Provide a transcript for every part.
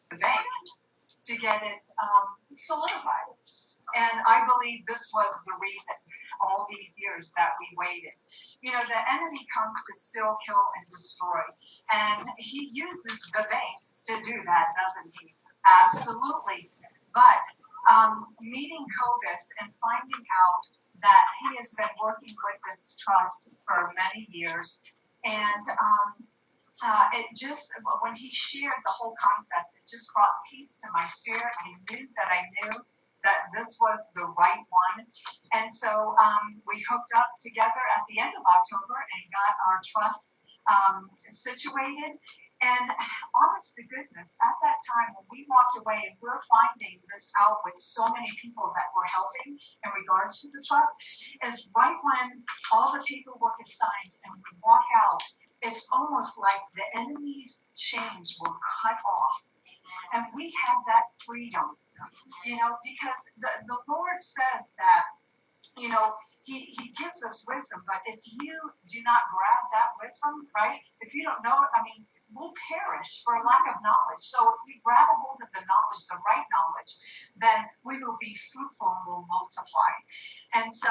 the bank to get it solidified. And I believe this was the reason all these years that we waited. You know, the enemy comes to steal, kill, and destroy. And he uses the banks to do that, doesn't he? Absolutely. But meeting Cobus and finding out that he has been working with this trust for many years, and it just, when he shared the whole concept, it just brought peace to my spirit. I knew that this was the right one. And so we hooked up together at the end of October and got our trust situated. And honest to goodness, at that time when we walked away and we're finding this out with so many people that were helping in regards to the trust, is right when all the paperwork is signed and we walk out, it's almost like the enemy's chains were cut off. And we have that freedom, you know, because the Lord says that, you know, he gives us wisdom, but if you do not grab that wisdom, right, if you don't know it, I mean, we'll perish for a lack of knowledge. So if we grab a hold of the knowledge, the right knowledge, then we will be fruitful and will multiply. And so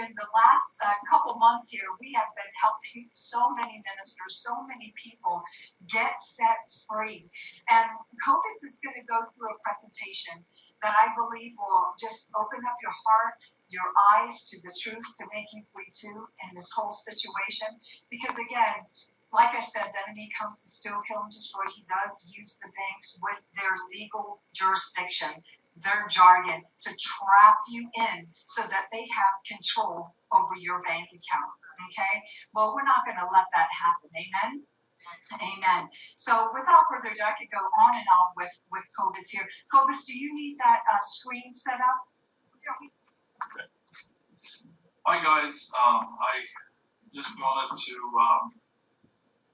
in the last couple months here, we have been helping so many ministers, so many people get set free. And Cobus is going to go through a presentation that I believe will just open up your heart, your eyes to the truth, to make you free too in this whole situation. Because again, like I said, the enemy comes to steal, kill, and destroy. He does use the banks with their legal jurisdiction, their jargon, to trap you in so that they have control over your bank account. Okay? Well, we're not going to let that happen. Amen? Amen. So without further ado, I could go on and on with Cobus here. Cobus, do you need that screen set up? Okay. Hi, guys. I just wanted to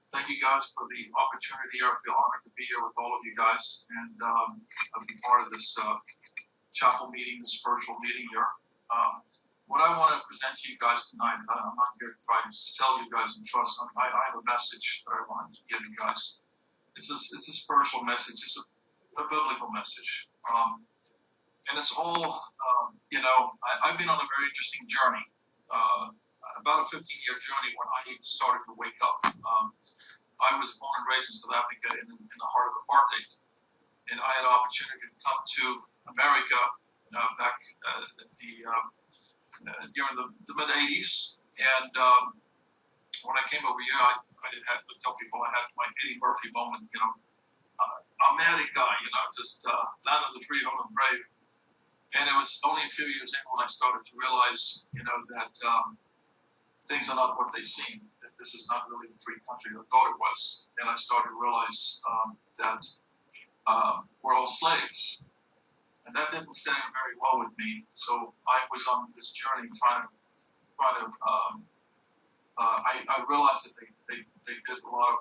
thank you guys for the opportunity. I feel honored to be here with all of you guys and be part of this chapel meeting, this spiritual meeting here. What I want to present to you guys tonight, I'm not here to try to sell you guys and trust. I have a message that I want to give you guys. It's a spiritual message. It's a biblical message. And it's all, you know, I've been on a very interesting journey. About a 15-year journey when I started to wake up. I was born and raised in South Africa in the heart of apartheid, and I had an opportunity to come to America back during the mid '80s. And when I came over here, I tell people I had my Eddie Murphy moment. You know, America, you know, just land of the free, home and brave. And it was only a few years in when I started to realize, you know, that things are not what they seem. This is not really the free country I thought it was. And I started to realize that we're all slaves. And that didn't sit very well with me. So I was on this journey trying to I realized that they did a lot of,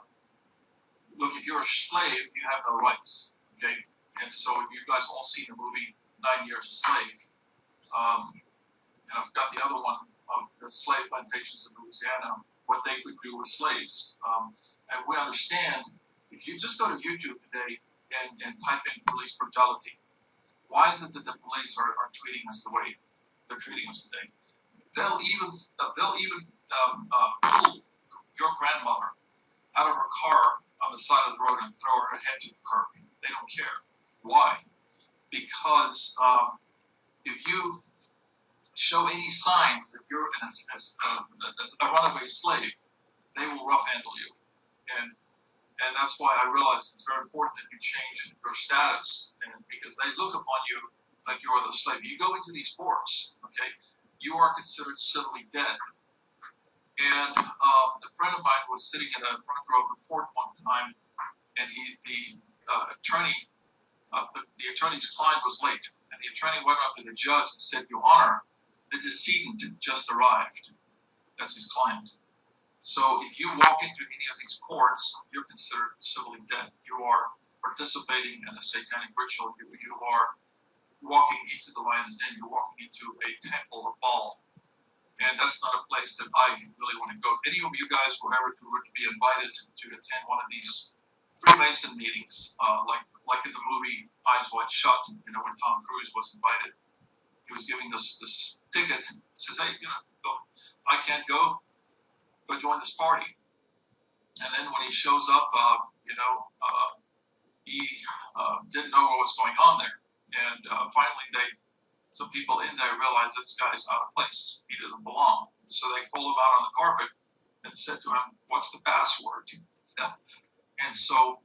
look, if you're a slave, you have no rights. Okay? And so you guys all seen the movie 9 Years a Slave. And I've got the other one of the slave plantations in Louisiana, what they could do with slaves. And we understand, if you just go to YouTube today and type in police brutality, why is it that the police are treating us the way they're treating us today? They'll even pull your grandmother out of her car on the side of the road and throw her head to the curb. They don't care. Why? Because if you show any signs that you're a runaway slave, they will rough handle you. And that's why I realized it's very important that you change your status, and because they look upon you like you are the slave. You go into these forts, okay, you are considered civilly dead. And a friend of mine was sitting in a front row of the court one time, and the attorney's client was late, and the attorney went up to the judge and said, "Your Honor, the decedent just arrived." That's his client. So if you walk into any of these courts, you're considered civilly dead. You are participating in a satanic ritual. You are walking into the lion's den. You're walking into a temple of Baal. And that's not a place that I really want to go. If any of you guys were ever to be invited to attend one of these Freemason meetings, like like in the movie Eyes Wide Shut, when Tom Cruise was invited, he was giving this ticket. Says, hey, go, I can't go join this party. And then when he shows up, he didn't know what was going on there. And finally, some people in there realized this guy's out of place. He doesn't belong. So they pulled him out on the carpet and said to him, "What's the password?" And so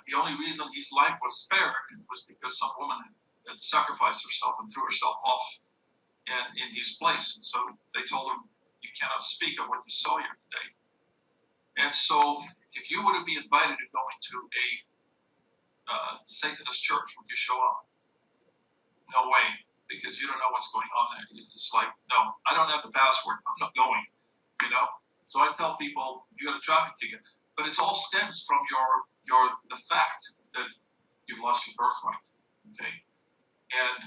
the only reason his life was spared was because some woman had sacrificed herself and threw herself off in his place. And so they told him, "You cannot speak of what you saw here today." And so if you were to be invited to go into a Satanist church, would you show up? No way, because you don't know what's going on there. It's like, no, I don't have the password. I'm not going. So I tell people, you got a traffic ticket, but it all stems from the fact that you've lost your birthright. Okay, and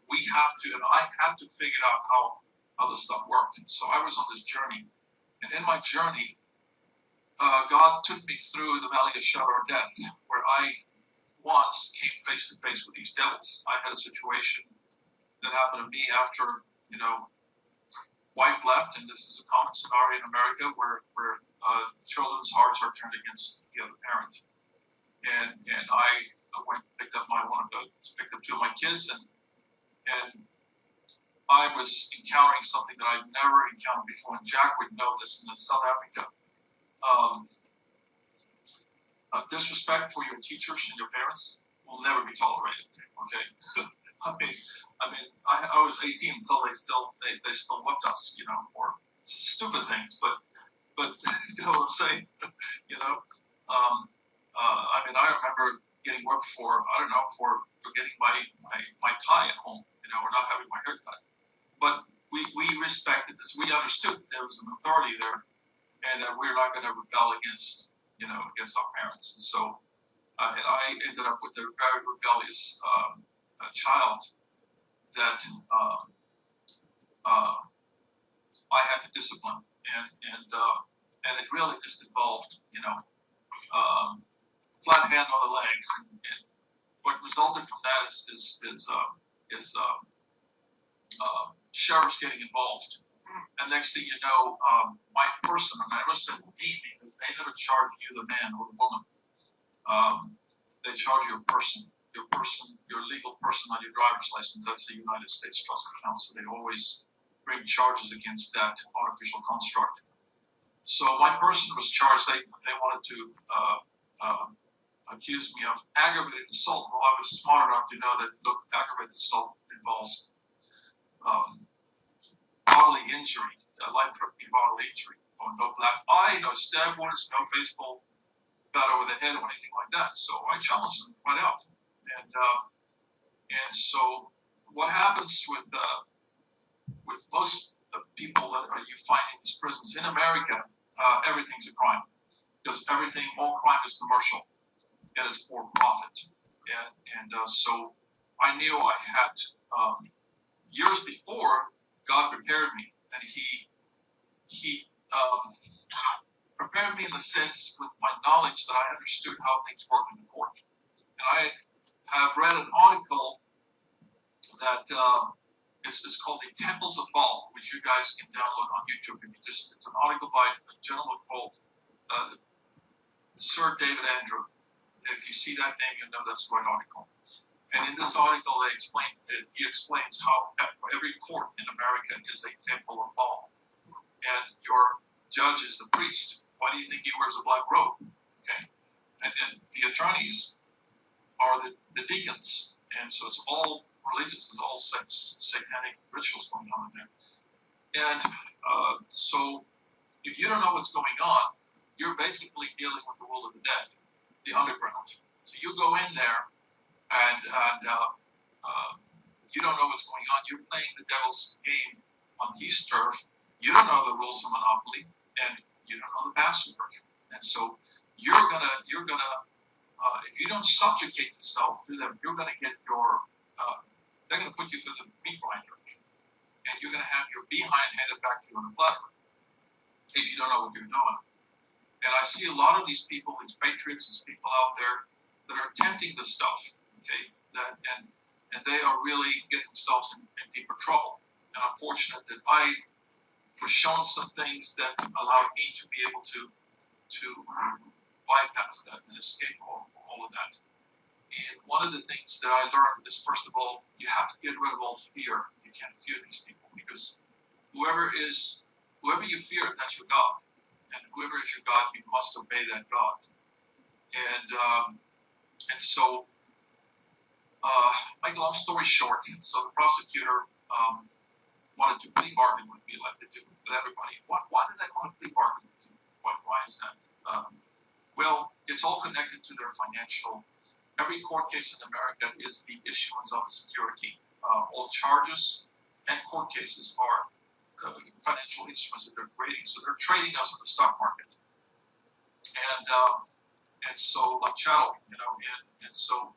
we have to, and I had to figure out how this stuff worked. So I was on this journey, and in my journey, God took me through the valley of shadow of death, where I once came face to face with these devils. I had a situation that happened to me after, wife left, and this is a common scenario in America where children's hearts are turned against the other parent. And I went and picked up two of my kids, and I was encountering something that I'd never encountered before. And Jack would know this in South Africa. Disrespect for your teachers and your parents will never be tolerated. Okay. I was 18 until they still whipped us, for stupid things. But you know what I'm saying? I remember getting whipped for getting my tie at home, or not having my hair cut. But we respected this. We understood there was an authority there, and that we're not going to rebel against our parents. And so, and I ended up with a very rebellious child that I had to discipline, and it really just involved, flat hand on the legs, and what resulted from that is sheriffs getting involved. And next thing you know, my person, and I never said me because they never charge you the man or the woman. They charge you a person, your legal person on your driver's license. That's the United States Trust Account. So they always bring charges against that artificial construct. So my person was charged. They wanted to accuse me of aggravated assault. Well, I was smart enough to know that, look, aggravated assault involves bodily injury, life-threatening bodily injury, or no black eye, no stab wounds, no baseball bat over the head, or anything like that. So I challenged them right out. And so what happens with most people that you find in these prisons in America, everything's a crime, because all crime is commercial, and it's for profit. And so I knew I had years before. God prepared me, and He prepared me in the sense with my knowledge that I understood how things work in the court. And I have read an article that is called "The Temples of Baal," which you guys can download on YouTube. It's an article by a gentleman called Sir David Andrew. If you see that name, you'll know that's the right article. And in this article, he explains how every court in America is a temple of Baal. And your judge is the priest. Why do you think he wears a black robe? Okay. And then the attorneys are the deacons. And so it's all religious. There's all satanic rituals going on in there. And so if you don't know what's going on, you're basically dealing with the world of the dead, the underground. So you go in there, and you don't know what's going on. You're playing the devil's game on his turf. You don't know the rules of Monopoly, and you don't know the password. And so you're gonna if you don't subjugate yourself to them, you're gonna get they're gonna put you through the meat grinder, and you're gonna have your behind handed back to you on a platter if you don't know what you're doing. And I see a lot of these people, these patriots, these people out there that are attempting this stuff, okay, and they are really getting themselves in deeper trouble. And I'm fortunate that I was shown some things that allowed me to be able to bypass that and escape all of that. And one of the things that I learned is, first of all, you have to get rid of all fear. You can't fear these people, because whoever you fear, that's your God. And whoever is your God, you must obey that God. And so, make a long story short, so the prosecutor wanted to plea bargain with me like they do with everybody. Why did they want to plea bargain with you? Why is that? Well, it's all connected to their financial. Every court case in America is the issuance of a security. All charges and court cases are financial instruments that they're creating. So they're trading us in the stock market. And so, like chattel, and so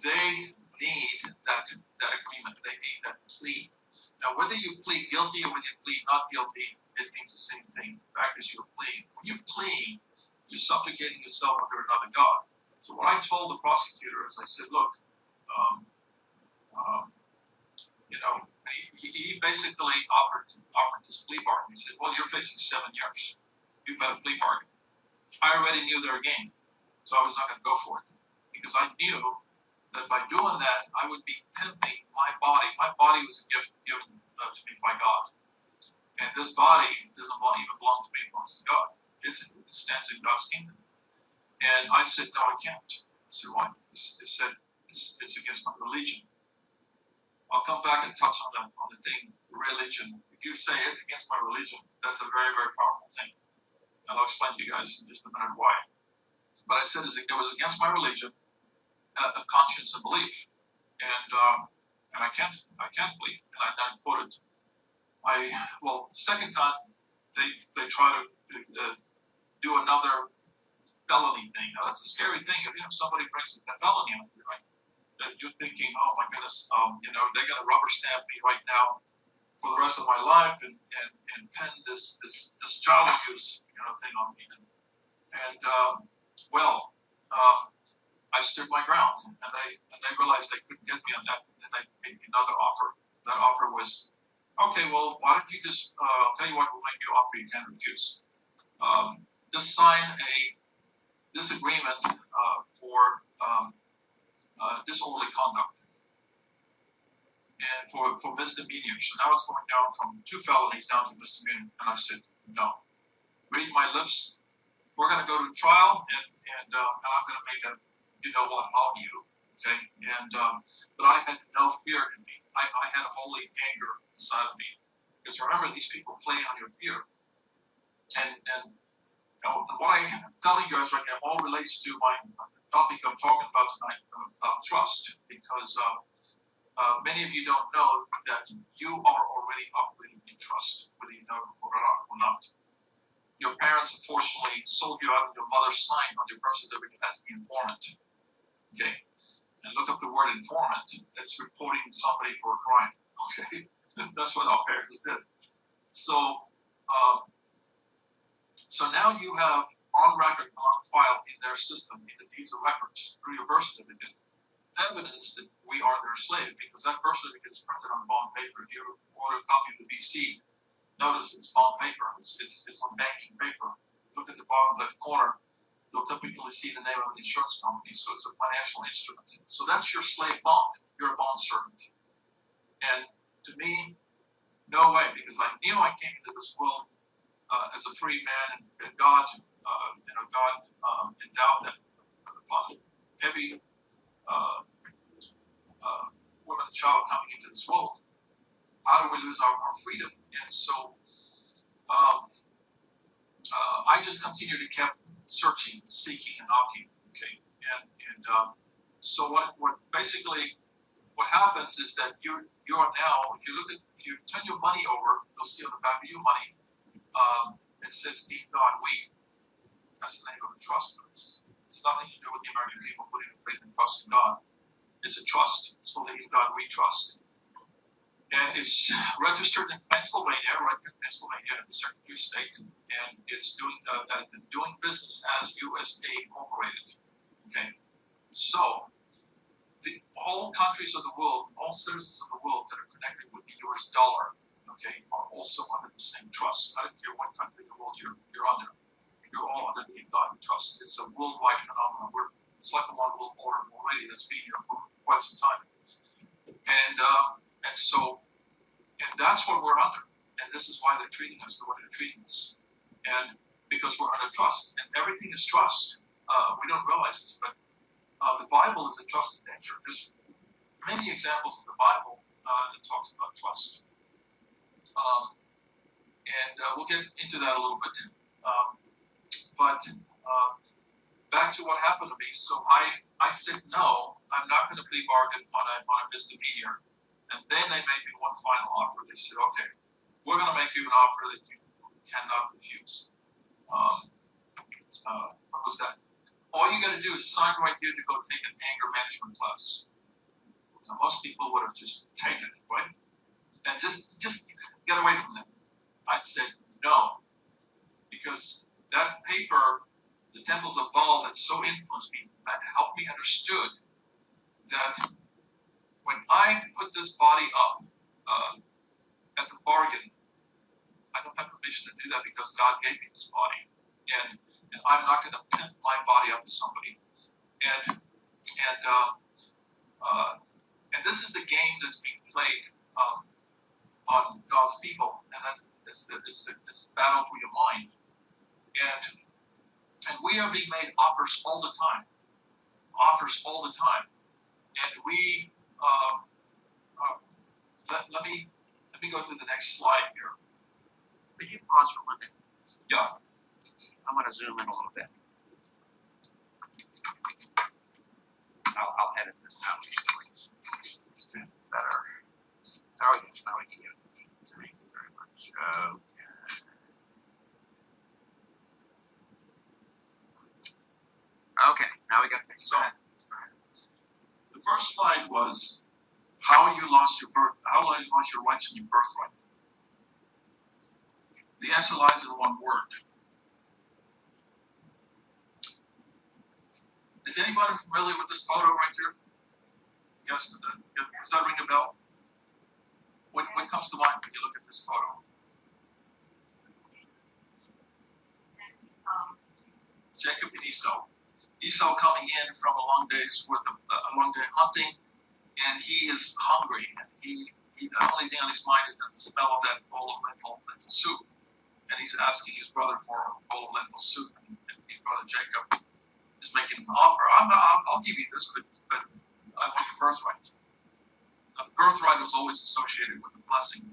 they need that agreement. They need that plea. Now, whether you plead guilty or whether you plead not guilty, it means the same thing. The fact is, you're pleading. When you plead, you're subjugating yourself under another God. So what I told the prosecutor is, I said, look, he basically offered this plea bargain. He said, well, you're facing 7 years. You better plea bargain. I already knew their game, so I was not going to go for it, because I knew that by doing that, I would be pimping my body. My body was a gift given to me by God. And this body doesn't even belong to me, it belongs to God. It stands in God's kingdom. And I said, no, I can't. I said, why? He said, it's against my religion. I'll come back and touch on the thing, religion. If you say it's against my religion, that's a very, very powerful thing. And I'll explain to you guys in just a minute why. But I said it was against my religion, a conscience and belief. And I can't believe. And I quoted. The second time they try to do another felony thing. Now that's a scary thing. If somebody brings a felony on you, right? That you're thinking, oh my goodness, they're going to rubber stamp me right now for the rest of my life and pen this child abuse thing on me. I stood my ground, and they realized they couldn't get me on that, and they made me another offer. That offer was, okay, well, why don't you just I'll tell you what, we'll make you an offer you can't refuse. Just sign this agreement for disorderly conduct and for misdemeanors. So now it's going down from 2 felonies down to misdemeanor. And I said, no. Read my lips. We're going to go to trial, and I'm going to make a of you. Okay? But I had no fear in me. I had a holy anger inside of me. Because remember, these people play on your fear. And what I'm telling you guys right now all relates to my topic I'm talking about tonight, about trust. Because many of you don't know that you are already operating in trust, whether you know or not. Your parents, unfortunately, sold you out of your mother's sign on your birth certificate as the informant. Okay? And look up the word informant. It's reporting somebody for a crime. Okay? That's what our parents did. So now you have on record, on file in their system, in the deeds of records, through your birth certificate, evidence that we are their slave, because that birth certificate is printed on bond paper. If you order a copy of the BC, notice it's bond paper. It's on banking paper. Look at the bottom left corner. You'll typically see the name of an insurance company, so it's a financial instrument. So that's your slave bond. You're a bond servant. And to me, no way, because I knew I came into this world as a free man, and God, God endowed that upon every woman and child coming into this world. How do we lose our freedom? And so I just continued to keep searching, seeking, and knocking. Okay, and so what happens is that you are now, if you turn your money over, you'll see on the back of your money it says "In God We." That's the name of the trust. It's nothing to do with the American people putting their faith and trust in God. It's a trust. It's called the "In God We" trust. And it's registered in Pennsylvania, in the Secretary of State, and it's doing business as USA Incorporated. Okay, So, all countries of the world, all citizens of the world that are connected with the US dollar, okay, are also under the same trust. I don't care what country in the world you're under. You're all under the Godly trust. It's a worldwide phenomenon. It's like a one world order already that's been here for quite some time. And so that's what we're under. And this is why they're treating us the way they're treating us. And because we're under trust. And everything is trust. We don't realize this, but the Bible is a trusted nature. There's many examples in the Bible that talks about trust. And we'll get into that a little bit. But back to what happened to me. So I said, no, I'm not going to plea bargain on a misdemeanor. And then they made me one final offer. They said, okay, we're going to make you an offer that you cannot refuse. What was that? All you got to do is sign right here to go take an anger management class. So most people would have just taken it, right? And just get away from them. I said no, because that paper, the Temples of Baal, that so influenced me, that helped me understood that when I put this body up as a bargain, I don't have permission to do that because God gave me this body, and I'm not going to pimp my body up to somebody. And this is the game that's being played on God's people, and that's this battle for your mind. And we are being made offers all the time, and we let me go to the next slide here. Could you pause for 1 minute? Yeah. I'm going to zoom in a little bit. I'll edit this out. Better. Oh, yes, now we can get it. Thank you very much. Okay, now we got this. So, the first slide was how you lost your rights and your birthright. The answer lies in one word. Is anybody familiar with this photo right here? Yes, does that ring a bell? What comes to mind when you look at this photo? Jacob and Esau. Esau coming in from a long day's worth of a long day hunting, and he is hungry. And he the only thing on his mind is the smell of that bowl of lentil soup. And he's asking his brother for a bowl of lentil soup, and his brother Jacob is making an offer. I'll give you this, but I want the birthright. The birthright was always associated with the blessing.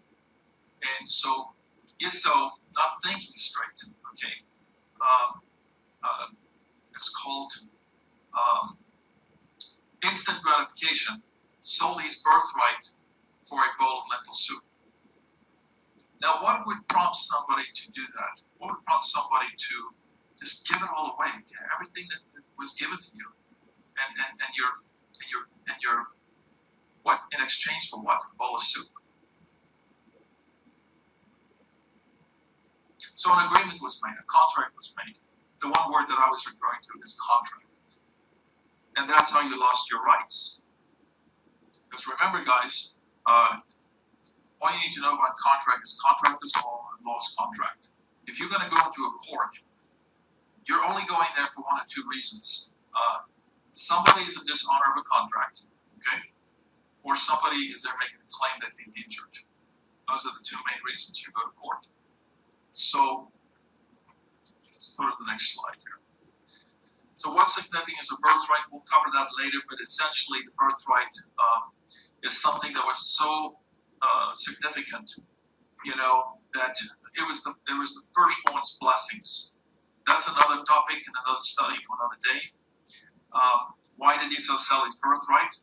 And so Esau, not thinking straight, okay, it's called instant gratification, sold his birthright for a bowl of lentil soup. Now, what would prompt somebody to do that? What would prompt somebody to just give it all away? Everything that was given to you, and your what in exchange for what? A bowl of soup. So an agreement was made, a contract was made. The one word that I was referring to is contract, and that's how you lost your rights. Because remember, guys, all you need to know about contract is law and law is contract. If you're going to go into a court, you're only going there for one of two reasons. Somebody is in dishonor of a contract, okay? Or somebody is there making a claim that they've injured. Those are the two main reasons you go to court. So, let's go to the next slide here. So what's significant is a birthright? We'll cover that later, but essentially the birthright is something that was so significant, that it was the firstborn's blessings. That's another topic and another study for another day. Why did Esau sell his birthright?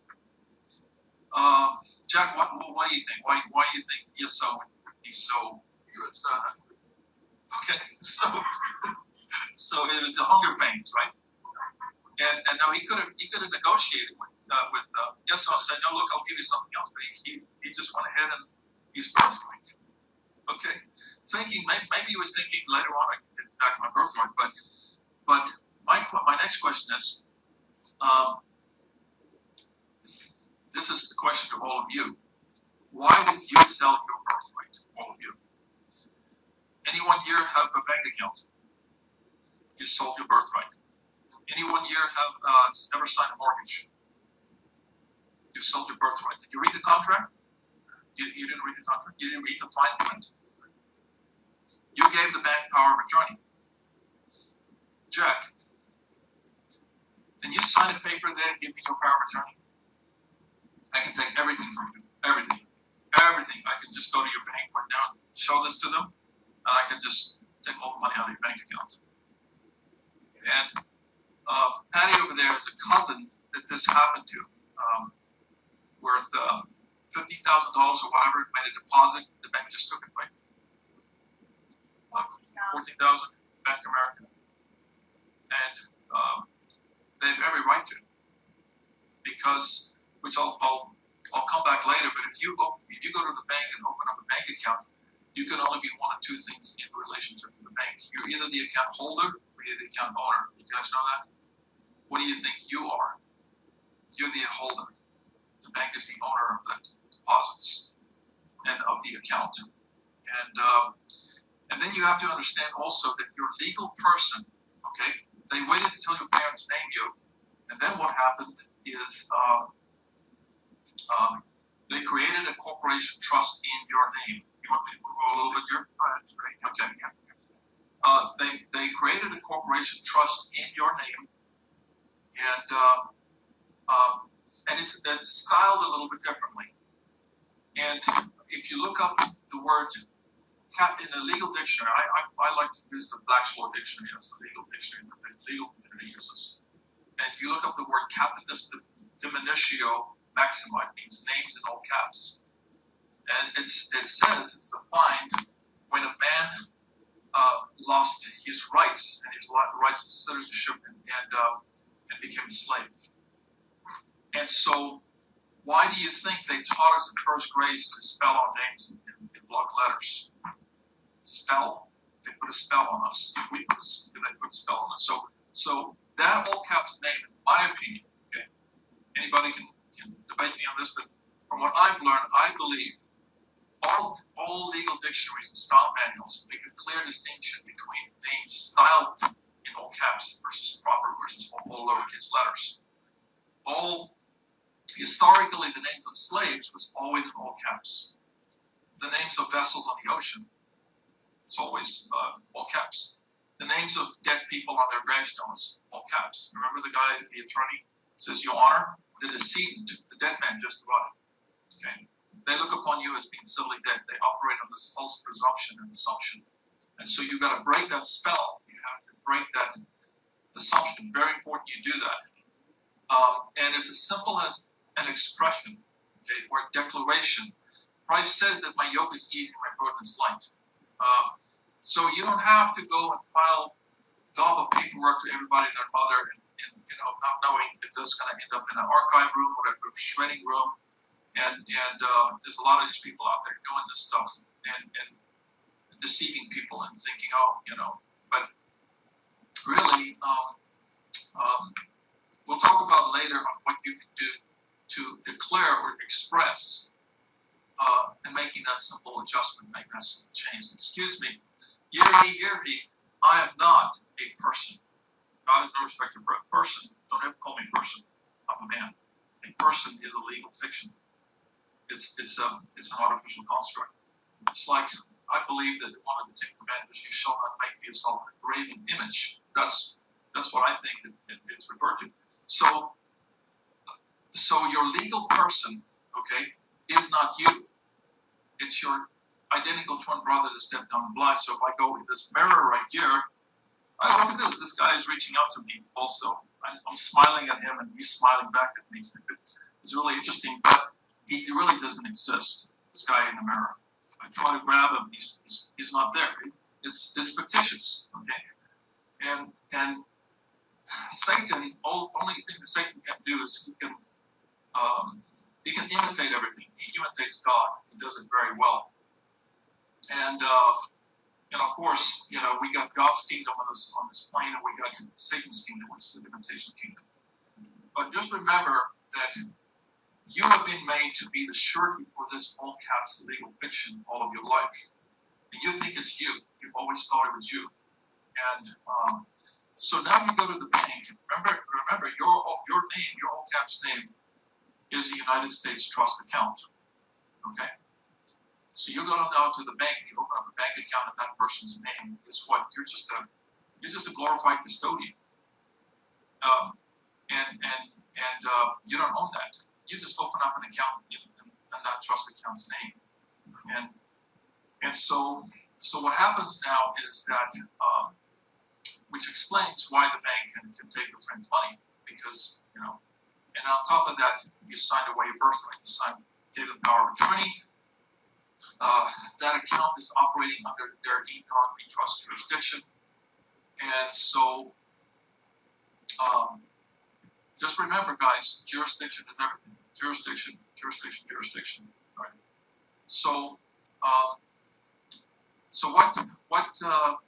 Jack, what do you think? Why do you think Esau is so? He was hungry. Okay, so it was the hunger pains, right? And no, he could have negotiated with Esau. Said, no, look, I'll give you something else, but he just went ahead and his birthright. Okay, maybe he was thinking later on I can get back my birthright, but my next question is, this is the question to all of you. Why did you sell your birthright, all of you? Anyone here have a bank account? You sold your birthright. Anyone here have ever signed a mortgage? You sold your birthright. Did you read the contract? You didn't read the contract. You didn't read the fine print. You gave the bank power of attorney. Jack, can you sign a paper there and give me your power of attorney? I can take everything from you. Everything. Everything. I can just go to your bank right now and show this to them, and I can just take all the money out of your bank account. And Patty over there is a cousin that this happened to, worth $50,000 or whatever, made a deposit, the bank just took it away. $14,000, Bank of America. And they have every right to, because, which I'll come back later, but if you go to the bank and open up a bank account, you can only be one of two things in relationship to the bank. You're either the account holder or you're the account owner. You guys know that? What do you think you are? You're the holder. The bank is the owner of the deposits and of the account. And then you have to understand also that your legal person, okay, they waited until your parents named you, and then what happened is they created a corporation trust in your name. You want me to move a little bit here? Okay. They created a corporation trust in your name, and it's styled a little bit differently. And if you look up the word in the legal dictionary, I like to use the Black's Law Dictionary. That's the legal dictionary that the legal community uses. And you look up the word capitis diminutio maxima, it means names in all caps. And it says it's defined when a man lost his rights and his rights to citizenship and became a slave. And so, why do you think they taught us in first grade to spell our names in block letters? Spell. They put a spell on us. They put a spell on us. So that all caps name, in my opinion, okay, anybody can debate me on this, but from what I've learned, I believe all legal dictionaries and style manuals make a clear distinction between names styled in all caps versus proper versus all lowercase letters. Historically, the names of slaves was always in all caps. The names of vessels on the ocean, it's always all caps. The names of dead people on their gravestones, all caps. Remember the guy, the attorney, says, Your Honor, the decedent, the dead man just arrived. Okay? They look upon you as being civilly dead. They operate on this false presumption and assumption. And so you've got to break that spell. You have to break that assumption. Very important you do that. And it's as simple as an expression, okay, or a declaration. Christ says that my yoke is easy, my burden is light. So you don't have to go and file gob of paperwork to everybody and their mother, and not knowing if that's going to end up in an archive room or a shredding room. And there's a lot of these people out there doing this stuff and deceiving people and thinking, but really, we'll talk about later on what you can do to declare or express and making that simple adjustment, making that simple change. Excuse me, hear me, I am not a person. God is no respecter of person. Don't ever call me person. I'm a man. A person is a legal fiction. It's an artificial construct. It's like, I believe that one of the Ten Commandments, you shall not make for yourself a graven image. That's what I think it's referred to. So your legal person, okay, is not you. It's your identical twin brother that stepped down the blind. So if I go in this mirror right here, look at this. This guy is reaching out to me also. I'm smiling at him and he's smiling back at me. It's really interesting, but he really doesn't exist, this guy in the mirror. I try to grab him, he's not there. It's fictitious, okay? And Satan, only thing that Satan can do is he can imitate everything. He imitates God. He does it very well. And of course, we got God's kingdom on this plane, and we got Satan's kingdom, which is the imitation kingdom. But just remember that you have been made to be the surety for this all caps legal fiction all of your life. And you think it's you. You've always thought it was you. And so now you go to the bank. Remember your name, your all caps name, is a United States trust account. Okay? So you go down to the bank and you open up a bank account in that person's name. Guess what? You're just a glorified custodian. You don't own that. You just open up an account in that trust account's name. And so what happens now is that, which explains why the bank can take your friend's money, because, and on top of that, you signed away your birthright, you gave them power of attorney. That account is operating under their econ trust jurisdiction. And so, just remember, guys, jurisdiction is everything. Jurisdiction, jurisdiction, jurisdiction. Right? So, what's the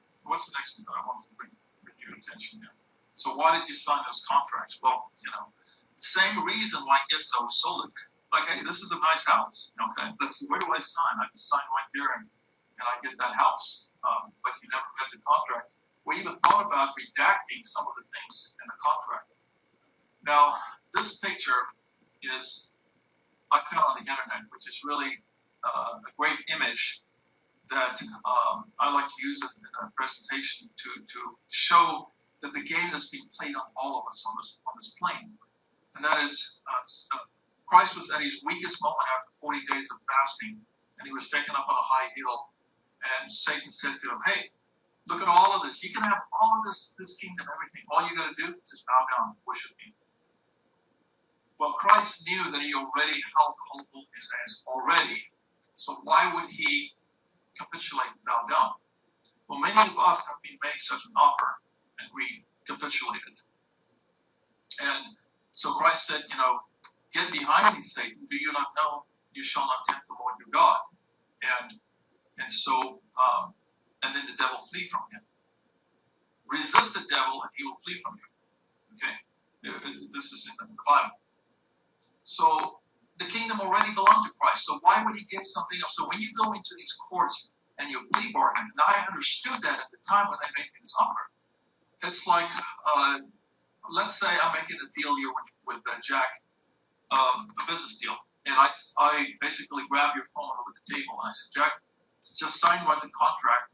next thing that I want to bring your attention to? So, why did you sign those contracts? Well, same reason why ISO sold it. Like, hey, this is a nice house. Okay, where do I sign? I just sign right there and I get that house. But you never read the contract. We even thought about redacting some of the things in the contract. Now, this picture I found on the internet, which is really a great image that I like to use it in a presentation to show that the game that's being played on all of us on this plane. And that is, Christ was at his weakest moment after 40 days of fasting, and he was taken up on a high hill, and Satan said to him, hey, look at all of this. You can have all of this kingdom, everything. All you got to do is just bow down and worship me. Well, Christ knew that he already held the whole book in his hands already. So why would he capitulate and bow down? Well, many of us have been made such an offer, and we capitulated. And so Christ said, get behind me, Satan. Do you not know you shall not tempt the Lord your God? And so, and then the devil flee from him. Resist the devil and he will flee from you. Okay? This is in the Bible. So the kingdom already belonged to Christ. So why would he give something up? So when you go into these courts and you plea bargain, and I understood that at the time when they made me this offer. It's like, let's say I'm making a deal here with Jack, a business deal. And I basically grab your phone over the table and I said, Jack, just sign right the contract.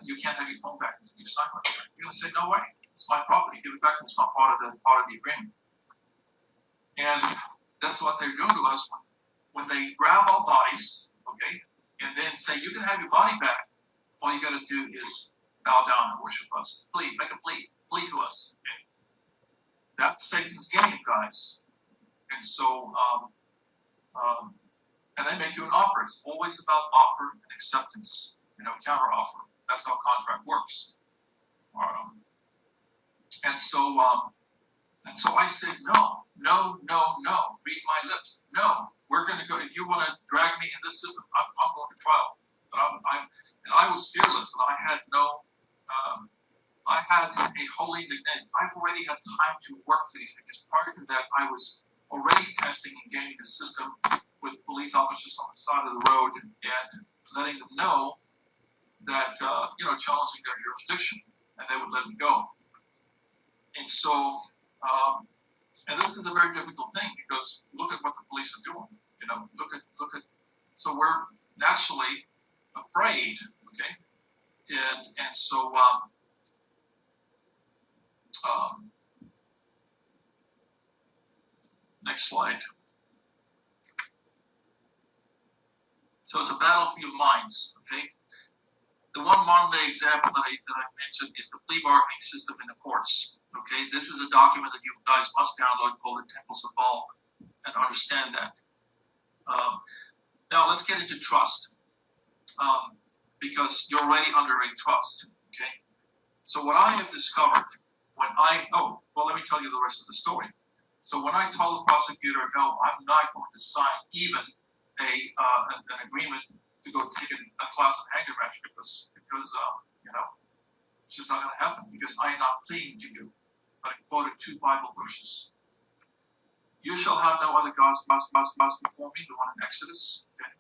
You can't have your phone back until you sign right. You're going to say, no way. It's my property. Give it back. It's not part of the agreement. And that's what they're doing to us when they grab our bodies, okay, and then say, you can have your body back. All you got to do is bow down and worship us. Plead, make a plea to us. Okay? That's Satan's game, guys. And so, and they make you an offer. It's always about offer and acceptance, counter offer. That's how contract works. And so I said, no. Read my lips. No, we're going to go. If you want to drag me in this system, I'm going to trial. But I was fearless. And I had I had a holy indignation. I've already had time to work through these because prior to that, I was already testing and gaming the system with police officers on the side of the road and letting them know that, challenging their jurisdiction, and they would let me go. And so, and this is a very difficult thing because look at what the police are doing. Look at. So we're naturally afraid, okay? And so, next slide. So it's a battlefield of minds, okay? The one modern day example that I mentioned is the plea bargaining system in the courts. Okay, this is a document that you guys must download called the Temples of Baal and understand that. Now let's get into trust because you're already under a trust. Okay, so what I have discovered let me tell you the rest of the story. So when I told the prosecutor, no, I'm not going to sign even an agreement to go take a class of anger match because it's just not going to happen because I am not pleading to you. But I quoted 2 Bible verses. You shall have no other gods before me, the one in Exodus. Okay?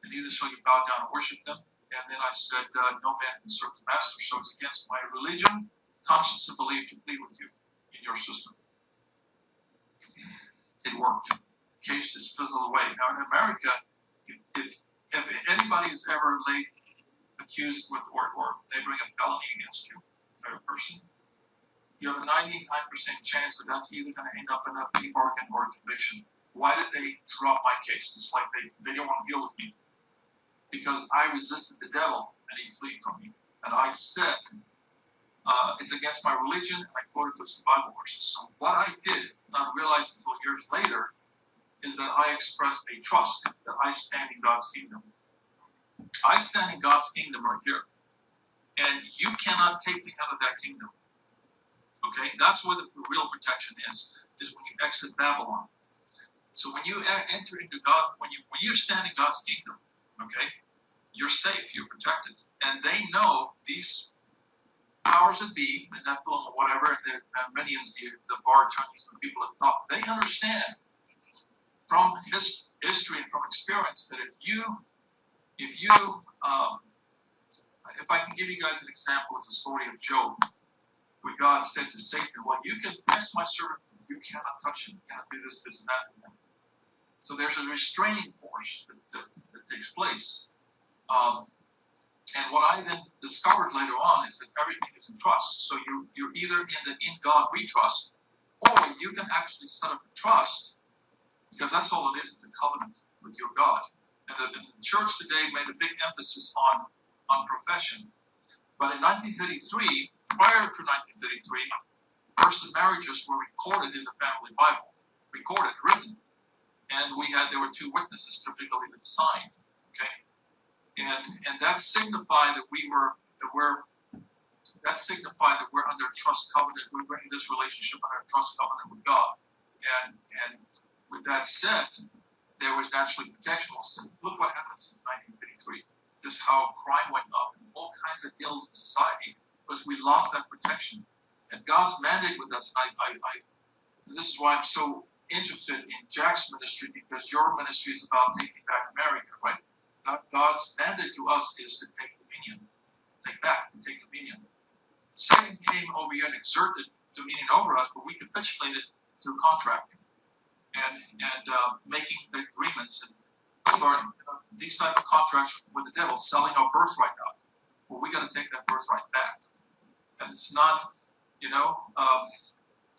And neither shall you bow down and worship them. And then I said, no man can serve the master, so it's against my religion, conscience, and belief to plead with you in your system. It worked. The case just fizzled away. Now in America, if anybody is ever accused with or they bring a felony against you, a person, you have a 99% chance that that's either going to end up in a plea bargain or a conviction. Why did they drop my case? It's like they didn't want to deal with me. Because I resisted the devil and he fled from me. And I said, it's against my religion, and I quoted those Bible verses. So what I did, not realize until years later, is that I expressed a trust that I stand in God's kingdom. I stand in God's kingdom right here. And you cannot take me out of that kingdom. Okay? That's where the real protection is when you exit Babylon. So when you enter into God, when you're standing in God's kingdom, okay, you're safe, you're protected. And they know these powers that be, the Nephilim or whatever, the Armenians, the bar attorneys, the people at the top, they understand from history and from experience that if I can give you guys an example, it's the story of Job, where God said to Satan, well, you can test my servant, you cannot touch him, you cannot do this, and that. So there's a restraining force that takes place. And what I then discovered later on is that everything is in trust. So you're either in God we trust, or you can actually set up a trust, because that's all it is. It's a covenant with your God. And the church today made a big emphasis on profession. But in 1933, prior to 1933, births and marriages were recorded in the family Bible, recorded, written. And there were two witnesses typically that signed, okay? And that signified that we're under a trust covenant. We're bringing this relationship under a trust covenant with God. And with that said, there was naturally protection. Look what happened since 1933. Just how crime went up and all kinds of ills in society because we lost that protection. And God's mandate with us, this is why I'm so interested in Jack's ministry, because your ministry is about taking back America, right? God's mandate to us is to take dominion, take dominion. Satan came over here and exerted dominion over us, but we capitulated through contracting and making the agreements and these type of contracts with the devil, selling our birthright out. Well, we got to take that birthright back, and it's not,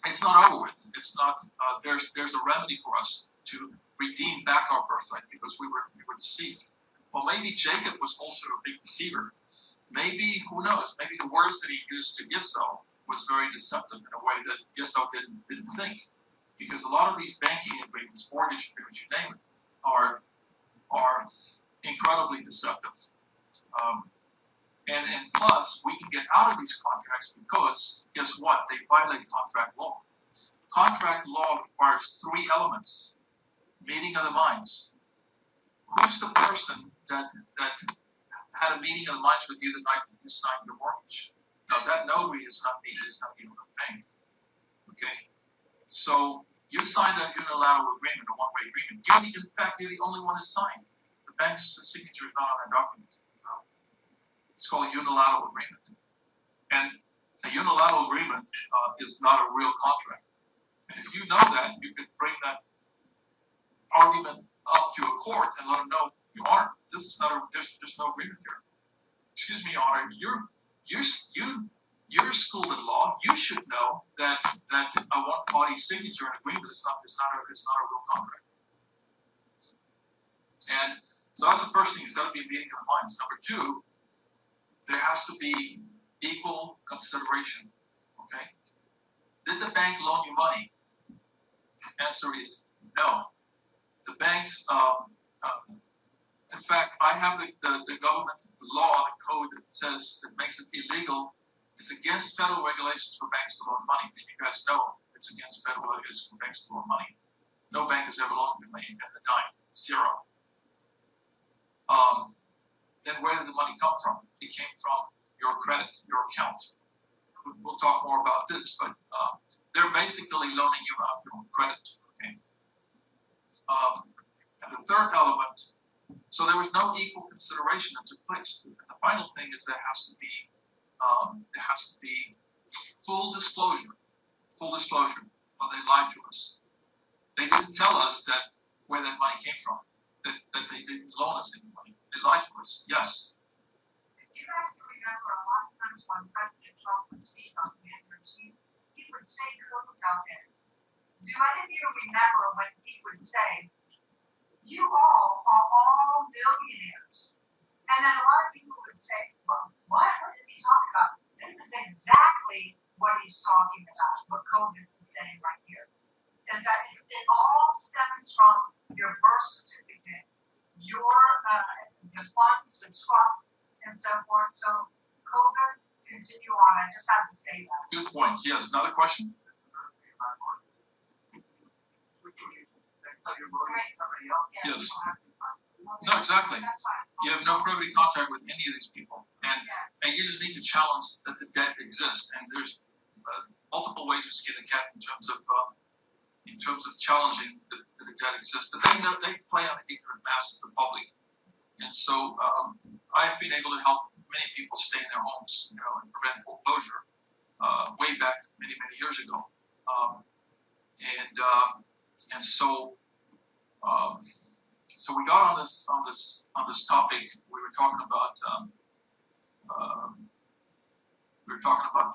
it's not over with. It's not. There's a remedy for us to redeem back our birthright because we were deceived. Well, maybe Jacob was also a big deceiver. Maybe, who knows? Maybe the words that he used to Esau was very deceptive in a way that Esau didn't think, because a lot of these banking agreements, mortgage agreements, you name it, are incredibly deceptive. And plus, we can get out of these contracts because, guess what? They violate contract law. Contract law requires three elements. Meeting of the minds. Who's the person that had a meeting of the minds with you the night you signed your mortgage? Now, that notary is not me. It's not even a bank. Okay? So, you signed a unilateral agreement, a one-way agreement. In fact, you're the only one who signed. The bank's signature is not on that document. It's called a unilateral agreement. And a unilateral agreement is not a real contract. And if you know that, you could bring that argument up to a court and let them know, Your Honor, this is not there's no agreement here. Excuse me, Your Honor, you're schooled in law. You should know that a one-party signature and agreement is not a real contract. And so that's the first thing. It's got to be a meeting of the minds. Number two, there has to be equal consideration. Okay? Did the bank loan you money? Answer is no. The banks, in fact, I have the government law, the code that makes it illegal. It's against federal regulations for banks to loan money. And you guys know it's against federal regulations for banks to loan money. No bank has ever loaned me money at the time. Zero. Then where did the money come from? It came from your credit, your account. We'll talk more about this, but they're basically loaning you out your own credit. Okay? So there was no equal consideration that took place. And the final thing is there has to be full disclosure. Full disclosure. Or they lied to us. They didn't tell us that where that money came from. That they didn't loan us any money. They lied to us. Yes. If you guys remember, a lot of times when President Trump would speak on January 2nd, he would say codes out there. Do any of you remember when he would say, "You all are all millionaires"? And then a lot of people would say, "What? What is he talking about?" This is exactly what he's talking about, what CODIS is saying right here. Is that it all stems from your birth certificate, your the funds, the trust, and so forth. So CODIS, continue on. I just have to say that. Good point. Yes. Another question? Yes. No, exactly. You have no privity contact with any of these people, and you just need to challenge that the debt exists. And there's multiple ways to skin a cat in terms of challenging that the debt exists. But they play on the ignorant masses, the public. And so I've been able to help many people stay in their homes, and prevent foreclosure way back many years ago. And so we got on this topic. We were talking about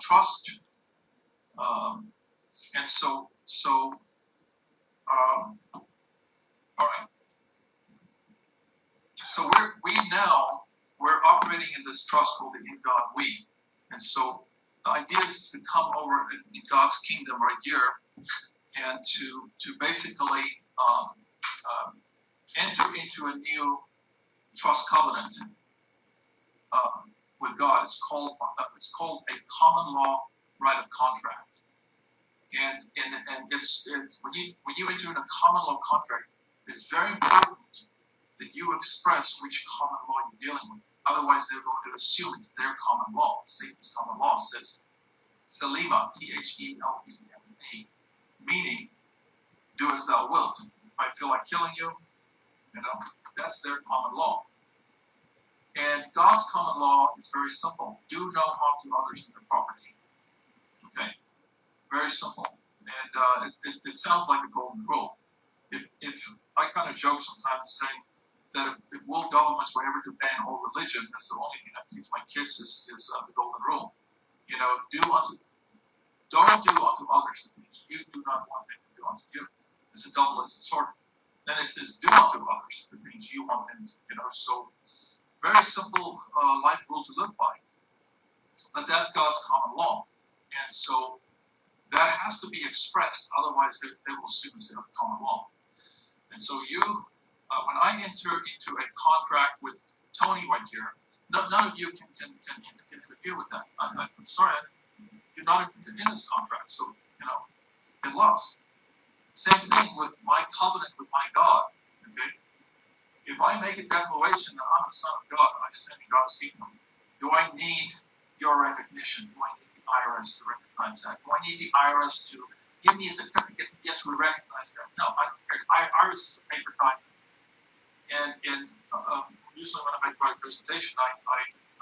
trust, and so all right. So we're operating in this trust called the In God We, and so the idea is to come over in God's kingdom right here, and to basically enter into a new trust covenant with God. It's called a common law right of contract. And it's when you enter in a common law contract, it's very important that you express which common law you're dealing with. Otherwise, they're going to assume it's their common law. Satan's common law says Thelema, Thelema, meaning do as thou wilt. If I feel like killing you, that's their common law. And God's common law is very simple. Do no harm to others in their property. Okay? Very simple. And it sounds like a golden rule. If I kind of joke sometimes saying that if world governments were ever to ban all religion, that's the only thing I teach my kids is the golden rule. Don't do unto others the things you do not want them to do unto you. It's a double-edged sword. Then it says, do unto others the things you want them to, so very simple life rule to live by. But that's God's common law. And so that has to be expressed, otherwise they will assume it's their common law. And so when I enter into a contract with Tony right here, none of you can interfere with that. I'm sorry, you're not in this contract, so, get lost. Same thing with my covenant with my God, okay? If I make a declaration that I'm a son of God and I stand in God's kingdom, do I need your recognition? Do I need the IRS to recognize that? Do I need the IRS to give me a certificate? Yes, we recognize that. No, IRS is a paper document. And usually when I make my presentation,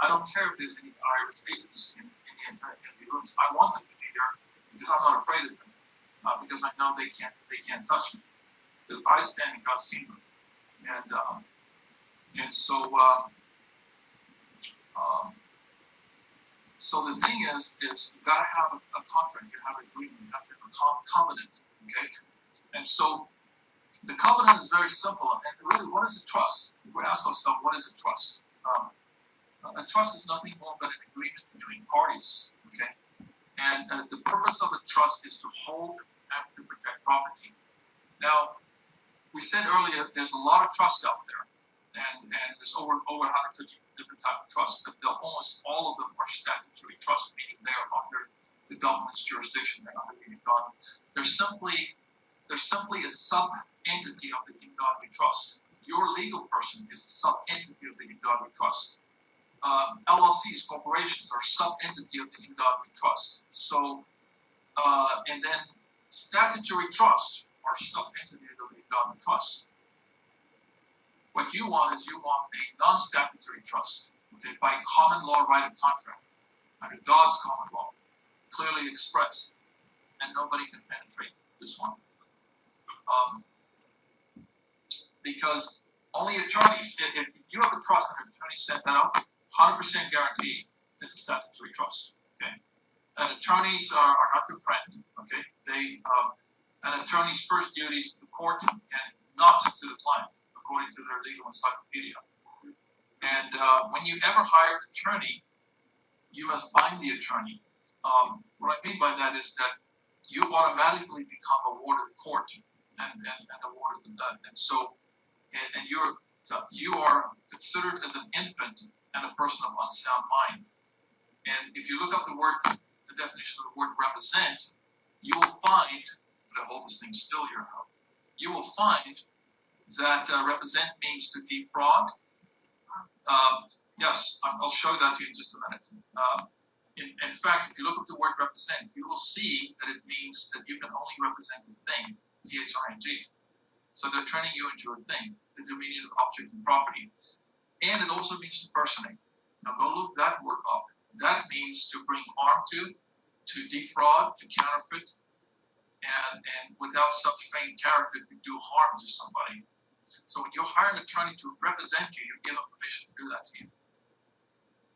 I don't care if there's any IRS agents in the rooms. I want them to be there because I'm not afraid of them. Because I know they can't touch me. Because I stand in God's kingdom. And so the thing is you gotta have a contract, you have an agreement, you have to have a covenant, okay? And so the covenant is very simple, and really, what is a trust? If we ask ourselves, what is a trust? A trust is nothing more but an agreement between parties, okay? And the purpose of a trust is to hold and to protect property. Now, we said earlier, there's a lot of trusts out there, and there's over 150 different types of trusts, but almost all of them are statutory trusts, meaning they are under the government's jurisdiction. They're under the in God. They're simply a sub-entity of the in God we trust. Your legal person is a sub-entity of the in God we trust. LLCs, corporations, are sub-entity of the in God we trust. So, and then statutory trusts are sub-entities of the in God we trust. What you want is you want a non-statutory trust, okay, by common law right of contract, under God's common law, clearly expressed, and nobody can penetrate this one. Because only attorneys, if you have a trust and an attorney set that up, 100% guaranteed it's a statutory trust, okay? And attorneys are not your friend, okay? An attorney's first duty is to the court and not to the client, according to their legal encyclopedia. And when you ever hire an attorney, you must bind the attorney. What I mean by that is that you automatically become a ward of the court and a ward of the and so and you are considered as an infant and a person of unsound mind. And if you look up the definition of the word represent, you will find, but I hold this thing still here now, you will find that represent means to defraud. Yes, I'll show that to you in just a minute. In fact, if you look up the word represent, you will see that it means that you can only represent a thing, T-H-I-N-G. So they're turning you into a thing, the dominion of object and property. And it also means to personate. Now go look that word up. That means to bring harm to defraud, to counterfeit, and without such feigned character to do harm to somebody. So when you hire an attorney to represent you, you give them permission to do that to you.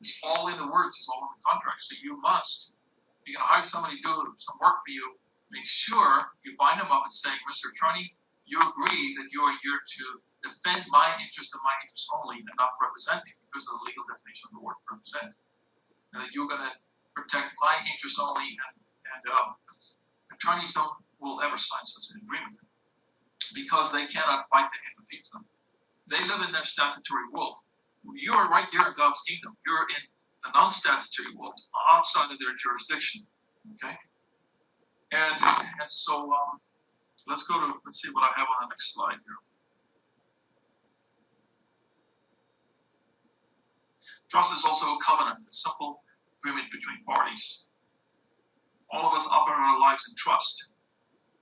It's all in the words, it's all in the contract. So you must, if you're going to hire somebody to do some work for you, make sure you bind them up and say, Mr. Attorney, you agree that you are here to defend my interest and my interest only and not represent me because of the legal definition of the word represent. And that you're going to protect my interest only, and attorneys will ever sign such an agreement because they cannot bite the hand that feeds them. They live in their statutory world. You are right there in God's kingdom. You're in a non-statutory world outside of their jurisdiction. Okay? And so let's see what I have on the next slide here. Trust is also a covenant, a simple agreement between parties. All of us operate our lives in trust.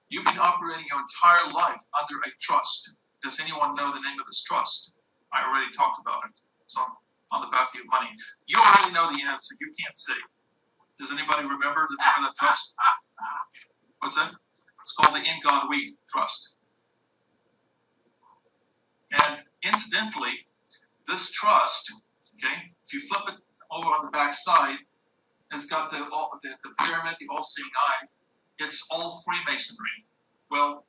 You've been operating your entire life under a trust. Does anyone know the name of this trust? I already talked about it. So on the back of your money. You already know the answer. You can't say. Does anybody remember the name of that trust? What's that? It's called the In God We Trust. And incidentally, this trust, okay, if you flip it over on the back side, it's got the pyramid, the all-seeing eye. It's all Freemasonry. Well,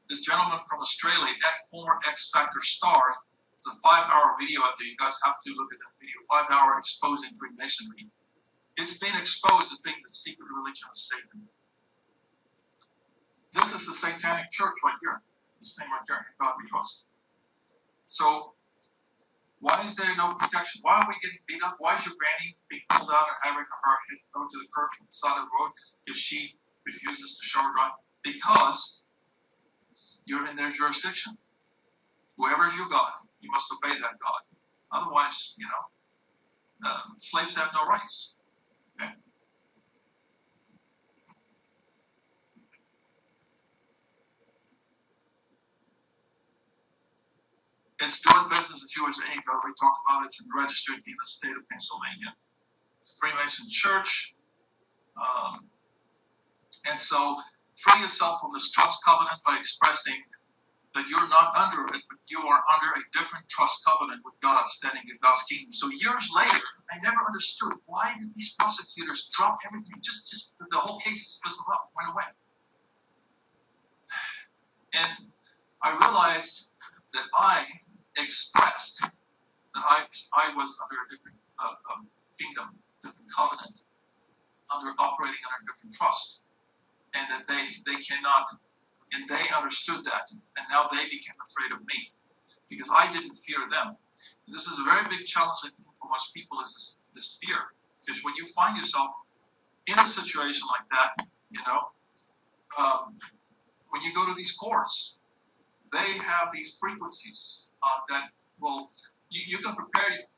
this gentleman from Australia, former X Factor star, it's a 5-hour video out there. You guys have to look at that video. 5-hour exposing Freemasonry. It's been exposed as being the secret religion of Satan. This is the Satanic Church right here. This thing right there. God we trust. So, why is there no protection? Why are we getting beat up? Why is your granny being pulled out and having her head thrown to the curb on the side of the road if she refuses to show her drive? Because you're in their jurisdiction. Whoever is your God, you must obey that God. Otherwise, slaves have no rights. Okay? It's doing business as USA. I already talked about it. It's registered in the state of Pennsylvania. It's a Freemason church. And so, free yourself from this trust covenant by expressing that you're not under it, but you are under a different trust covenant with God standing in God's kingdom. So years later, I never understood why did these prosecutors drop everything? Just the whole case is fizzled up, went away. And I realized that I expressed that I was under a different kingdom, different covenant, operating under a different trust, and that they cannot. And they understood that, and now they became afraid of me, because I didn't fear them. And this is a very big challenge, I think, for most people, is this fear. Because when you find yourself in a situation like that, when you go to these courts, they have these frequencies that will, you can prepare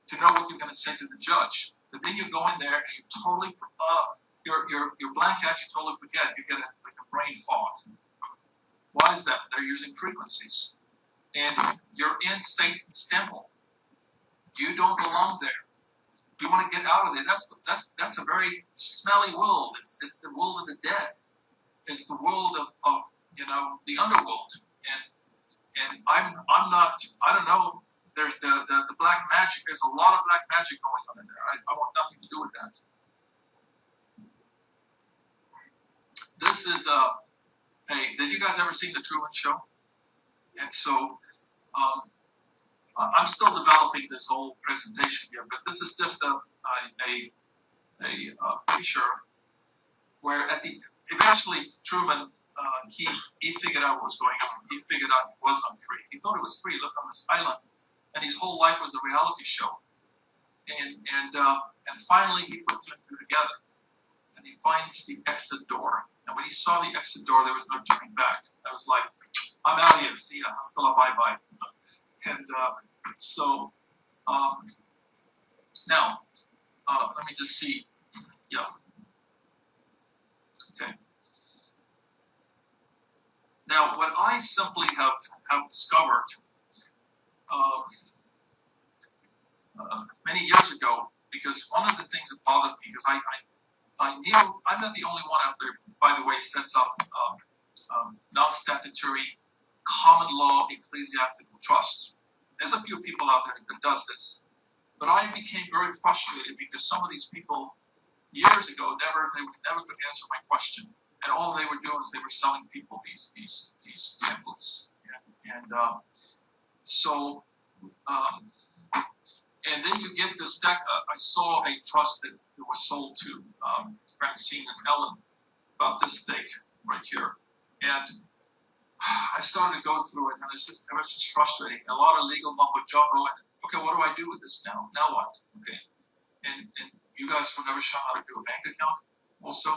to know what you're going to say to the judge, but then you go in there and you totally, you're blank out, you totally forget, you get like a brain fog. Why is that? They're using frequencies. and you're in Satan's temple. You don't belong there. You want to get out of there. That's a very smelly world. It's the world of the dead. It's the world of the underworld. And I'm not, I don't know. There's the black magic. There's a lot of black magic going on in there. I want nothing to do with that. This is hey, did you guys ever see the Truman Show? And so I'm still developing this whole presentation here, but this is just a picture where eventually Truman he figured out what was going on. He figured out it wasn't free. He thought it was free. Look on this island, and his whole life was a reality show. And finally he put two and two together, and he finds the exit door. And when he saw the exit door, there was no turning back. I was like, I'm out of here. See ya. Hasta la bye-bye. And so now let me just see. Yeah. Okay. Now, what I simply have discovered many years ago, because one of the things that bothered me, because I knew I'm not the only one out there, by the way, sets up non-statutory common law ecclesiastical trusts. There's a few people out there that does this, but I became very frustrated because some of these people years ago they never could answer my question, and all they were doing is they were selling people these templates, and then you get this deck. I saw a trust that was sold to Francine and Ellen about this stake right here, and I started to go through it, and it was just frustrating. A lot of legal mumbo jumbo, and okay, what do I do with this now? Now what? Okay, and you guys were never shown how to do a bank account, also,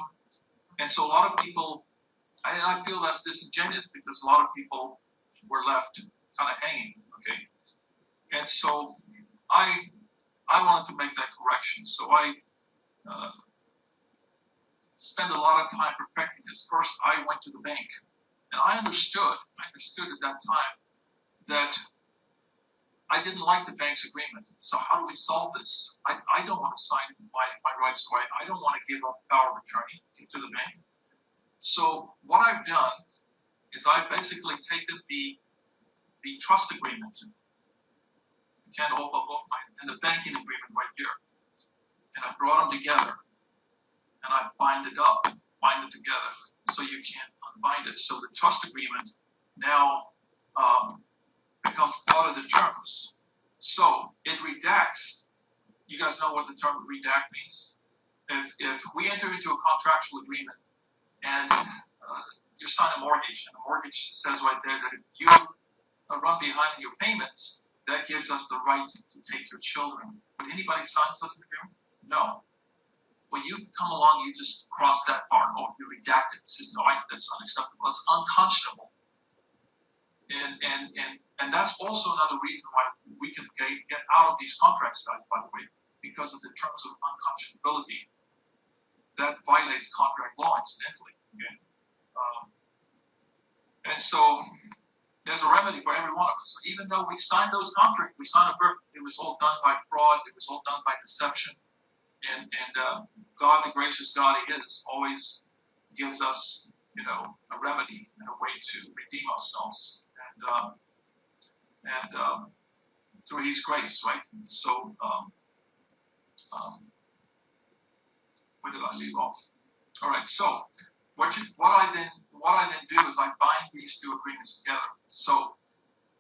and so a lot of people, I feel that's disingenuous because a lot of people were left kind of hanging. Okay, and so I wanted to make that correction, so I spent a lot of time perfecting this. First, I went to the bank. And I understood at that time that I didn't like the bank's agreement. So how do we solve this? I don't want to sign my rights away. I don't want to give up power of attorney to the bank. So what I've done is I've basically taken the trust agreement, and the banking agreement right here, and I brought them together, and I bind it together, so you can't unbind it. So the trust agreement now becomes part of the terms. So it redacts. You guys know what the term redact means? If we enter into a contractual agreement and you sign a mortgage, and the mortgage says right there that if you run behind in your payments, that gives us the right to take your children. Would anybody sign such an agreement? No. When you come along, you just cross that part off. You redact it. It says, no, that's unacceptable. It's unconscionable. And that's also another reason why we can get out of these contracts, guys, by the way, because of the terms of unconscionability. That violates contract law, incidentally. Okay? And so there's a remedy for every one of us. So even though we signed those contracts, it was all done by fraud. It was all done by deception. And God, the gracious God He is, always gives us, a remedy and a way to redeem ourselves, and through His grace, right? So, where did I leave off? All right. So, what I then do is I bind these two agreements together. So,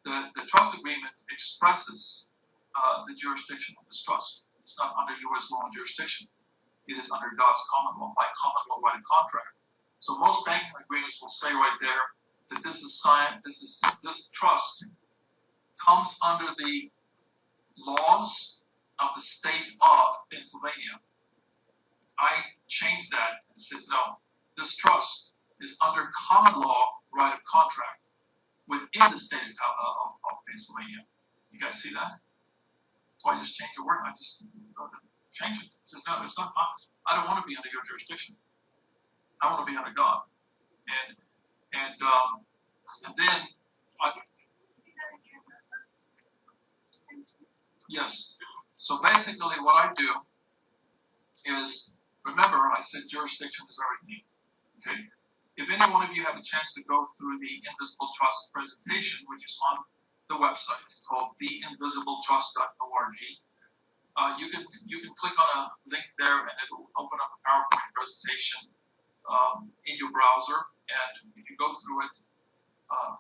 the trust agreement expresses the jurisdiction of this trust. It's not under U.S. law and jurisdiction. It is under God's common law, by common law, by the contract. So most banking agreements will say right there that this trust comes under the laws of the state of Pennsylvania. I changed that and says, no, this trust is under common law right of contract within the state of Pennsylvania. You guys see that? So I just changed the word. I just changed it. Just no, it's not. I don't want to be under your jurisdiction. I want to be under God. And then Yes. So basically, what I do is, remember, I said jurisdiction is everything. Okay. If any one of you have a chance to go through the Invisible Trust presentation, which is on the website called theinvisibletrust.org, you can click on a link there, and it will open up a PowerPoint presentation in your browser. And if you go through it,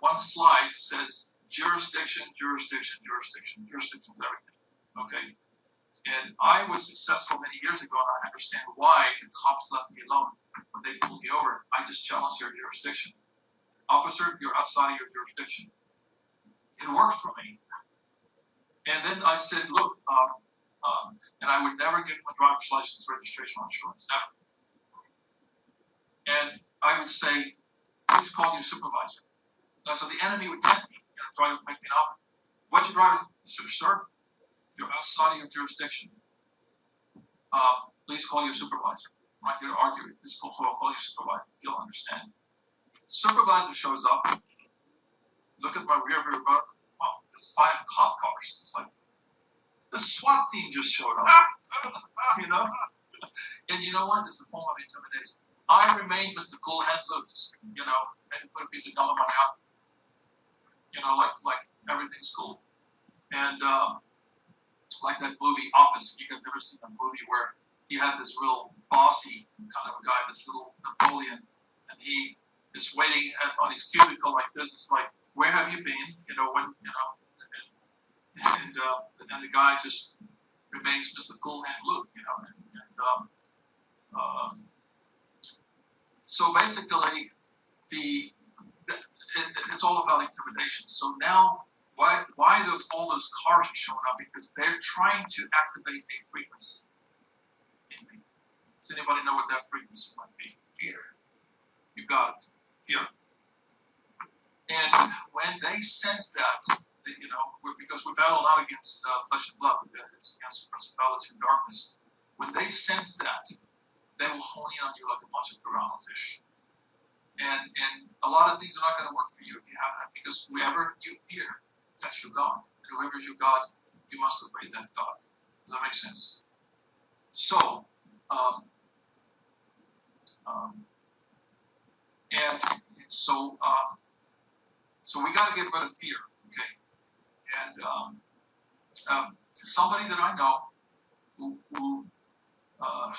one slide says jurisdiction, jurisdiction, jurisdiction, jurisdiction of everything. Okay. And I was successful many years ago, and I understand why the cops left me alone when they pulled me over. I just challenged their jurisdiction. Officer, you're outside of your jurisdiction. It worked for me. And then I said, look, and I would never give them a driver's license, registration, or insurance, never. And I would say, please call your supervisor. Now, so the enemy would tempt me and try to make me an offer. What's your driver's license, sir? You're outside of your jurisdiction. Please call your supervisor. I'm not here to argue it. Please call your supervisor. You'll understand. Supervisor shows up. Look at my rear view mirror. Wow, there's 5 cop cars. It's like the SWAT team just showed up. You know? And you know what? It's a form of intimidation. I remain Mr. Cool Hand Loose. You know, maybe put a piece of gum in my mouth. You know, like everything's cool. And like that movie Office. You guys ever seen a movie where he had this real bossy kind of guy, this little Napoleon, and he is waiting on his cubicle like this. It's like, where have you been? You know, when, you know, and then the guy just remains just a cool hand Luke, you know. So basically, it's all about intimidation. So now, why all those cars are showing up? Because they're trying to activate a frequency in me. Does anybody know what that frequency might be? Fear. You got it. Fear. And when they sense that, you know, because we battle not against flesh and blood, it's against principalities and darkness. When they sense that, they will hone in on you like a bunch of piranha fish. And a lot of things are not going to work for you if you have that, because whoever you fear, that's your God. And whoever is your God, you must obey that God. Does that make sense? So, so we got to get rid of fear, okay? And somebody that I know who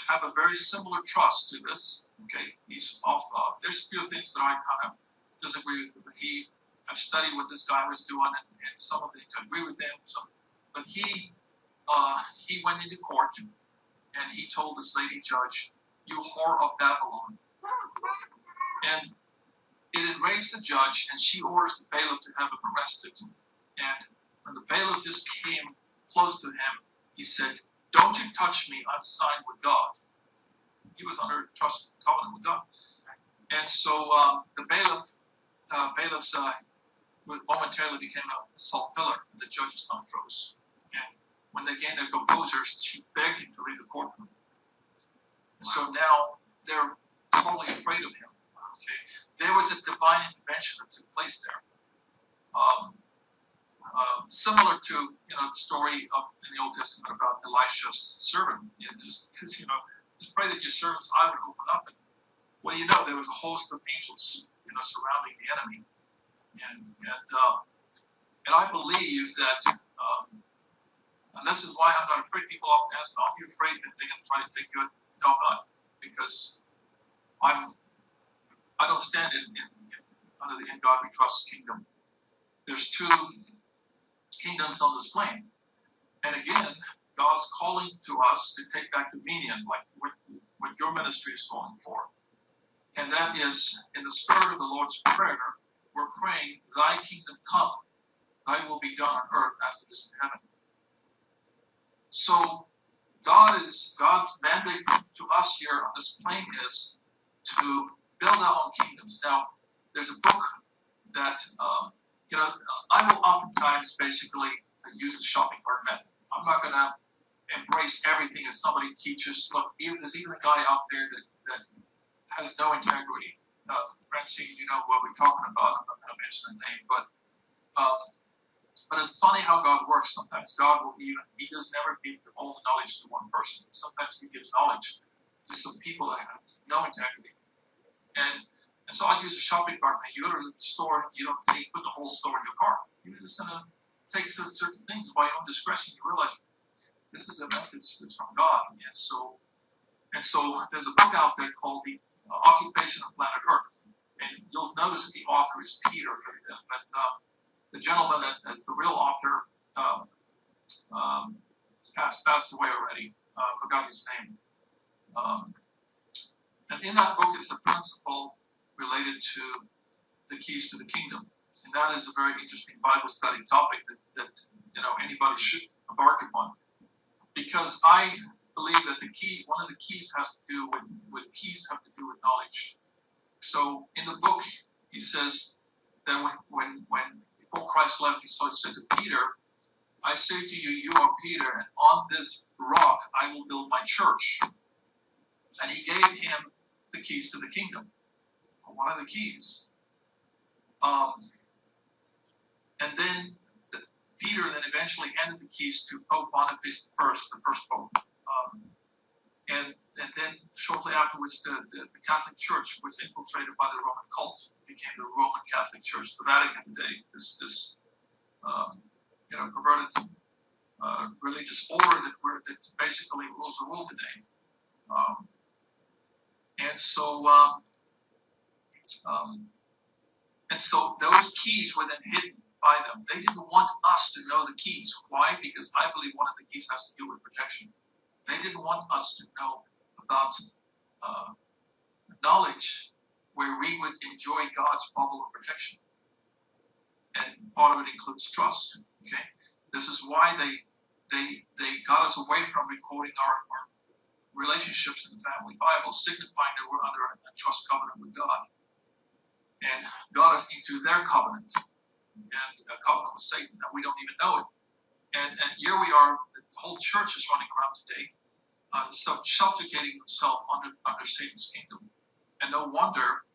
have a very similar trust to this, okay? He's off. There's a few things that I kind of disagree with. I've studied what this guy was doing, and some of the things I agree with him. But he went into court, and he told this lady judge, "You whore of Babylon," and it enraged the judge, and she orders the bailiff to have him arrested. And when the bailiff just came close to him, he said, "Don't you touch me, I'm signed with God." He was under trust covenant with God. And so the bailiffs momentarily became a salt pillar, and the judge's tongue froze. And when they gained their composure, she begged him to leave the courtroom. And so now they're totally afraid of him. Okay? There was a divine intervention that took place there. Similar to, you know, the story in the Old Testament about Elisha's servant. You know, just pray that your servant's eye would open up. And what do you know? There was a host of angels, you know, surrounding the enemy. And I believe that, and this is why I'm not afraid. People often ask, "Are you afraid that they're going to try to take you out?" No, I'm not, because I don't stand under the In God We Trust kingdom. There's 2 kingdoms on this plane. And again, God's calling to us to take back dominion, like what your ministry is going for. And that is, in the spirit of the Lord's Prayer, we're praying, "Thy kingdom come, thy will be done on earth as it is in heaven." So God's mandate to us here on this plane is to build our own kingdoms. Now, there's a book that, you know, I will oftentimes basically use the shopping cart method. I'm not going to embrace everything that somebody teaches. Look, there's even a guy out there that has no integrity. Francine, you know what we're talking about. I'm not going to mention the name, but But it's funny how God works. Sometimes God will He does never give all the knowledge to one person. Sometimes He gives knowledge to some people that have no integrity. And so I use a shopping cart. You go to the store, you don't say put the whole store in your cart. You're just going to take certain things by your own discretion. You realize this is a message that's from God. And so there's a book out there called The Occupation of Planet Earth. And you'll notice that the author is Peter. But the gentleman that's the real author passed away already. Forgot his name. And in that book is the principle related to the keys to the kingdom. And that is a very interesting Bible study topic that anybody should embark upon. Because I believe that one of the keys have to do with knowledge. So in the book, he says that when before Christ left, he said to Peter, I say to you, you are Peter, and on this rock I will build my church. And he gave him the keys to the kingdom. One of the keys. And then Peter then eventually handed the keys to Pope Boniface I, the first Pope. And then shortly afterwards, the Catholic Church was infiltrated by the Roman cult. It became the Roman Catholic Church, the Vatican today. This perverted religious order that basically rules the world today. And so those keys were then hidden by them. They didn't want us to know the keys. Why? Because I believe one of the keys has to do with protection. They didn't want us to know about knowledge where we would enjoy God's bubble of protection. And part of it includes trust. Okay, this is why they got us away from recording our relationships in the family Bible, signifying that we're under a trust covenant with God. And got us into their covenant, and a covenant with Satan that we don't even know it. And here we are, the whole church is running around today, subjugating themselves under Satan's kingdom. And no wonder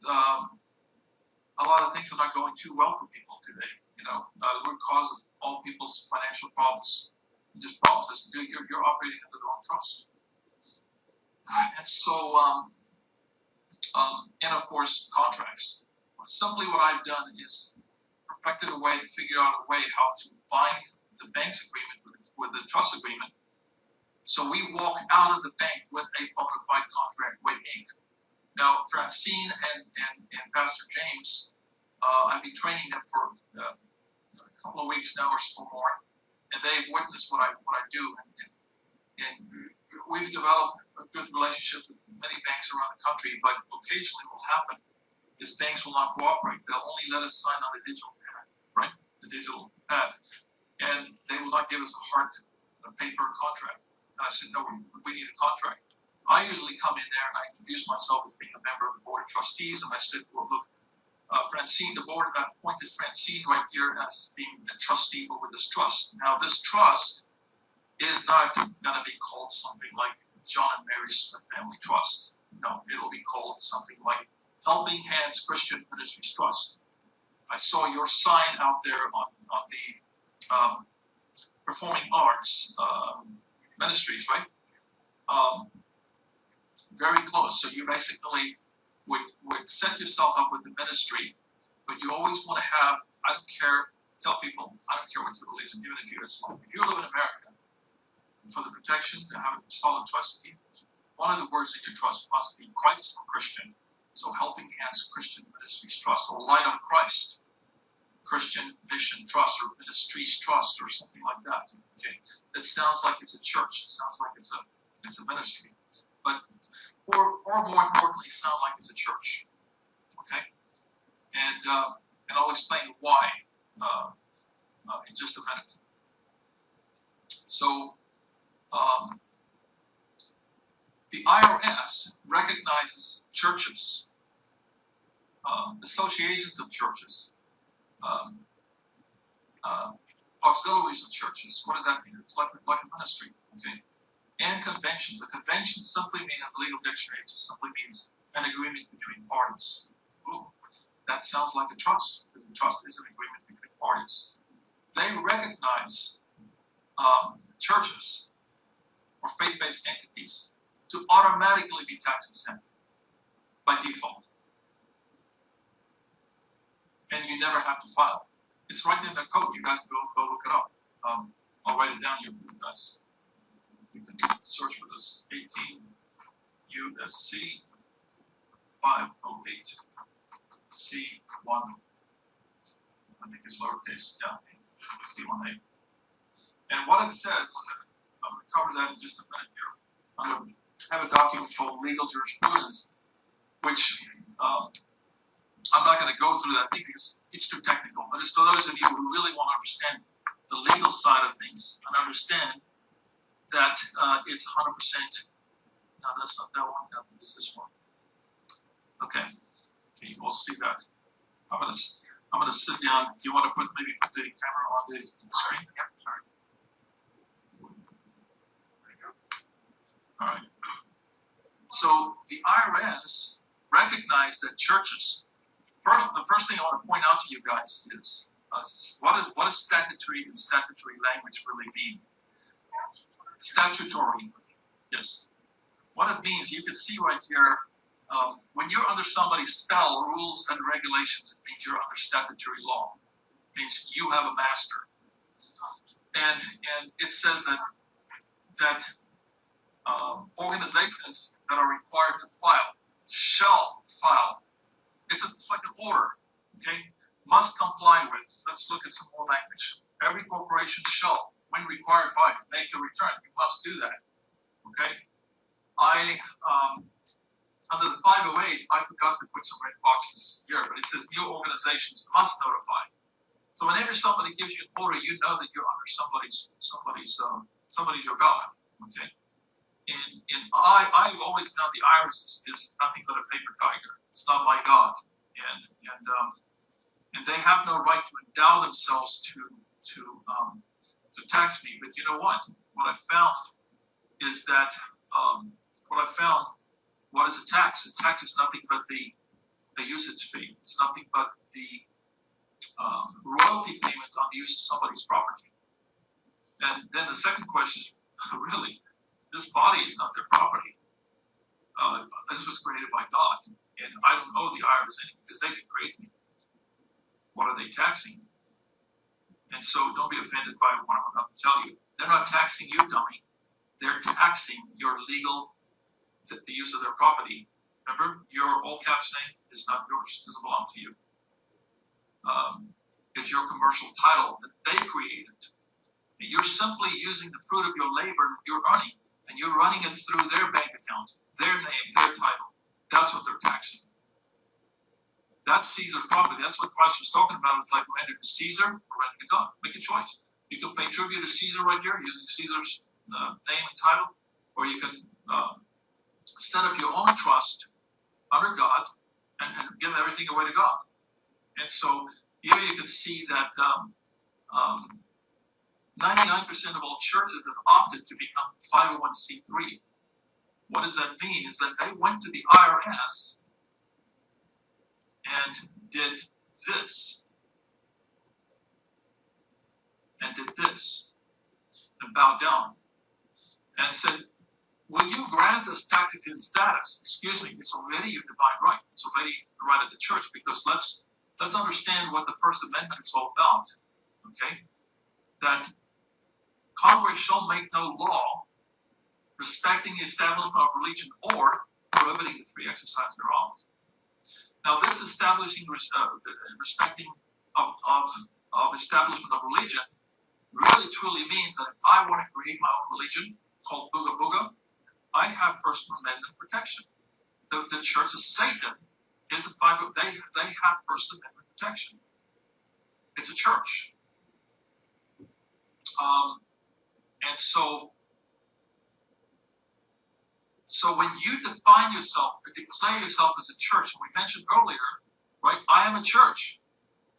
a lot of things are not going too well for people today. The root cause of all people's financial problems, just problems, is you're operating under the wrong trust. And so, and of course, contracts. Simply what I've done is perfected a way to figure out a way how to bind the bank's agreement with the trust agreement. So we walk out of the bank with a bona fide contract with ink. Now, Francine and Pastor James, I've been training them for a couple of weeks now or more, and they've witnessed what I do. And we've developed a good relationship with many banks around the country, but occasionally what will happen is banks will not cooperate. They'll only let us sign on the digital pad, right? The digital pad. And they will not give us a paper contract. And I said, no, we need a contract. I usually come in there and I introduce myself as being a member of the board of trustees, and I said, well, look, Francine, the board appointed Francine right here as being the trustee over this trust. Now, this trust is not going to be called something like John and Mary Smith Family Trust. No, it'll be called something like Helping Hands Christian Ministries Trust. I saw your sign out there on the Performing Arts Ministries, right? Very close. So you basically would set yourself up with the ministry, but you always want to have, I don't care, tell people, I don't care what your religion, even if you're Islam. If you live in America, for the protection, to have a solid trust in people, one of the words in your trust must be Christ or Christian. So Helping Hands Christian Ministries Trust, or Light of Christ Christian Mission Trust, or Ministries Trust, or something like that. Okay, it sounds like it's a church. It sounds like it's a ministry, but or more importantly, sound like it's a church. Okay, and I'll explain why in just a minute. So the IRS recognizes churches, associations of churches, auxiliaries of churches. What does that mean? It's like a ministry, okay? And conventions. A convention simply means, in the legal dictionary, it just simply means an agreement between parties. Ooh, that sounds like a trust, because a trust is an agreement between parties. they recognize churches or faith-based entities to automatically be tax exempt by default. And you never have to file. It's right in the code. You guys go look it up. I'll write it down here for you guys. You can search for this 18 USC 508 C1. I think it's lowercase, yeah, C1A. And what it says, I'm going to cover that in just a minute here. I'm going to have a document called Legal Jurisprudence, which I'm not going to go through that. I think it's too technical, but it's for those of you who really want to understand the legal side of things and understand that it's 100%. No, that's not that one. That is this one. Okay, you will see that. I'm gonna sit down. Do you want to maybe put the camera on the screen? Yep, sorry. All right. So the IRS recognized that churches. The first thing I want to point out to you guys is what does statutory and statutory language really mean? Statutory, yes. What it means, you can see right here. When you're under somebody's spell, rules and regulations, it means you're under statutory law. It means you have a master. And it says that organizations that are required to file shall file. It's like an order, okay? Must comply with. Let's look at some more language. Every corporation shall, when required by, make a return. You must do that, okay? Under the 508, I forgot to put some red boxes here, but it says new organizations must notify. So whenever somebody gives you an order, you know that you're under somebody's your God, okay? And I've always known the IRS is nothing but a paper tiger. It's not my God, and they have no right to endow themselves to tax me. But you know what? What I found is that what is a tax? A tax is nothing but the usage fee. It's nothing but the royalty payment on the use of somebody's property. And then the second question is, really, this body is not their property. This was created by God, and I don't owe the IRS anything because they can create me. What are they taxing? And so don't be offended by what I'm about to tell you. They're not taxing you, dummy. They're taxing your the use of their property. Remember, your all caps name is not yours. It doesn't belong to you. It's your commercial title that they created. And you're simply using the fruit of your labor you're earning, and you're running it through their bank account, their name, their title. That's what they're taxing. That's Caesar's property. That's what Christ was talking about. It's like render to Caesar or render to God. Make a choice. You can pay tribute to Caesar right here using Caesar's name and title, or you can set up your own trust under God and give everything away to God. And so here you can see that 99% of all churches have opted to become 501c3. What does that mean? Is that they went to the IRS and did this, and bowed down, and said, will you grant us tax exempt status? Excuse me, it's already your divine right. It's already the right of the church, because let's understand what the First Amendment is all about, okay? That Congress shall make no law respecting the establishment of religion or prohibiting the free exercise thereof. Now, this establishing respecting of establishment of religion really truly means that if I want to create my own religion called Booga Booga, I have First Amendment protection. The Church of Satan is they have First Amendment protection. It's a church, and so when you define yourself or declare yourself as a church, and we mentioned earlier, right? I am a church.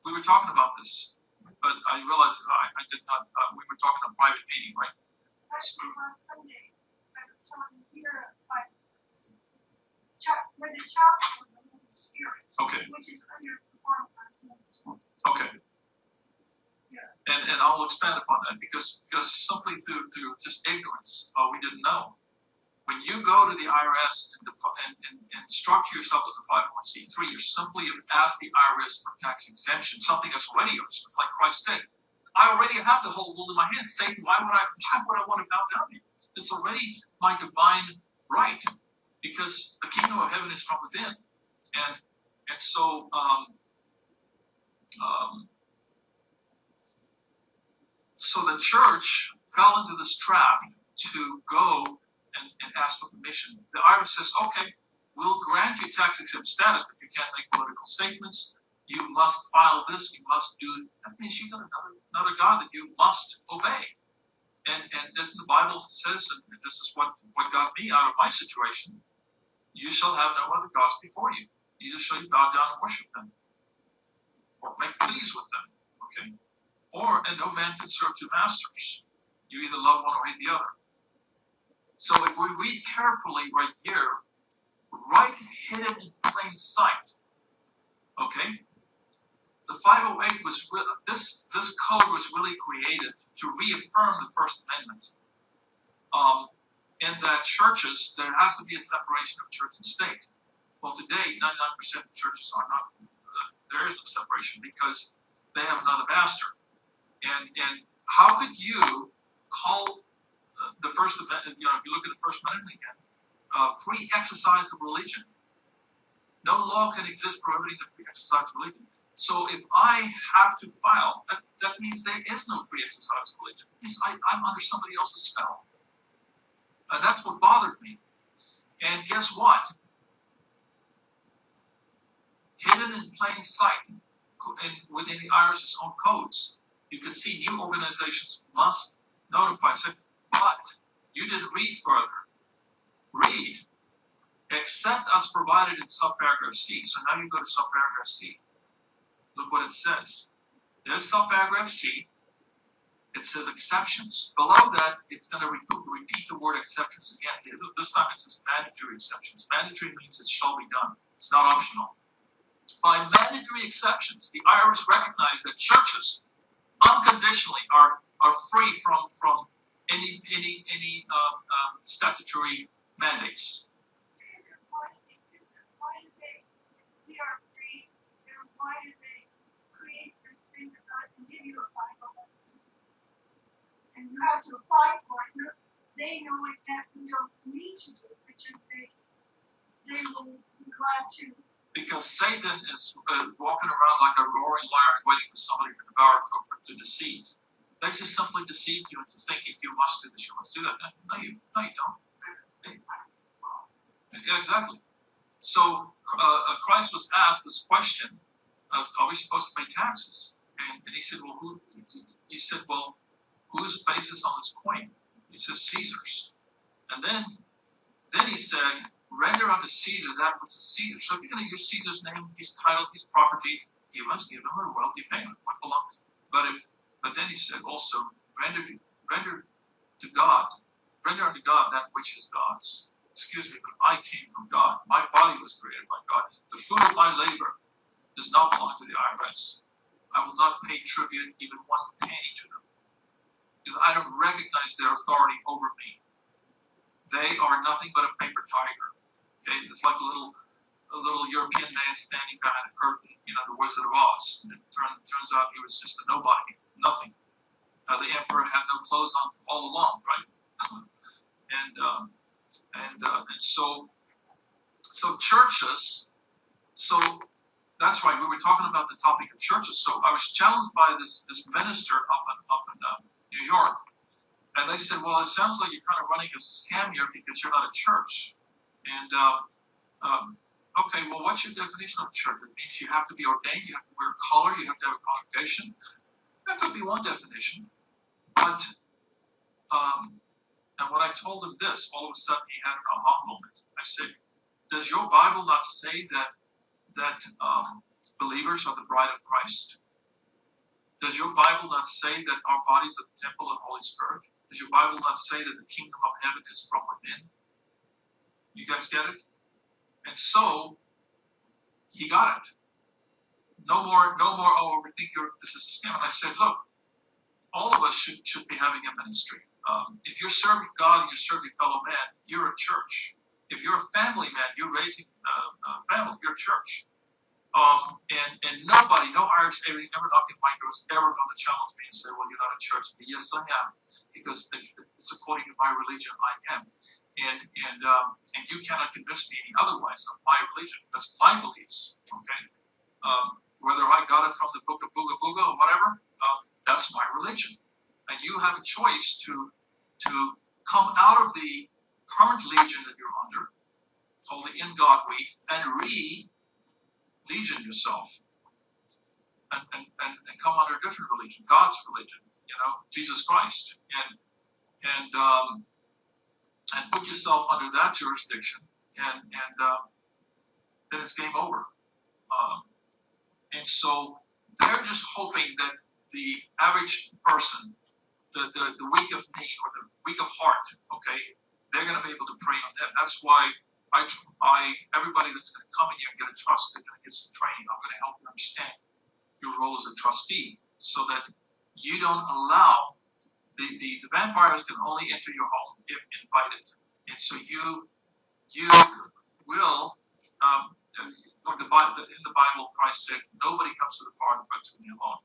We were talking about this, but I realized I did not. We were talking in a private meeting, right? Actually, last Sunday, I was talking here about where the child of the Holy Spirit, Okay. which is under the form of God's Holy Spirit. Okay. Yeah. And And I'll expand upon that because simply through just ignorance, we didn't know. When you go to the IRS and structure yourself as a 501c3, you're simply ask the IRS for tax exemption, something that's already yours. It's like Christ said, I already have the whole world in my hands. Satan, why would I want to bow down to you? It's already my divine right, because the kingdom of heaven is from within. And so so the church fell into this trap to go and ask for permission. The IRS says, okay, we'll grant you tax exempt status, but you can't make political statements. You must file this. You must do. That means you got another God that you must obey. And as the Bible says, and this is what got me out of my situation, you shall have no other gods before you. Neither shall you bow down and worship them, or make pleas with them. Okay? And no man can serve two masters. You either love one or hate the other. So if we read carefully right here, right hidden in plain sight, okay, the 508 was this code was really created to reaffirm the First Amendment. In that churches, there has to be a separation of church and state. Well, today, 99% of churches are not. There is no separation because they have another master. And how could you call the First Amendment, if you look at the First Amendment again, free exercise of religion? No law can exist prohibiting the free exercise of religion. So if I have to file, that means there is no free exercise of religion. It means I'm under somebody else's spell. And that's what bothered me. And guess what? Hidden in plain sight within the IRS's own codes, you can see new organizations must notify. So, but you didn't read further. Read, except as provided in subparagraph C. So now you go to subparagraph C. Look what it says. There's subparagraph C. It says exceptions. Below that, it's going to repeat the word exceptions again. This time it says mandatory exceptions. Mandatory means it shall be done. It's not optional. By mandatory exceptions, the IRS recognized that churches unconditionally are free from any statutory mandates. Why do we are free, and why do they create this thing that God can give you a 501c? And you have to apply for it. They know exactly what you need to do, which is they will be glad to. Because Satan is walking around like a roaring lion waiting for somebody to devour, to deceive. They just simply deceived you into thinking you must do this, you must do that. No, you don't. Yeah, exactly. So Christ was asked this question of, are we supposed to pay taxes? And he said, well, whose face is on this coin? He says, Caesar's. And then he said, render unto Caesar that which is Caesar. So if you're going to use Caesar's name, his title, his property, you must give him a wealthy payment. What belongs? But then he said also, render unto God that which is God's. Excuse me, but I came from God. My body was created by God. The fruit of my labor does not belong to the IRS. I will not pay tribute, even one penny to them, because I don't recognize their authority over me. They are nothing but a paper tiger. Okay, it's like a little European man standing behind a curtain, the Wizard of Oz. And it turns out he was just a nobody, nothing. The emperor had no clothes on all along, right? And so churches. So that's right. We were talking about the topic of churches. So I was challenged by this minister up in New York. And they said, well, it sounds like you're kind of running a scam here because you're not a church. And, okay, well, what's your definition of church? It means you have to be ordained, you have to wear a collar, you have to have a congregation. That could be one definition. But, and when I told him this, all of a sudden he had an aha moment. I said, does your Bible not say that believers are the bride of Christ? Does your Bible not say that our bodies are the temple of the Holy Spirit? Does your Bible not say that the kingdom of heaven is from within? You guys get it? And so he got it. No more, oh, we think this is a scam. And I said, look, all of us should be having a ministry. If you're serving God and you're serving fellow man, you're a church. If you're a family man, you're raising a family, you're a church. And nobody, no Irish ever knocking my door is ever going to challenge me and say, well, you're not a church. But yes, I am, because it's according to my religion, I am. And you cannot convince me any otherwise of my religion. That's my beliefs, okay? Whether I got it from the book of Booga Booga or whatever, that's my religion. And you have a choice to come out of the current legion that you're under, called the In God We, and legion yourself and come under a different religion, God's religion, Jesus Christ, and put yourself under that jurisdiction, and then it's game over. And so they're just hoping that the average person, the weak of knee or the weak of heart, okay, they're going to be able to prey on them. That's why everybody that's going to come in here and get a trust, they're going to get some training. I'm going to help you understand your role as a trustee, so that you don't allow the vampires can only enter your home if invited, and so you will. Like in the Bible, Christ said, "Nobody comes to the Father but through me alone."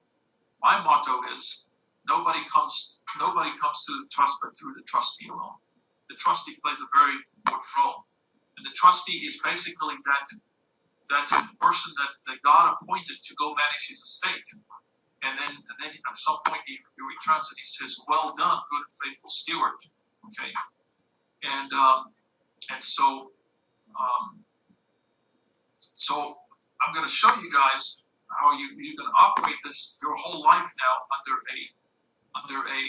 My motto is, nobody comes to the trust but through the trustee alone. The trustee plays a very important role. And the trustee is basically that person that God appointed to go manage his estate. And then at some point he returns and he says, "Well done, good and faithful steward." Okay. And so I'm going to show you guys how you can operate this your whole life now under a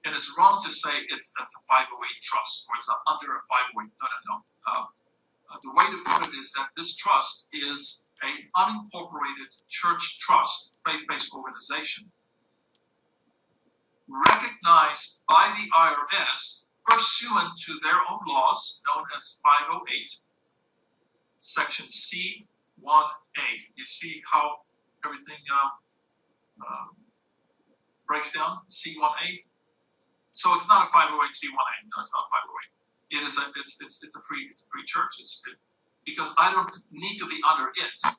and it's wrong to say it's a 508 trust or it's under a 508. No. The way to put it is that this trust is an unincorporated church trust, faith-based organization, recognized by the IRS pursuant to their own laws, known as 508, Section C1A. You see how everything breaks down? C1A. So it's not a 508c1A. No, it's not a 508. It's a free church. Because I don't need to be under it.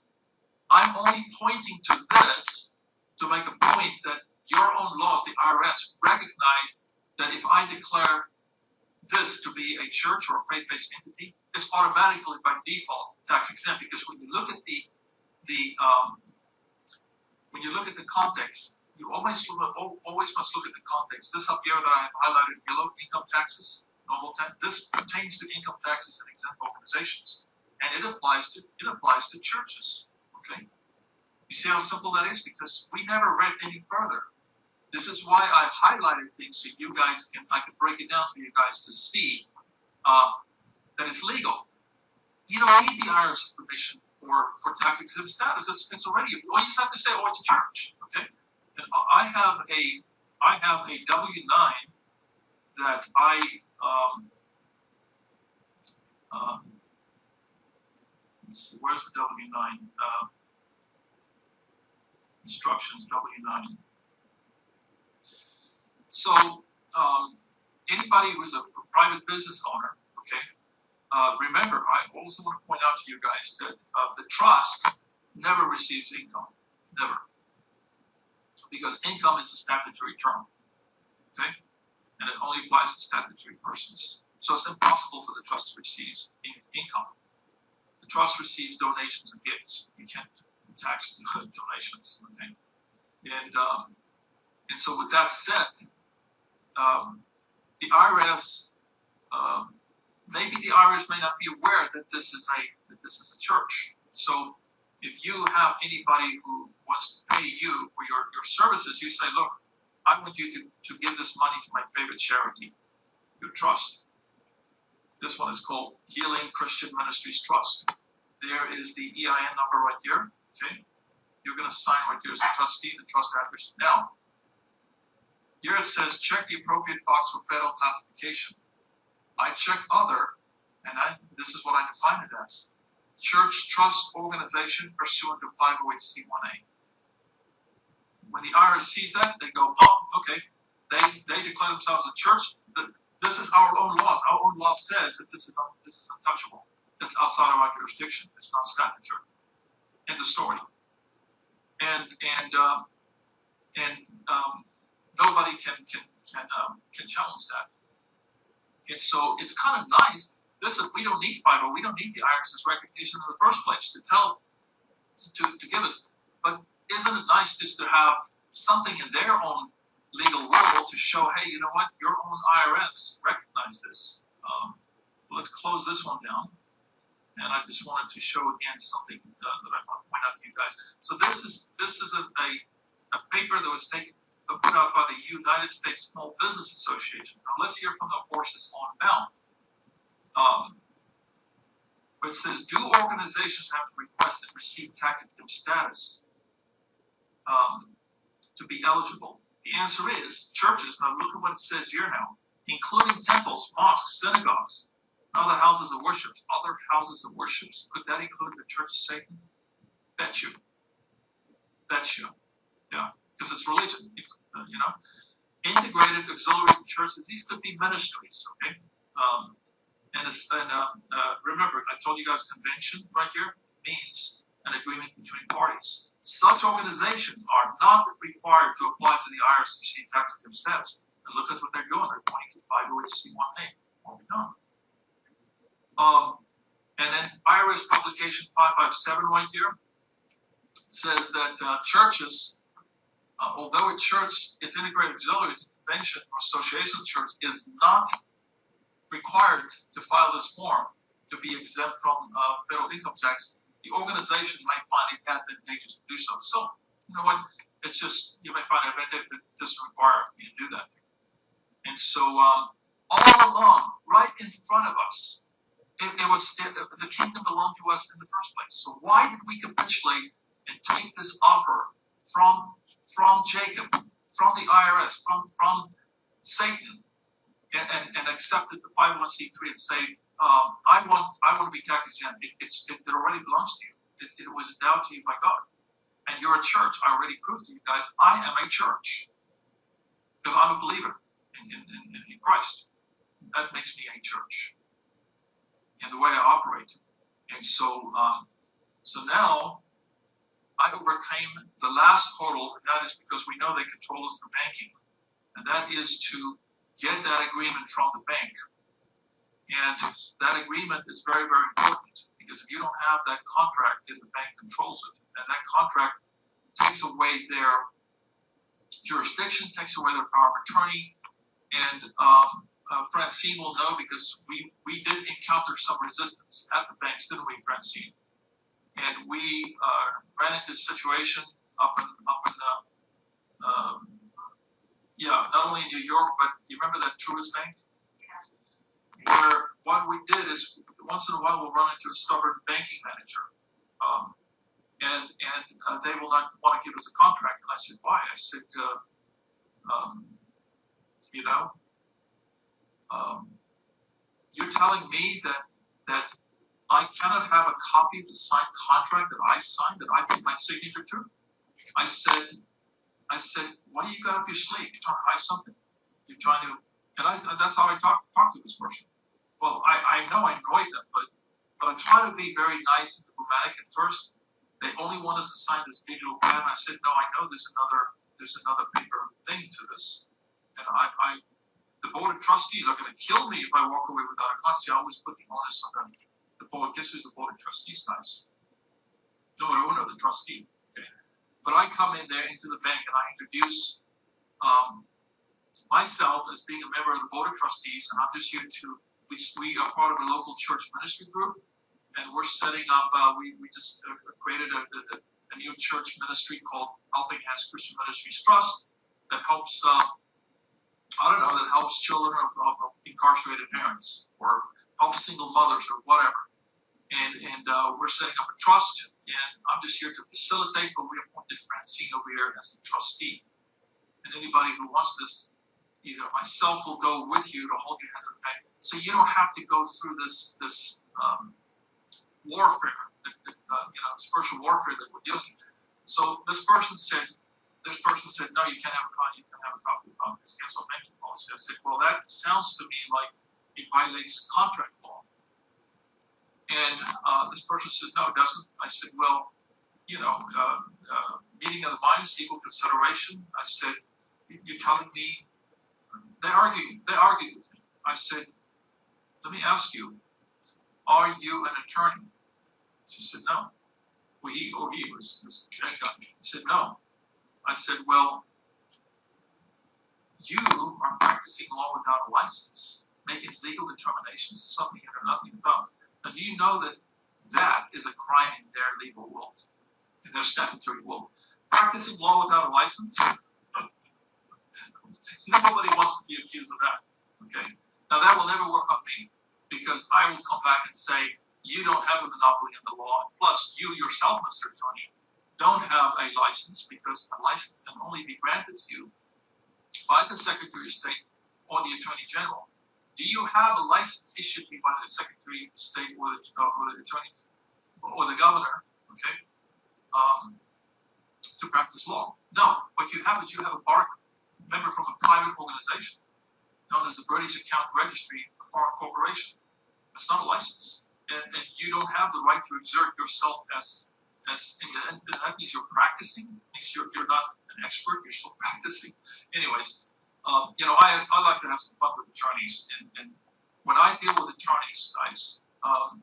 I'm only pointing to this to make a point that your own laws, the IRS, recognize that if I declare this to be a church or a faith-based entity, it's automatically by default tax exempt. Because when you look at the context, you always must look at the context. This up here that I have highlighted in yellow, income taxes, normal tax, this pertains to income taxes and exempt organizations, and it applies to churches. Okay, you see how simple that is? Because we never read any further. This is why I highlighted things so I can break it down for you guys to see that it's legal. You don't need the IRS permission for tax exempt status. It's already. All you just have to say, "Oh, it's a church." Okay. And I have a W-9 that let's see, where's the W-9? Instructions, W-9. So anybody who is a private business owner, okay, remember, I also want to point out to you guys that the trust never receives income, never. Because income is a statutory term, okay? And it only applies to statutory persons. So it's impossible for the trust to receive income. The trust receives donations and gifts. You can't tax donations, okay? And so with that said, the IRS, maybe the IRS may not be aware that this is a church. So if you have anybody who wants to pay you for your services, you say, "Look, I want you to give this money to my favorite charity, your trust." This one is called Healing Christian Ministries Trust. There is the EIN number right here. Okay, you're going to sign right here as a trustee, the trust address. Now, here it says, check the appropriate box for federal classification. I check other, and this is what I define it as. Church trust organization pursuant to 508c1a. when the IRS sees that, they go, oh, okay, they declare themselves a church. This is our own laws. Our own law says that this is untouchable. It's outside of our jurisdiction. It's not statutory. End of story. And nobody can challenge that. And so it's kind of nice. Listen, we don't need FIBO. We don't need the IRS's recognition in the first place to give us. But isn't it nice just to have something in their own legal world to show, hey, you know what, your own IRS recognize this. Let's close this one down. And I just wanted to show again something that I want to point out to you guys. So this is a paper that was put out by the United States Small Business Association. Now let's hear from the horse's own mouth. It says, do organizations have to request and receive tax-exempt status to be eligible? The answer is churches. Now look at what it says here now, including temples, mosques, synagogues, other houses of worship. Other houses of worship. Could that include the Church of Satan? Bet you. Yeah, because it's religion. You know, integrated auxiliary churches. These could be ministries. Okay. Remember, I told you guys convention right here means an agreement between parties. Such organizations are not required to apply to the IRS to receive tax-exempt status. And look at what they're doing. They're pointing to 508C1A. What we done? And then IRS publication 557 right here says that churches, although a church, its integrated auxiliaries, convention, or association of church is not required to file this form to be exempt from federal income tax, the organization might find it advantageous to do so. So, you know what? It's just, you may find it advantageous, but it doesn't require you to do that. And so, all along, right in front of us, the kingdom belonged to us in the first place. So why did we capitulate and take this offer from Jacob, from the IRS, from Satan, and accepted the 501c3 and say, I want to be tax exempt. It already belongs to you. It was endowed to you by God. And you're a church. I already proved to you guys I am a church. Because I'm a believer in Christ. That makes me a church. In the way I operate. And so now I overcame the last hurdle, and that is because we know they control us through banking. And that is to get that agreement from the bank. And that agreement is very, very important, because if you don't have that contract, then the bank controls it. And that contract takes away their jurisdiction, takes away their power of attorney. And Francine will know, because we did encounter some resistance at the banks, didn't we, Francine? And we ran into a situation up in not only in New York, but you remember that Truist Bank? Where what we did is once in a while we'll run into a stubborn banking manager, and they will not want to give us a contract. And I said, why? I said, you're telling me that I cannot have a copy of the signed contract that I signed, that I put my signature to? I said, what do you got up your sleeve? You're trying to hide something? You're trying to, and that's how I talk to this person. Well, I know I annoyed them, but I try to be very nice and diplomatic. At first, they only want us to sign this digital plan. I said, no, I know there's another paper thing to this. And the board of trustees are going to kill me if I walk away without a contract. I always put the onus on them. The board, guess who's the board of trustees, guys? No, I don't know the trustee. Okay. But I come in there into the bank and I introduce myself as being a member of the board of trustees, and I'm just here to. We are part of a local church ministry group, and we're setting up. We just created a new church ministry called Helping Hands Christian Ministries Trust that helps. That helps children of incarcerated parents, or helps single mothers, or whatever. And we're setting up a trust, and I'm just here to facilitate. But we appointed Francine over here as the trustee, and anybody who wants this. Either myself will go with you to hold your hand in the bank, so you don't have to go through this warfare, spiritual warfare that we're dealing with. So this person said, this person said, no, you can't have a copy. You can have a copy of the cancel banking policy. I said, well, that sounds to me like it violates contract law. And this person says, no, it doesn't. I said, well, meeting of the minds, equal consideration. I said, you're telling me, they argued with me. I said, let me ask you, are you an attorney? She said, no. Well, he was this guy. He said, no. I said, well, you are practicing law without a license, making legal determinations of something you know nothing about. Now, do you know that that is a crime in their legal world, in their statutory world? Practicing law without a license? Nobody wants to be accused of that. Okay? Now, that will never work on me, because I will come back and say, you don't have a monopoly on the law. Plus, you yourself, Mr. Attorney, don't have a license, because a license can only be granted to you by the Secretary of State or the Attorney General. Do you have a license issued to you by the Secretary of State or the Attorney or the Governor, okay, to practice law? No. What you have is you have a bar member from a private organization known as the British Account Registry, a foreign corporation. It's not a license. And you don't have the right to exert yourself and that means you're practicing. It means you're not an expert. You're still practicing. Anyways, I like to have some fun with attorneys, and when I deal with attorneys, guys, and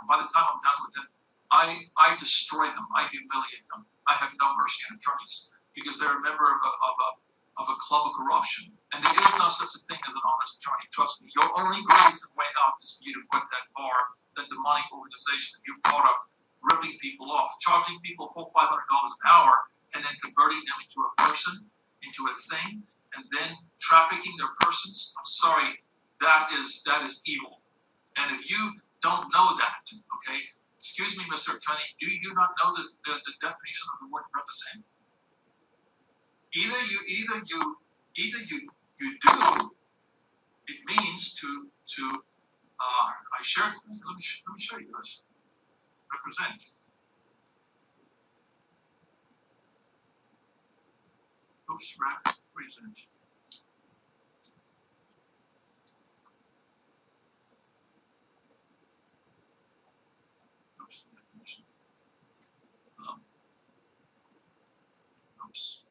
by the time I'm done with them, I destroy them. I humiliate them. I have no mercy on attorneys, because they're a member of a club of corruption, and there is no such a thing as an honest attorney. Trust me. Your only grace and way out is for you to quit that bar, that demonic organization that you're part of, ripping people off, charging people $400-500 an hour, and then converting them into a person, into a thing, and then trafficking their persons. I'm sorry, that is evil. And if you don't know that, okay, excuse me, Mr. Attorney, do you not know the definition of the word represent? Either you do. It means to. I shared. Let me show you this. Represent. Oops, represent. Oops, definition. Oops.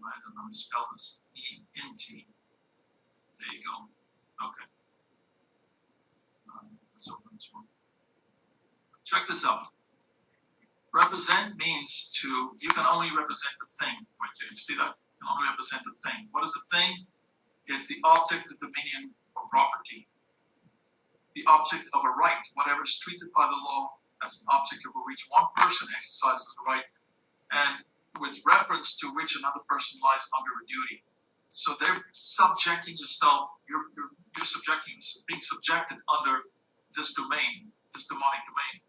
I don't know how to spell this. E-N-T. There you go. Okay. Let's open this one. Check this out. Represent means you can only represent the thing. Right here. You see that? You can only represent the thing. What is the thing? It's the object, the dominion, or property. The object of a right, whatever is treated by the law as an object over which one person exercises a right, and with reference to which another person lies under a duty. So they're subjecting yourself, you're being subjected under this domain, this demonic domain.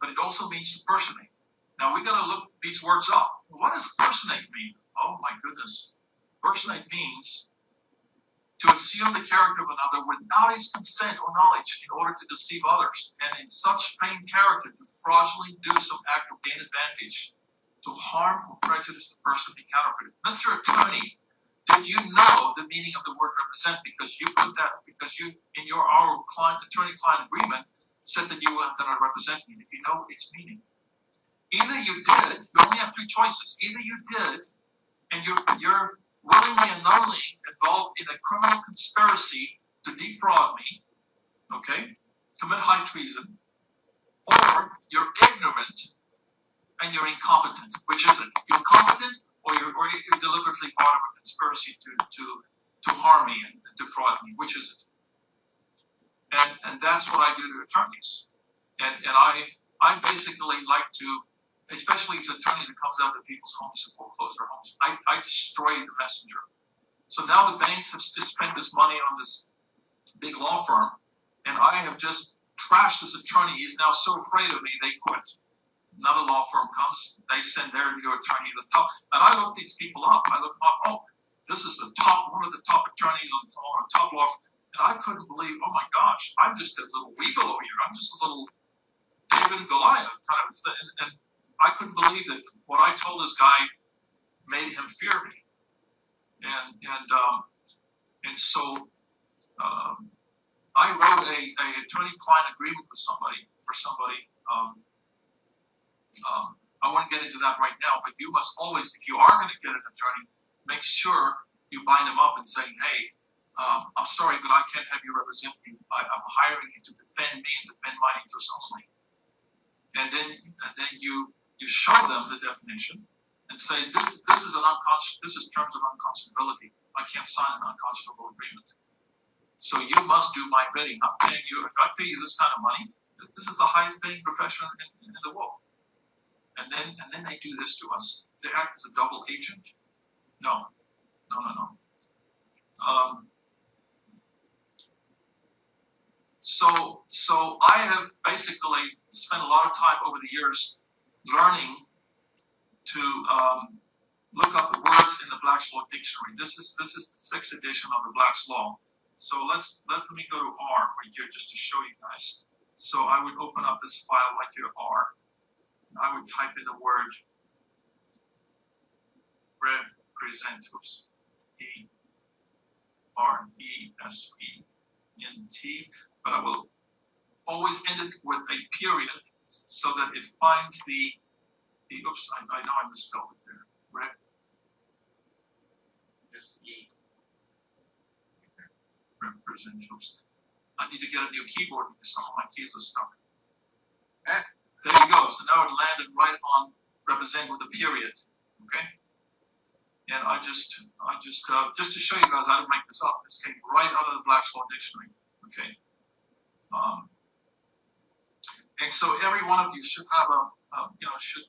But it also means to personate. Now we gotta look these words up. What does personate mean? Oh my goodness. Personate means to assume the character of another without his consent or knowledge in order to deceive others, and in such feigned character to fraudulently do some act of gain advantage, to harm or prejudice the person be counterfeited. Mr. Attorney, did you know the meaning of the word represent? Because you put that, because you, in our attorney-client agreement, said that you were going to represent me. If you know its meaning. Either you did, you only have two choices. Either you did, and you're willingly and knowingly involved in a criminal conspiracy to defraud me, okay, commit high treason, or you're ignorant and you're incompetent. Which is it? You're incompetent, or you're deliberately part of a conspiracy to harm me and defraud me. Which is it? And that's what I do to attorneys. And I basically like to, especially as attorneys that comes out to people's homes to foreclose their homes, I destroy the messenger. So now the banks have just spent this money on this big law firm, and I have just trashed this attorney. He's now so afraid of me, they quit. Another law firm comes, they send their new attorney to the top. And I look these people up. I look them up, oh, this is one of the top attorneys on a top law firm. And I couldn't believe, oh my gosh, I'm just a little weeble over here. I'm just a little David and Goliath kind of thing. And I couldn't believe that what I told this guy made him fear me. And so I wrote a attorney-client agreement with somebody for somebody. I won't get into that right now, but you must always, if you are going to get an attorney, make sure you bind them up and say, hey, I'm sorry, but I can't have you represent me. I'm hiring you to defend me and defend my interests only. And then you show them the definition and say, this is terms of unconscionability. I can't sign an unconscionable agreement. So you must do my bidding. I'm paying you. If I pay you this kind of money, this is the highest paying profession in the world. And then they do this to us. They act as a double agent. No. So I have basically spent a lot of time over the years learning to look up the words in the Black's Law Dictionary. This is the 6th edition of the Black's Law. So let me go to R right here just to show you guys. So I would open up this file right here, R. And I would type in the word represent, E-R-E-S-E-N-T, but I will always end it with a period so that it finds the oops, I know I misspelled it there. Just E. Represent, oops. I need to get a new keyboard because some of my keys are stuck. Eh? There you go. So now it landed right on represent with a period. Okay? And I just to show you guys, I didn't make this up. This came right out of the Black's Law Dictionary. Okay. And so every one of you should have should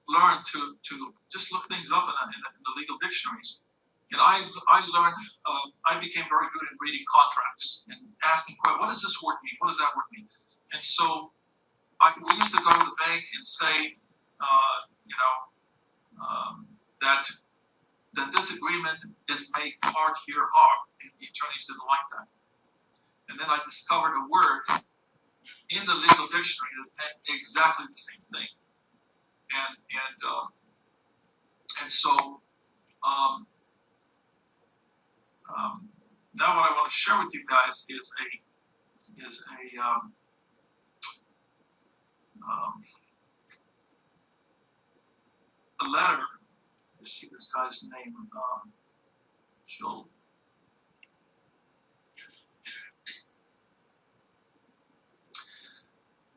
learn to just look things up in the legal dictionaries. And I learned, I became very good at reading contracts and asking, what does this word mean? What does that word mean? And so we used to go to the bank and say, that this agreement is made part hereof. And the attorneys didn't like that. And then I discovered a word in the legal dictionary that meant exactly the same thing. And so now what I want to share with you guys is a letter. Let's see this guy's name, Joel.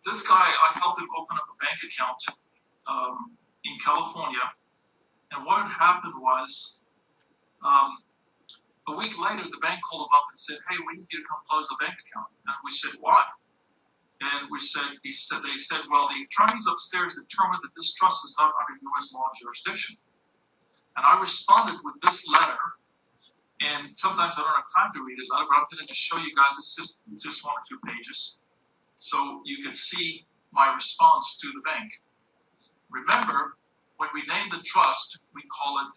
This guy, I helped him open up a bank account in California, and what had happened was a week later, the bank called him up and said, "Hey, we need you to come close the bank account." And we said, "Why?" And they said, "Well, the attorneys upstairs determined that this trust is not under U.S. law jurisdiction." And I responded with this letter, and sometimes I don't have time to read it, but I'm going to just show you guys. It's just 1 or 2 pages, so you can see my response to the bank. Remember, when we name the trust, we call it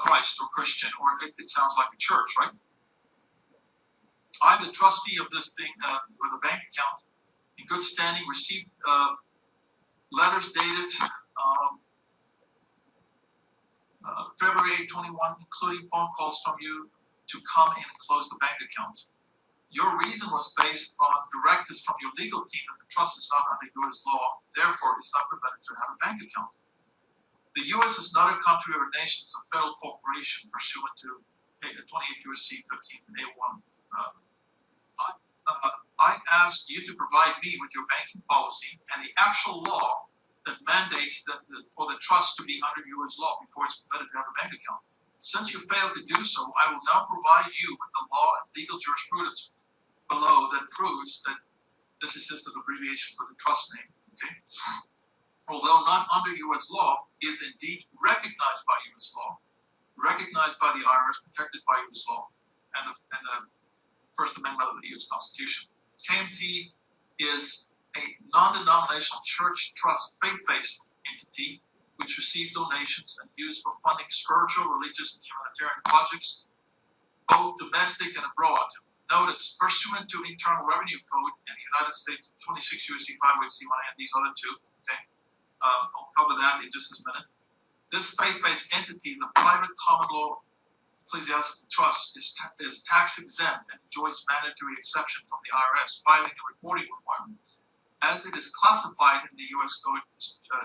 Christ or Christian, or it sounds like a church, right? I'm the trustee of this thing with a bank account in good standing, received letters dated February 8, 21, including phone calls from you to come in and close the bank account. Your reason was based on directives from your legal team that the trust is not under U.S. law, therefore it's not permitted to have a bank account. The U.S. is not a country or a nation, it's a federal corporation pursuant to 28 U.S.C. 15A1. I asked you to provide me with your banking policy and the actual law that mandates that for the trust to be under U.S. law before it's permitted to have a bank account. Since you failed to do so, I will now provide you with the law and legal jurisprudence below that proves that this is just an abbreviation for the trust name. Okay? Although not under U.S. law, is indeed recognized by U.S. law, recognized by the IRS, protected by U.S. law, and the First Amendment of the U.S. Constitution. KMT is a non-denominational church trust faith-based entity which receives donations and used for funding spiritual, religious, and humanitarian projects, both domestic and abroad. Notice, pursuant to Internal Revenue Code in the United States, 26 U.S.C. 508C1 and these other two, okay? I'll cover that in just a minute. This faith-based entity is a private common law ecclesiastical trust, is tax exempt and enjoys mandatory exception from the IRS filing and reporting requirement. As it is classified in the U.S. Code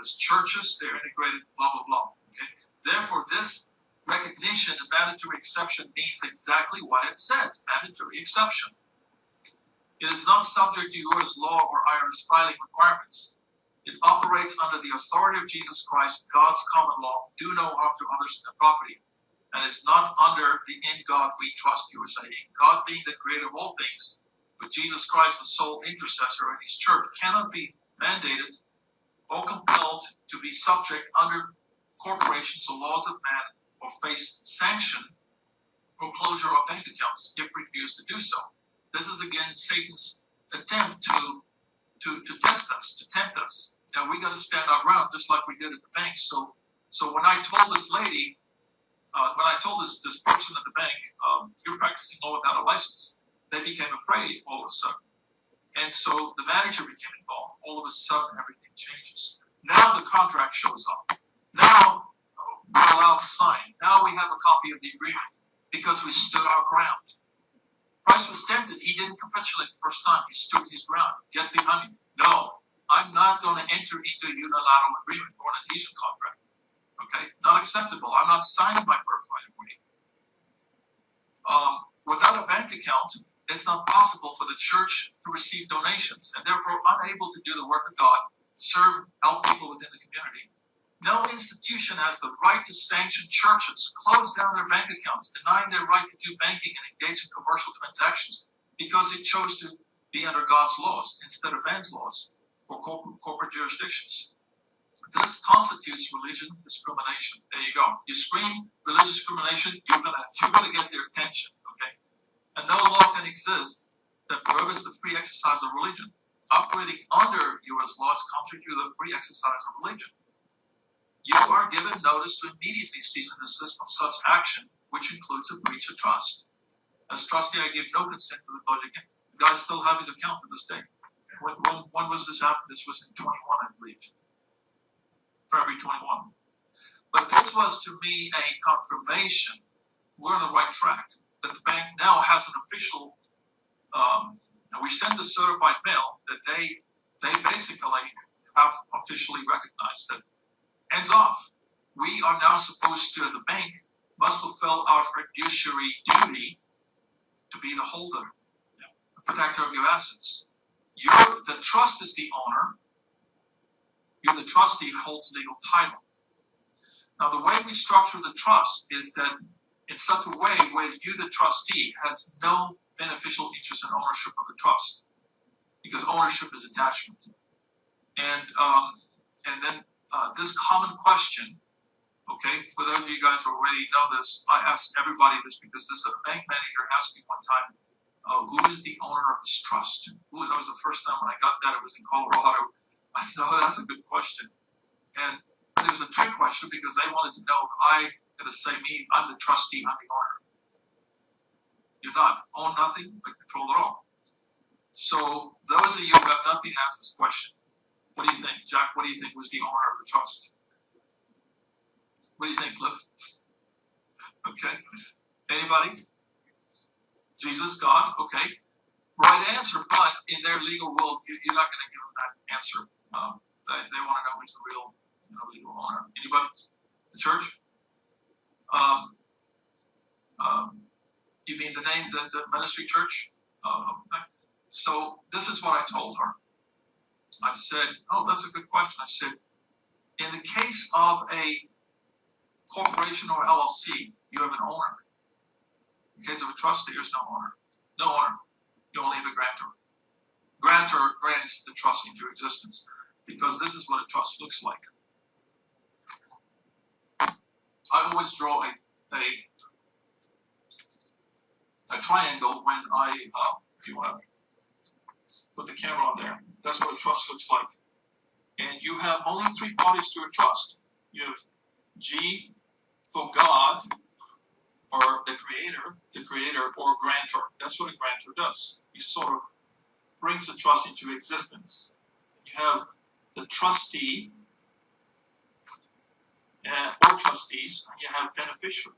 as churches, they're integrated, blah, blah, blah. Okay? Therefore, this recognition and mandatory exception means exactly what it says, mandatory exception. It is not subject to U.S. law or IRS filing requirements. It operates under the authority of Jesus Christ, God's common law, do no harm to others' property, and is not under the in God we trust, you were saying. God being the creator of all things, but Jesus Christ, the sole intercessor in his church, cannot be mandated or compelled to be subject under corporations or laws of man or face sanction or closure of bank accounts if refused to do so. This is again Satan's attempt to test us, to tempt us. Now we got to stand our ground just like we did at the bank. So when I told this lady, when I told this person at the bank, you're practicing law without a license, they became afraid all of a sudden. And so the manager became involved. All of a sudden, everything changes. Now the contract shows up. Now we're allowed to sign. Now we have a copy of the agreement because we stood our ground. Christ was tempted. He didn't capitulate the first time. He stood his ground. Get behind me. No, I'm not going to enter into a unilateral agreement or an adhesion contract. Okay? Not acceptable. I'm not signing my birthright away. Without a bank account, it's not possible for the church to receive donations and therefore unable to do the work of God, serve, help people within the community. No institution has the right to sanction churches, close down their bank accounts, denying their right to do banking and engage in commercial transactions because it chose to be under God's laws instead of man's laws or corporate jurisdictions. This constitutes religion discrimination. There you go. You scream religious discrimination, you're gonna get their attention. Okay? And no law can exist that prohibits the free exercise of religion. Operating under U.S. laws constitutes the free exercise of religion. You are given notice to immediately cease and desist from such action, which includes a breach of trust. As trustee, I give no consent to the budget. The guy still have his account to this day. When was this happened? This was in 21, I believe. February 21. But this was to me a confirmation we're on the right track. That the bank now has an official, and we send the certified mail that they basically have officially recognized that hands off. We are now supposed to, as a bank, must fulfill our fiduciary duty to be the holder, the protector of your assets. The trust is the owner. You're the trustee that holds legal title. Now, the way we structure the trust is that in such a way where you, the trustee, has no beneficial interest in ownership of the trust, because ownership is attachment. And then this common question, okay, for those of you guys who already know this, I asked everybody this because this a bank manager asked me one time, who is the owner of this trust? That was the first time when I got that. It was in Colorado. I said, oh, that's a good question. And it was a trick question because they wanted to know if I going to say me, I'm the trustee, I'm the owner. You're not. Own nothing, but control it all. So those of you who have not been asked this question, what do you think? Jack, what do you think was the owner of the trust? What do you think, Cliff? Okay. Anybody? Jesus, God, okay. Right answer, but in their legal world, you're not going to give them that answer. They want to know who's the real legal owner. Anybody? The church? You mean the name, the ministry church? Okay. So this is what I told her. I said, oh, that's a good question. I said, in the case of a corporation or LLC, you have an owner. In case of a trustee, there's no owner. No owner. You only have a grantor. Grantor grants the trust into existence because this is what a trust looks like. I always draw a triangle when I, if you want to put the camera on there, that's what a trust looks like. And you have only three parties to a trust. You have G for God, or the creator, or grantor. That's what a grantor does. He sort of brings the trust into existence. You have the trustee, trustees and you have beneficiary.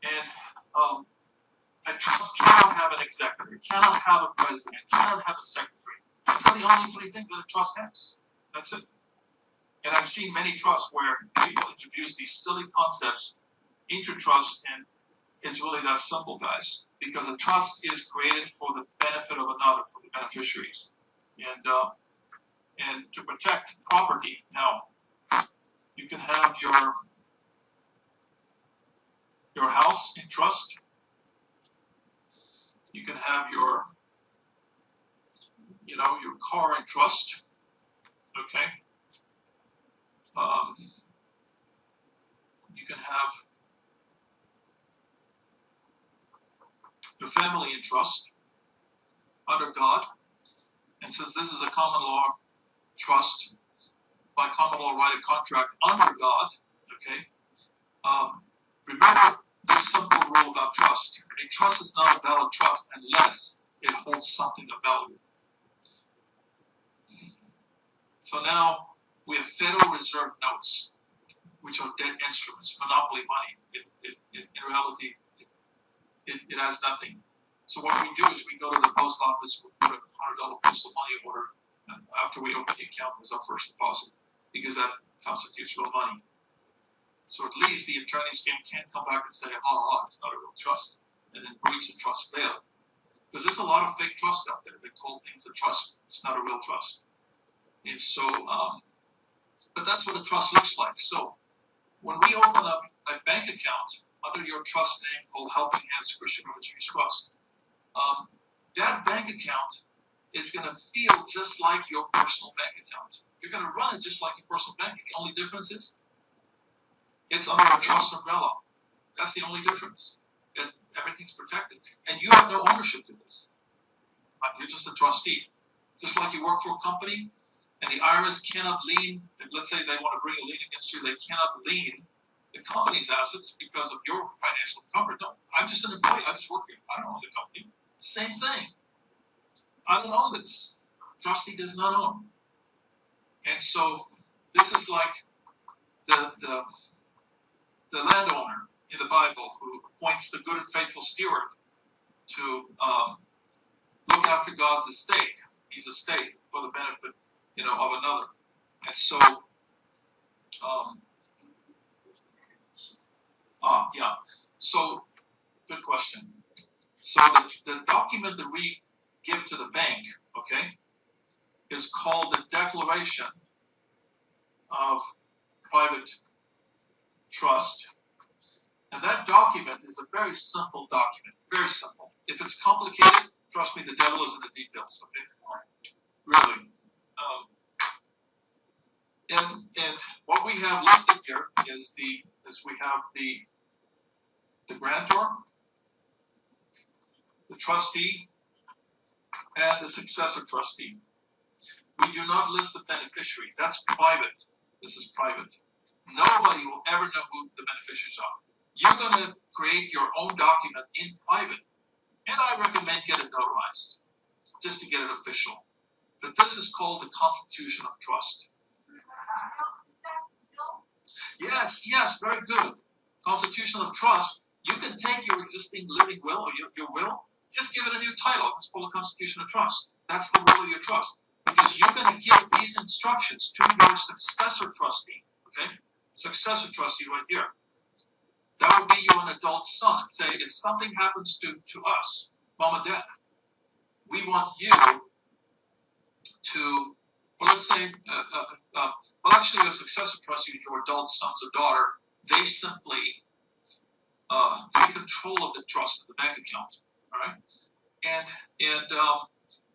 And a trust cannot have an executive, cannot have a president, cannot have a secretary. Those are the only three things that a trust has. That's it. And I've seen many trusts where people introduce these silly concepts into trust, and it's really that simple, guys. Because a trust is created for the benefit of another, for the beneficiaries, and to protect property. Now, you can have your house in trust. You can have your car in trust. Okay. You can have your family in trust under God. And since this is a common law trust, by common law write a contract under God, okay? Remember this simple rule about trust. A trust is not a valid trust unless it holds something of value. So now we have Federal Reserve notes, which are debt instruments, monopoly money. In reality, it has nothing. So what we do is we go to the post office, we put a $100 postal money order after we open the account as our first deposit, because that constitutes real money. So at least the attorneys can't come back and say, it's not a real trust, and then breach the trust bail. Because there's a lot of fake trust out there. They call things a trust. It's not a real trust. And so, but that's what a trust looks like. So when we open up a bank account under your trust name called Helping Hands Christian Ministries Trust, that bank account is going to feel just like your personal bank account. You're going to run it just like your personal bank account. The only difference is it's under a trust umbrella. That's the only difference. And everything's protected. And you have no ownership to this. You're just a trustee. Just like you work for a company, and the IRS cannot lien, let's say they want to bring a lien against you, they cannot lien the company's assets because of your financial comfort. No, I'm just an employee. I just work here. I don't own the company. Same thing. I don't own this. Trustee does not own. And so this is like the landowner in the Bible who appoints the good and faithful steward to look after God's estate. His estate for the benefit, of another. And so, So, good question. So the document that we give to the bank, okay, is called the Declaration of Private Trust. And that document is a very simple document, very simple. If it's complicated, trust me, the devil is in the details, okay? Really. And what we have listed here is we have the grantor, the trustee, and the successor trustee. We do not list the beneficiaries. That's private. This is private. Nobody will ever know who the beneficiaries are. You're going to create your own document in private, and I recommend get it notarized, just to get it official. But this is called the Constitution of Trust. Yes, very good. Constitution of Trust. You can take your existing living will or your will, just give it a new title. It's called the Constitution of Trust. That's the will of your trust. Because you're going to give these instructions to your successor trustee. Okay? Successor trustee right here. That would be you an adult son. Say, if something happens to us, mom and dad, we want you to, well, let's say, actually, your successor trustee, your adult sons or daughter, they simply take control of the trust, of the bank account. All right? And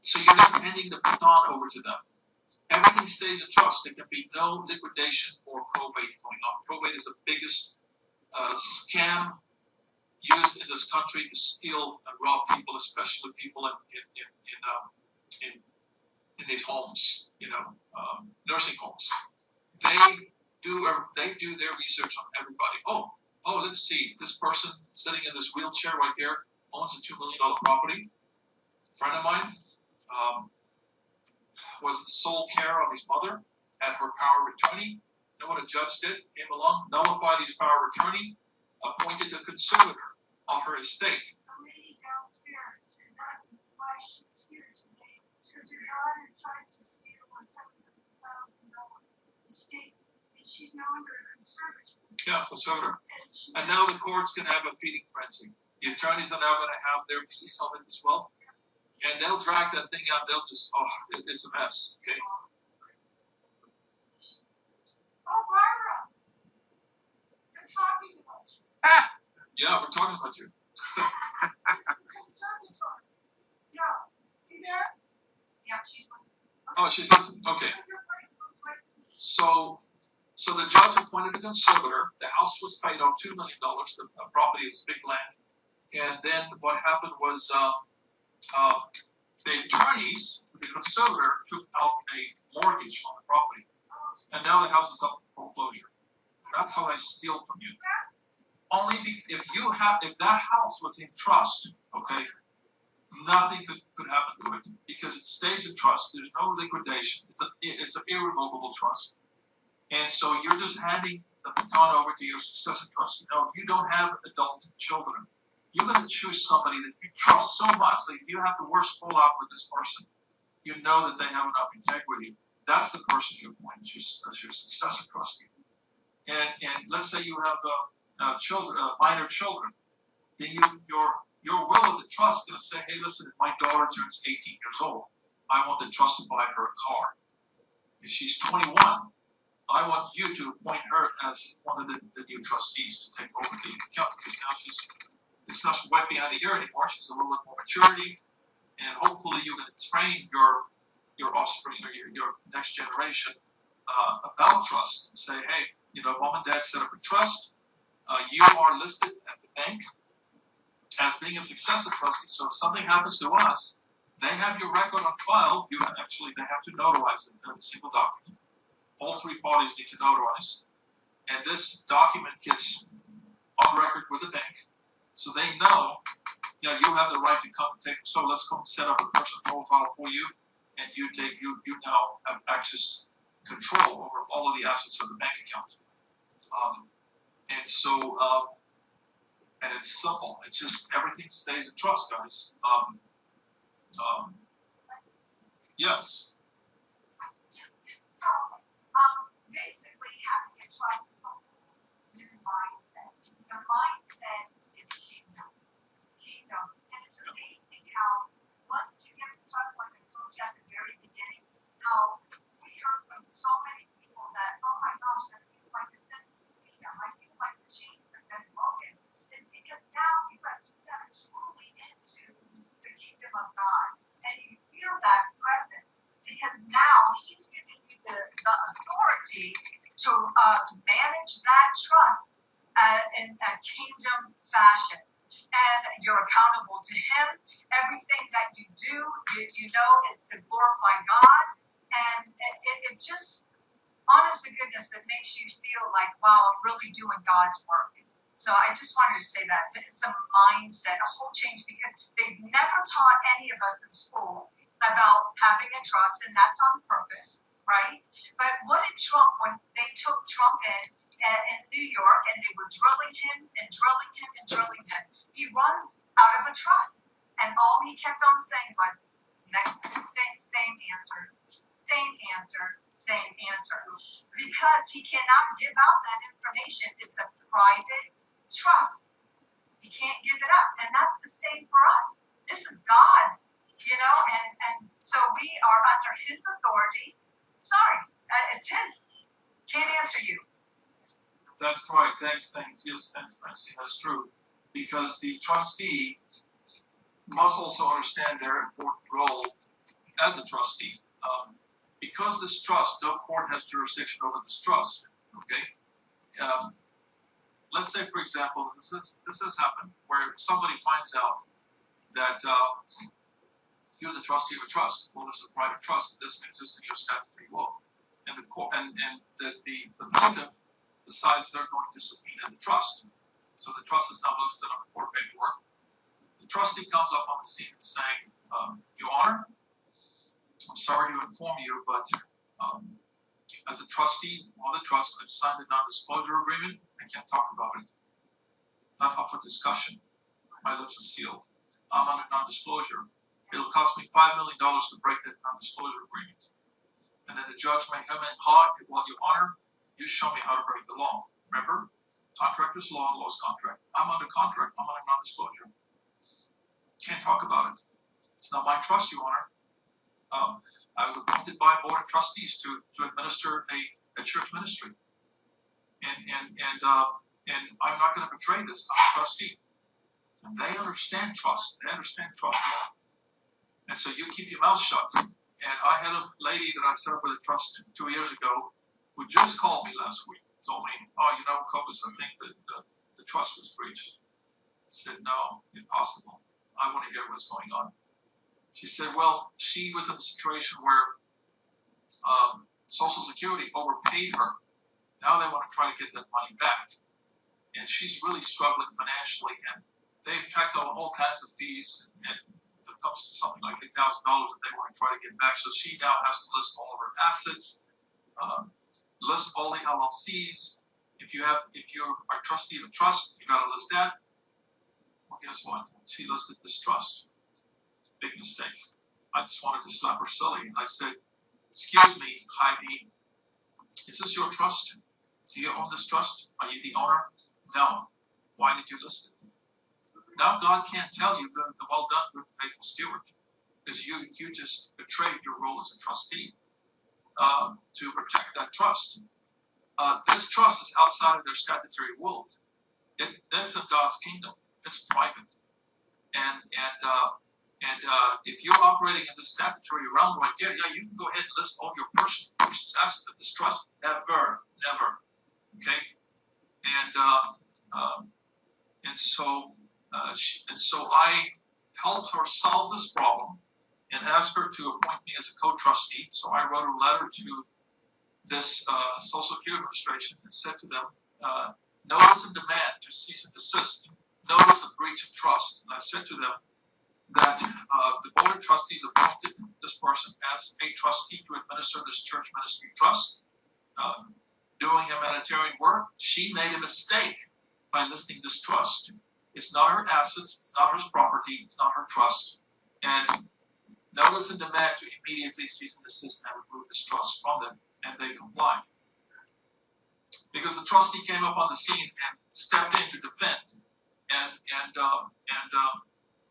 so you're just handing the baton over to them. Everything stays in trust. There can be no liquidation or probate going on. Probate is the biggest scam used in this country to steal and rob people, especially people in these homes, nursing homes. They do their research on everybody. Oh, let's see. This person sitting in this wheelchair right here owns a $2 million property. A friend of mine, was the sole care of his mother, had her power of attorney. You know what a judge did? Came along, nullified his power of attorney, appointed the conservator of her estate. The lady downstairs, and that's why she's here today, because her daughter tried to steal a $700,000 estate, and she's now under a conservator. Yeah, conservator. And she And now the court's going to have a feeding frenzy. The attorneys are now going to have their piece of it as well. And they'll drag that thing out. They'll just, it's a mess. Okay. Oh, Barbara, they're talking about you. Yeah, we're talking about you. Conservatory. Yeah. You there? Yeah, she's listening. Oh, she's listening. Okay. Your place goes right to me. So the judge appointed a conservator. The house was paid off $2 million. The property is big land. And then what happened was the attorneys, the conservator, took out a mortgage on the property. And now the house is up for foreclosure. That's how I steal from you. Only if that house was in trust, okay, nothing could happen to it because it stays in trust. There's no liquidation. It's an irrevocable trust. And so you're just handing the baton over to your successor trustee. Now, if you don't have adult children, you're going to choose somebody that you trust so much that if you have the worst fallout with this person, you know that they have enough integrity. That's the person you appoint as your successor trustee. And let's say you have minor children, then your will of the trust is going to say, hey, listen, if my daughter turns 18 years old, I want the trust to buy her a car. If she's 21, I want you to appoint her as one of the new trustees to take over the account because now it's not wet behind the ear anymore. She's a little bit more maturity, and hopefully you're going to train your offspring or your next generation about trust and say, hey, mom and dad set up a trust. You are listed at the bank as being a successor trustee. So if something happens to us, they have your record on file. They have to notarize it in a single document. All three parties need to notarize. And this document gets on record with the bank. So they know, you have the right to come and take. So let's come set up a personal profile for you. And you now have access, control over all of the assets of the bank account. And it's simple. It's just everything stays in trust, guys. Yes. Basically having a trust is a whole new mindset. The mindset is kingdom. And it's amazing how once you get the trust, like I told you at the very beginning, how we heard from so many people that, oh my gosh, I feel like a sense of freedom. I feel like the chains have been broken. It's because now you have stepped truly into the kingdom of God. And you feel that presence because now He's giving you the authority to manage that trust in a kingdom fashion. And you're accountable to Him. Everything that you do, you know, is to glorify God. And it just, honest to goodness, it makes you feel like, wow, I'm really doing God's work. So I just wanted to say that this is a mindset, a whole change, because they've never taught any of us in school about having a trust, and that's on purpose, right? But what did Trump, when they took Trump in New York and they were drilling him and drilling him and drilling him, he runs out of a trust. And all he kept on saying was, same answer, same answer, same answer. Because he cannot give out that information. It's a private trust. He can't give it up. And that's the same for us. This is God's, and so we are under His authority. Sorry, it's His. Can't answer you. That's right. Thanks. Yes, thanks, Francie. That's true. Because the trustee must also understand their important role as a trustee. Because this trust, no court has jurisdiction over this trust. Okay. Let's say, for example, this has happened where somebody finds out that you're the trustee of a trust. Well, this is a private trust. This exists in your statutory law, and the plaintiff decides they're going to subpoena the trust. So the trust is now listed on court paperwork. The trustee comes up on the scene and saying, Your Honor, I'm sorry to inform you, but as a trustee of the trust, I've signed a non-disclosure agreement. I can't talk about it. Not up for discussion. My lips are sealed. I'm under non-disclosure. It'll cost me $5 million to break that non-disclosure agreement. And then the judge may come in hot. Well, Your Honor, you show me how to break the law. Remember? Contract is law, law is contract. I'm under contract. I'm under non-disclosure. Can't talk about it. It's not my trust, Your Honor. I was appointed by Board of Trustees to administer a church ministry. And I'm not going to betray this. I'm a trustee. And they understand trust. They understand trust law. And so you keep your mouth shut. And I had a lady that I set up with a trust 2 years ago who just called me last week, told me, oh, you know, Cobus, I think that the trust was breached. I said, no, impossible. I want to hear what's going on. She said, well, she was in a situation where Social Security overpaid her. Now they want to try to get that money back. And she's really struggling financially, and they've tacked on all kinds of fees, and it comes to something like $8,000 that they want to try to get back. So she now has to list all of her assets, list all the LLCs. If you're a trustee of a trust, you got to list that. Well, guess what? She listed this trust. Big mistake. I just wanted to slap her silly, and I said, excuse me, Heidi, is this your trust? Do you own this trust? Are you the owner? No. Why did you list it? Now God can't tell you the well done, good, faithful steward, because you just betrayed your role as a trustee to protect that trust. This trust is outside of their statutory world. That's in God's kingdom. It's private. And if you're operating in the statutory realm right there, yeah, you can go ahead and list all your personal assets of this trust. Never. Okay? And so I helped her solve this problem and asked her to appoint me as a co-trustee. So I wrote a letter to this Social Security Administration and said to them, notice of demand to cease and desist, notice of breach of trust. And I said to them that the Board of Trustees appointed this person as a trustee to administer this church ministry trust, doing humanitarian work. She made a mistake by listing this trust. It's not her assets, it's not her property, it's not her trust. And notice and demand to immediately cease and desist and remove this trust from them, and they complied. Because the trustee came up on the scene and stepped in to defend, and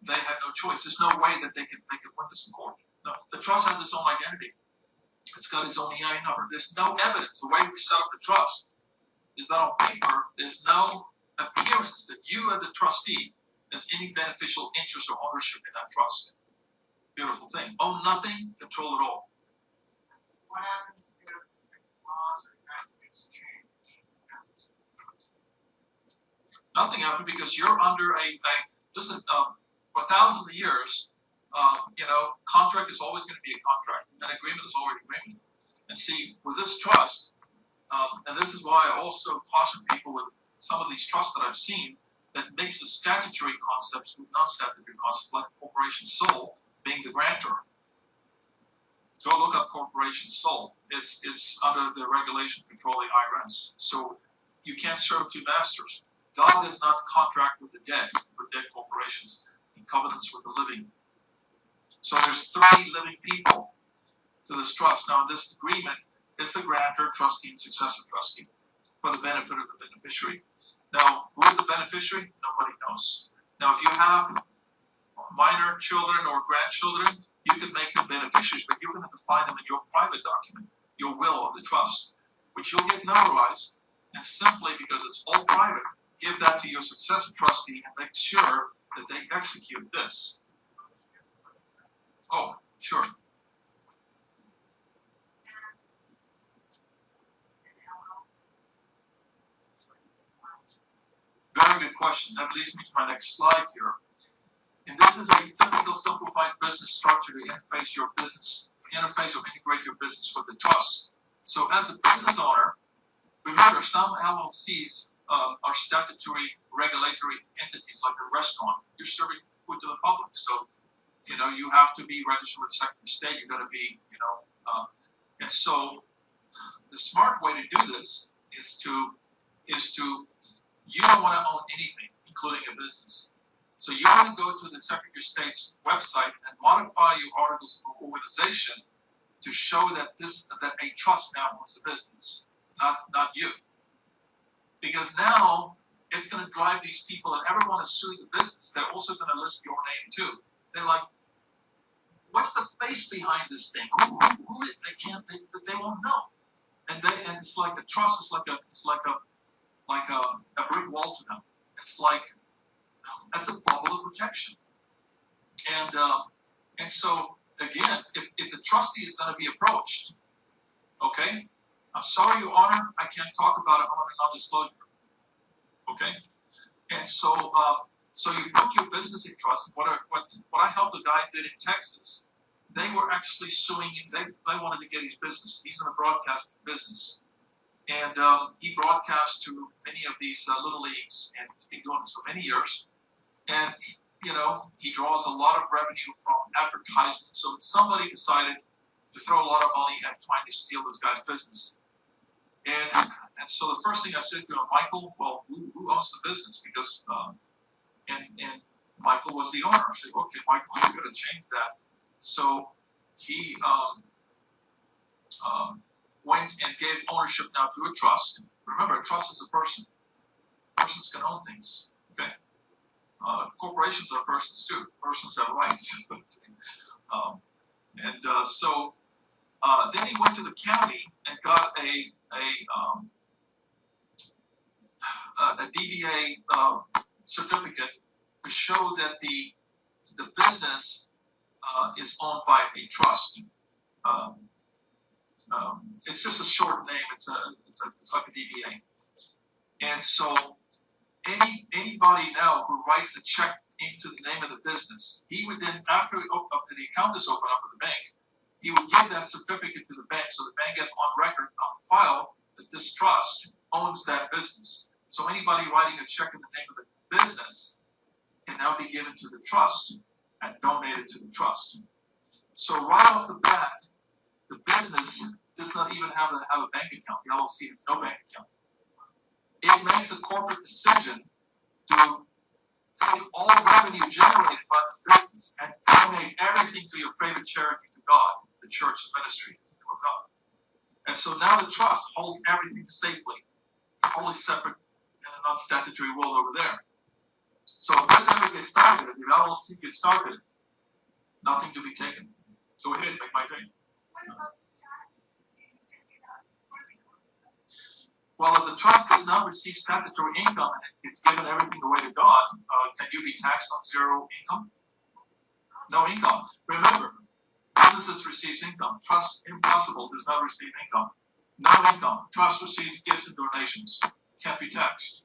they had no choice. There's no way that they could win this in court. No, the trust has its own identity. It's got its own EIN number. There's no evidence. The way we set up the trust is that on paper, there's no appearance that you as the trustee has any beneficial interest or ownership in that trust. Beautiful thing. Own nothing, control it all. What happens if laws of the United States change? Nothing happened because you're under listen, for thousands of years, contract is always going to be a contract. An agreement is always an agreement. And see, with this trust, and this is why I also caution people with some of these trusts that I've seen that makes the statutory concepts with non-statutory concepts, like corporation sole being the grantor. Go look up corporation sole. It's under the regulation controlling IRS. So you can't serve two masters. God does not contract with the dead, with dead corporations. He covenants with the living. So there's three living people to this trust. Now, in this agreement, it's the grantor, trustee, and successor trustee for the benefit of the beneficiary. Now, who is the beneficiary? Nobody knows. Now, if you have minor children or grandchildren, you can make them beneficiaries, but you're going to define them in your private document, your will of the trust, which you'll get notarized, and simply because it's all private, give that to your successor trustee and make sure that they execute this. Oh, sure. Very good question. That leads me to my next slide here. And this is a typical simplified business structure to interface or integrate your business with the trust. So as a business owner, remember some LLCs are statutory regulatory entities like a restaurant. You're serving food to the public. So you have to be registered with the Secretary of State. You're going to be, and so the smart way to do this is to you don't want to own anything, including a business. So you want to go to the Secretary of State's website and modify your articles of organization to show that a trust now owns the business, not you. Because now it's going to drive these people, and everyone is suing the business. They're also going to list your name too. They're like, what's the face behind this thing? Who they won't know. And it's like the trust is like a brick wall to them. It's like that's a bubble of protection. And so again, if the trustee is going to be approached, okay, I'm sorry, Your Honor, I can't talk about it under non-disclosure. Okay, and so you put your business in trust. What I helped a guy did in Texas, they were actually suing him. They wanted to get his business. He's in the broadcast business, and he broadcasts to many of these little leagues, and he's been doing this for many years. And he draws a lot of revenue from advertisements. So somebody decided to throw a lot of money at trying to steal this guy's business. And so the first thing I said to him, Michael, well, who owns the business? Because and Michael was the owner. I said, okay, Michael, you're going to change that. So he went and gave ownership now to a trust. Remember, a trust is a person. Persons can own things. Okay. Corporations are persons too. Persons have rights. So then he went to the county and got a DBA certificate to show that the business is owned by a trust. It's just a short name. It's like a DBA. And so anybody now who writes a check into the name of the business, he would then, after the account is opened up at the bank, he would give that certificate to the bank, so the bank gets on record, on file, that this trust owns that business. So anybody writing a check in the name of the business can now be given to the trust and donated to the trust. So right off the bat, the business does not even have a bank account. The LLC has no bank account. It makes a corporate decision to take all revenue generated by this business and donate everything to your favorite charity, to God, the church ministry, the kingdom of God. And so now the trust holds everything safely, wholly separate in a non-statutory world over there. So if this ever gets started, if the LLC gets started, nothing to be taken. Go ahead, make my day. What about the taxes? Do you take it out before they go to us? Well, if the trust does not receive statutory income and it's given everything away to God, can you be taxed on zero income? No income. Remember, businesses receive income. Trust, impossible, does not receive income. No income. Trust receives gifts and donations. Can't be taxed.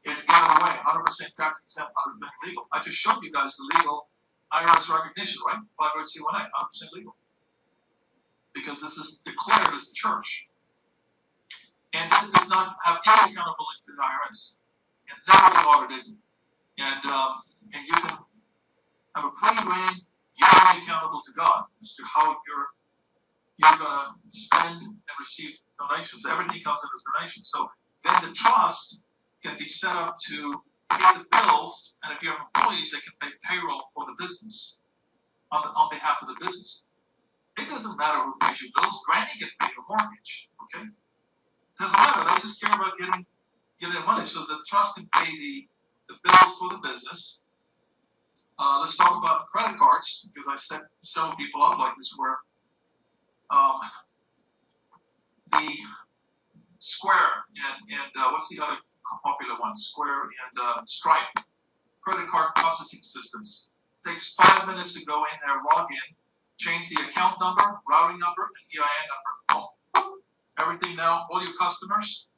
It's given away. 100% tax exempt, 100% legal. I just showed you guys the legal IRS recognition, right? 501c1a, 100% legal. Because this is declared as the church. And this does not have any accountability to the IRS. And never be audited. And you can have a free reign. You're only accountable to God as to how you're going to spend and receive donations. Everything comes in as donations. So then the trust can be set up to pay the bills, and if you have employees, they can pay payroll for the business on behalf of the business. It doesn't matter who pays your bills. Granny can pay your mortgage. Okay. Doesn't matter. They just care about getting their money. So the trust can pay the bills for the business. Let's talk about credit cards, because I set several people up like this where the Square and what's the other popular one? Square and Stripe credit card processing systems. Takes 5 minutes to go in there, log in, change the account number, routing number, and EIN number. Boom. Everything now, all your customers,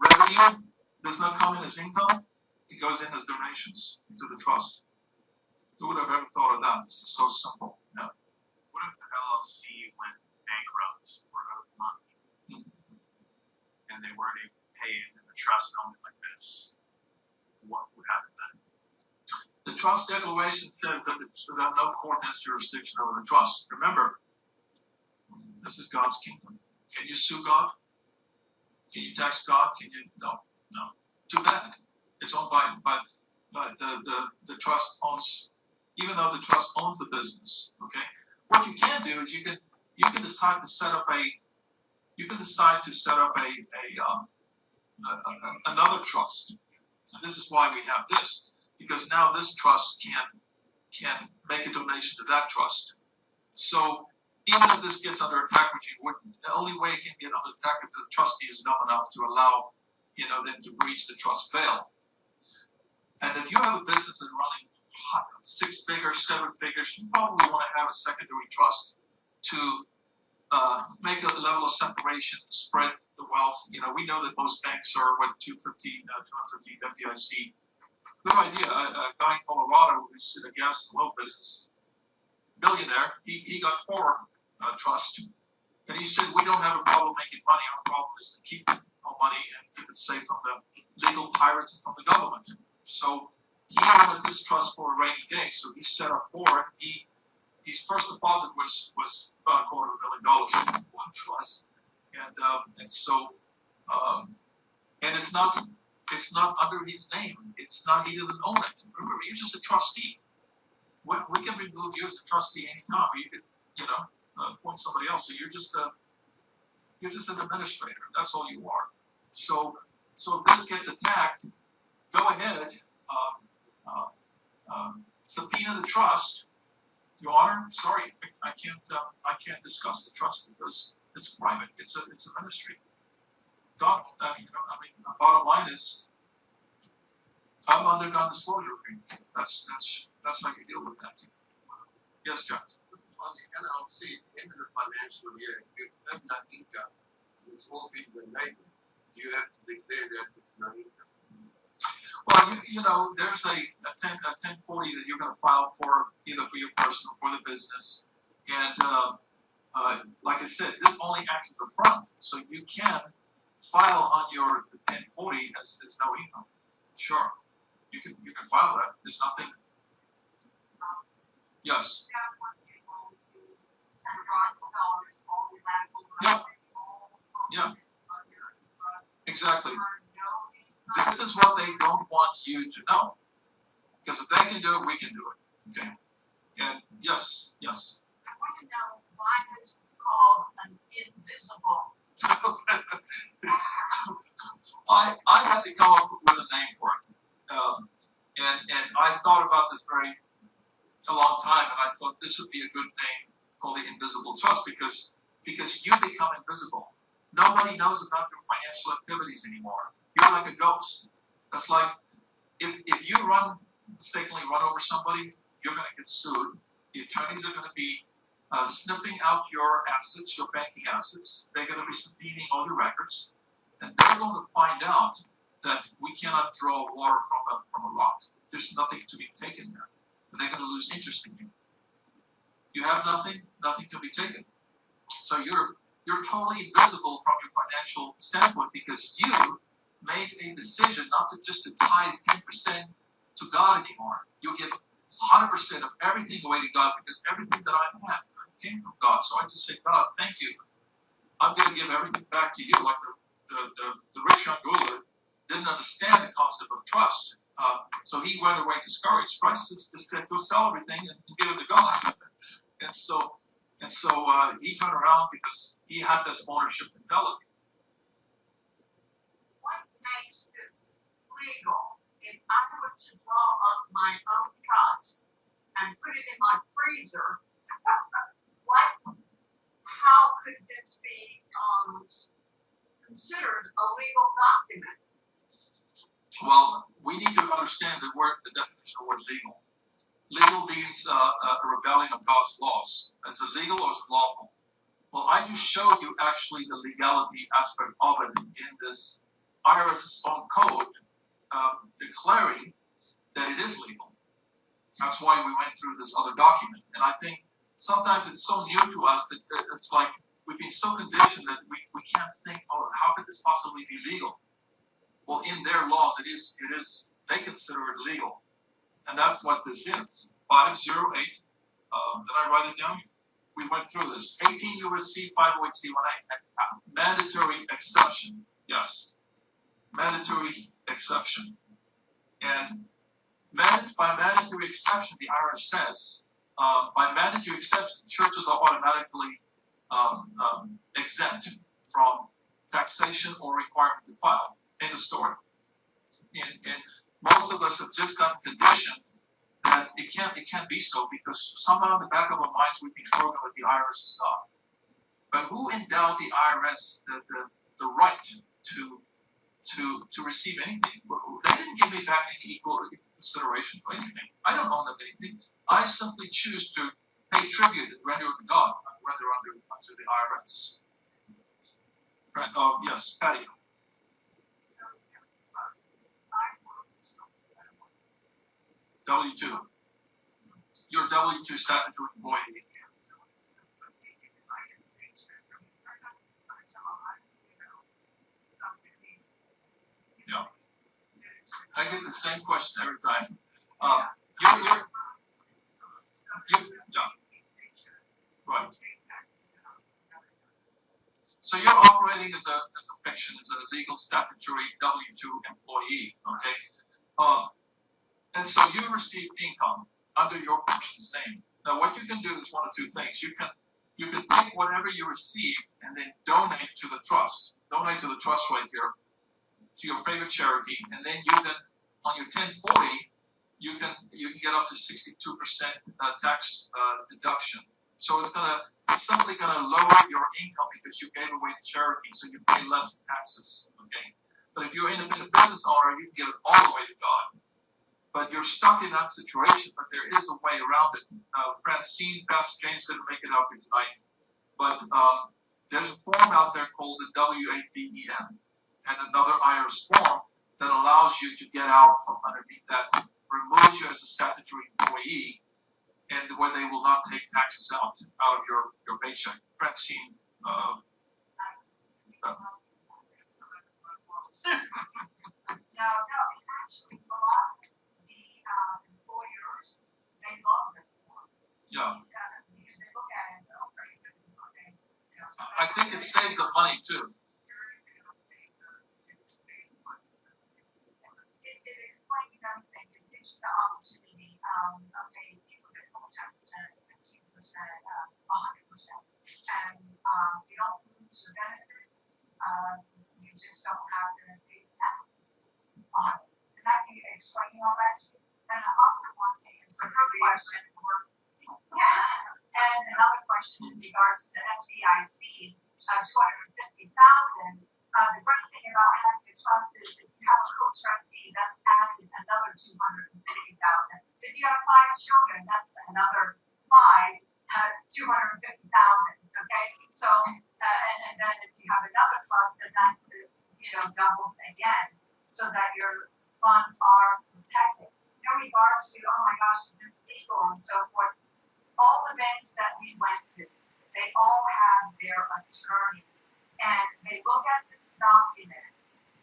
revenue does not come in as income, it goes in as donations to the trust. Who would have ever thought of that? This is so simple. Yeah. What if the LLC went bankrupt or out of money and they weren't able to pay it and the trust owned it like this? What would happen then? The trust declaration says that no court has jurisdiction over the trust. Remember, this is God's kingdom. Can you sue God? Can you tax God? Can you? No. Too bad. It's owned by the trust owns, even though the trust owns the business. Okay. What you can do is you can decide to set up another trust. And this is why we have this, because now this trust can make a donation to that trust. So even if this gets under attack, which it wouldn't, the only way it can get under attack is if the trustee is dumb enough to allow, them to breach the trust veil. And if you have a business that's running 6 figures, 7 figures, you probably want to have a secondary trust to make a level of separation, spread the wealth. We know that most banks are 250 FDIC. Good idea. A guy in Colorado who's in the gas and oil business, billionaire, he got 4 trusts. And he said, we don't have a problem making money. Our problem is to keep our money and keep it safe from the legal pirates and from the government. So he wanted this trust for a rainy day. So he set up 4 it. His first deposit was about $250,000 in one trust. And so it's not under his name. It's not, he doesn't own it. Remember, you're just a trustee. We can remove you as a trustee anytime. You could, appoint somebody else. So you're just an administrator. That's all you are. So if this gets attacked, go ahead, subpoena the trust. Your Honor, sorry, I can't discuss the trust because it's private. It's a ministry. God, the bottom line is, I'm under non-disclosure agreement. That's how you deal with that. Yes, John. On the NLC, end of the financial year, if you have no income, it's all been donated. Do you have to declare that it's no income? Well, there's a 1040 that you're going to file for either for your personal or for the business, and like I said, this only acts as a front, so you can file on your 1040 as no income. Sure, you can file that. There's nothing. Yes. Yeah. Exactly. This is what they don't want you to know. Because if they can do it, we can do it. Okay. And yes. I want to know why this is called an invisible. I had to come up with a name for it. And I thought about this a long time, and I thought this would be a good name called the Invisible Trust because you become invisible. Nobody knows about your financial activities anymore. You're like a ghost. That's like if you mistakenly run over somebody, you're going to get sued. The attorneys are going to be sniffing out your assets, your banking assets. They're going to be subpoenaing all your records, and they're going to find out that we cannot draw water from a rock. There's nothing to be taken there. And they're going to lose interest in you. You have nothing can be taken. So you're totally invisible from your financial standpoint because you made a decision not to just tithe 10% to God anymore. You give 100% of everything away to God because everything that I have came from God. So I just say, God, thank you. I'm going to give everything back to you. Like the rich young ruler didn't understand the concept of trust. So he went away discouraged. Christ just said, go sell everything and give it to God. And so he turned around because he had this ownership mentality. What makes this legal? If I were to draw up my own trust and put it in my freezer, how could this be considered a legal document? Well, we need to understand the definition of the word legal. Legal means a rebellion of God's laws. Is it legal or is it lawful? Well, I just showed you actually the legality aspect of it in this IRS's own code declaring that it is legal. That's why we went through this other document. And I think sometimes it's so new to us that it's like we've been so conditioned that we can't think, oh, how could this possibly be legal? Well, in their laws, it is they consider it legal. And that's what this is. 508. Did I write it down? We went through this. 18 USC 508C18. Mandatory exception. Yes. Mandatory exception. And by mandatory exception, the IRS says, by mandatory exception, churches are automatically exempt from taxation or requirement to file. End of story. And most of us have just gotten conditioned that it can't be so, because somehow in the back of our minds we've been programmed with the IRS stuff. But who endowed the IRS the right to receive anything? They didn't give me back any equal consideration for anything. I don't owe them anything. I simply choose to pay tribute and render to God, render unto the IRS. Right? Yes, Patty. W-2. Your W-2 statutory employee. Yeah. I get the same question every time. Yeah. Right. So you're operating as a fiction, as a legal statutory W-2 employee, okay? And so you receive income under your person's name. Now, what you can do is one of two things. You can take whatever you receive and then donate to the trust. Donate to the trust right here, to your favorite charity, and then you can, on your 1040, you can get up to 62% tax deduction. So it's simply gonna lower your income because you gave away to charity, so you pay less taxes. Okay. But if you're an independent business owner, you can give it all the way to God. But you're stuck in that situation, but there is a way around it. Francine, Pastor James didn't make it out here tonight, but there's a form out there called the W-8BEN, and another IRS form that allows you to get out from underneath that, removes you as a statutory employee, and where they will not take taxes out of your paycheck. Francine. No, actually, a lot of the employers, they love this one. Yeah. Because they look at it and say, oh, pretty good. Okay. You know, so I think it saves them money too. It explains everything. It gives you the opportunity. Okay, you can get 10%, 15%, 100%, and you don't lose your benefits. You just don't have to pay the taxes on it. And I can explain all that to you. And I also want to answer her question. Yeah. And another question in regards to the FDIC, 250,000. The great thing about having a trust is if you have a co-trustee, that's added another 250,000. If you have 5 children, that's another 250,000. Okay, so and then if you have another trust, then that's doubled again, so that your funds are protected. In regards to, oh my gosh, is this legal and so forth, all the banks that we went to, they all have their attorneys, and they look at this document,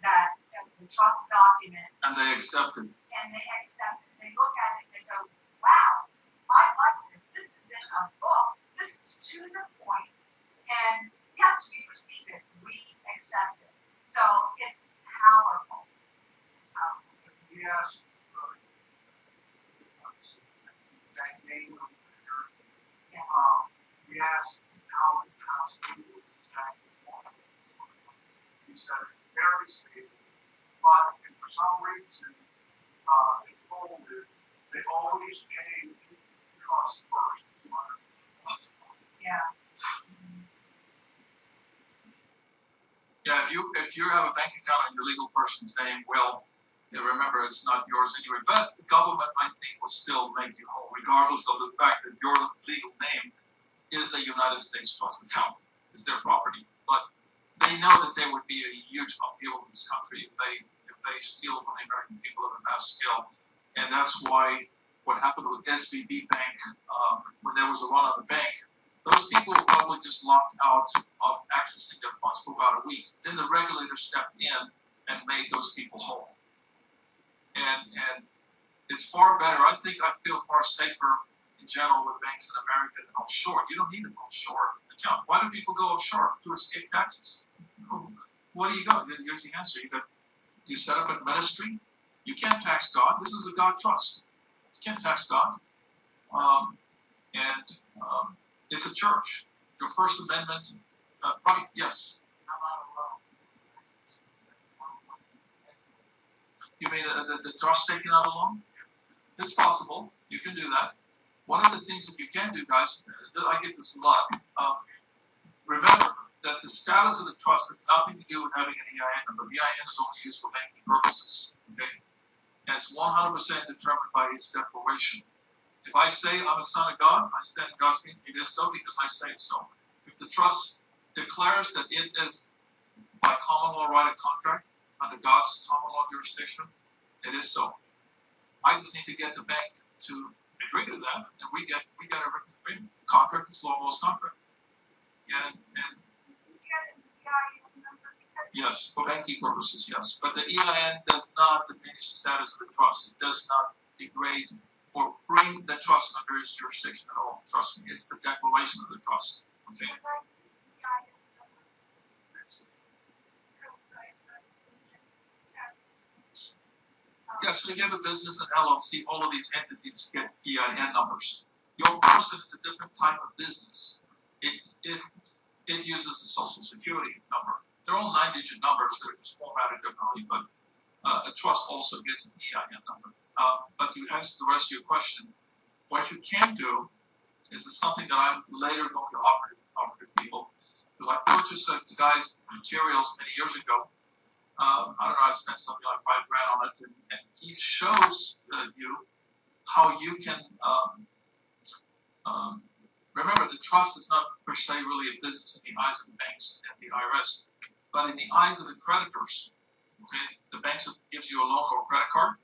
the trust document, and they accept it. And they accept it. They look at it and they go, wow, I like this. This is in a book. This is to the point. And yes, we receive it. We accept it. So it's powerful. It's powerful. Yes. That name. Yes. How stable is that? He said it's very stable, but for some reason, they folded. They always pay trust first. Yeah. Yeah, if you have a bank account in your legal person's name, well, remember it's not yours anyway. But the government, I think, will still make you whole, regardless of the fact that your legal name is a United States trust account. It's their property. But they know that there would be a huge upheaval in this country if they steal from the American people at a mass scale. And that's why what happened with SVB Bank, when there was a run on the bank, those people were probably just locked out of accessing their funds for about a week. Then the regulator stepped in and made those people whole. And It's far better. I feel far safer in general with banks in America than offshore. You don't need an offshore account. Why do people go offshore? To escape taxes. What do you got? Here's the answer. You set up a ministry. You can't tax God. This is a God trust. You can't tax God. It's a church. Your First Amendment, right? Yes. You mean the trust taken out alone? It's possible. You can do that. One of the things that you can do, guys, I get this a lot. Remember that the status of the trust has nothing to do with having an EIN number. The EIN is only used for banking purposes. Okay? And it's 100% determined by its declaration. If I say I'm a son of God, I stand in God's name. It is so because I say so. If the trust declares that it is by common law right of contract under God's common law jurisdiction, it is so. I just need to get the bank to agree to that, and we get a written agreement. Contract is law, is contract. And yes, for banking purposes, yes. But the EIN does not diminish the status of the trust. It does not degrade or bring the trust under its jurisdiction at all. Trust me, it's the declaration of the trust. Okay. Yes, so you have a business, an LLC, all of these entities get EIN numbers. Your person is a different type of business. It uses a social security number. They're all 9-digit numbers. They're just formatted differently, but a trust also gets an EIN number. But to answer the rest of your question, what you can do is something that I'm later going to offer to people. Because I purchased a guy's materials many years ago. I don't know, I spent something like $5,000 on it, and he shows you how you can remember, the trust is not per se really a business in the eyes of the banks and the IRS, but in the eyes of the creditors. Okay, the banks that gives you a loan or a credit card,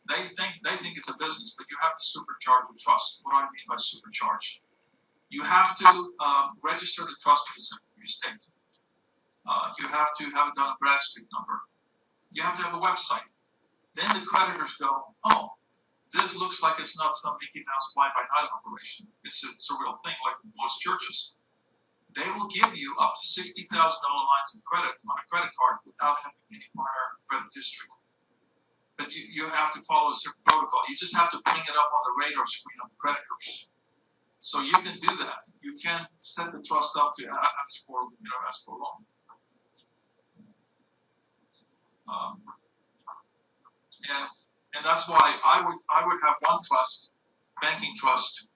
they think it's a business, but you have to supercharge the trust. What do I mean by supercharge? You have to register the trust with the Secretary of State. You have to have it done a Bradstreet number. You have to have a website. Then the creditors go, oh, this looks like it's not some Mickey Mouse fly-by-night operation. It's a real thing, like most churches. They will give you up to $60,000 lines of credit on a credit card without having any prior credit history. But you have to follow a certain protocol. You just have to bring it up on the radar screen of the creditors. So you can do that. You can set the trust up to ask for a loan. And that's why I would have one trust, banking trust,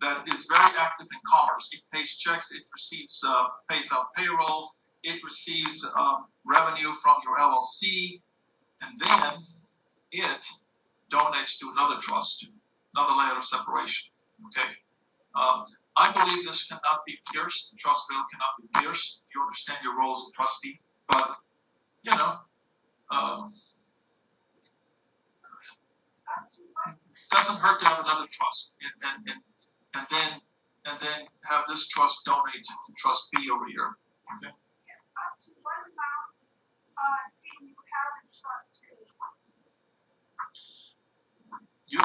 that is very active in commerce. It pays checks, it receives, pays out payroll, it receives revenue from your LLC, and then it donates to another trust, another layer of separation. Okay. I believe this cannot be pierced. The trust veil cannot be pierced. You understand your role as a trustee, but doesn't hurt to have another trust, and then have this trust donate to Trust B over here. Okay. Up to what amount do you have in trust? You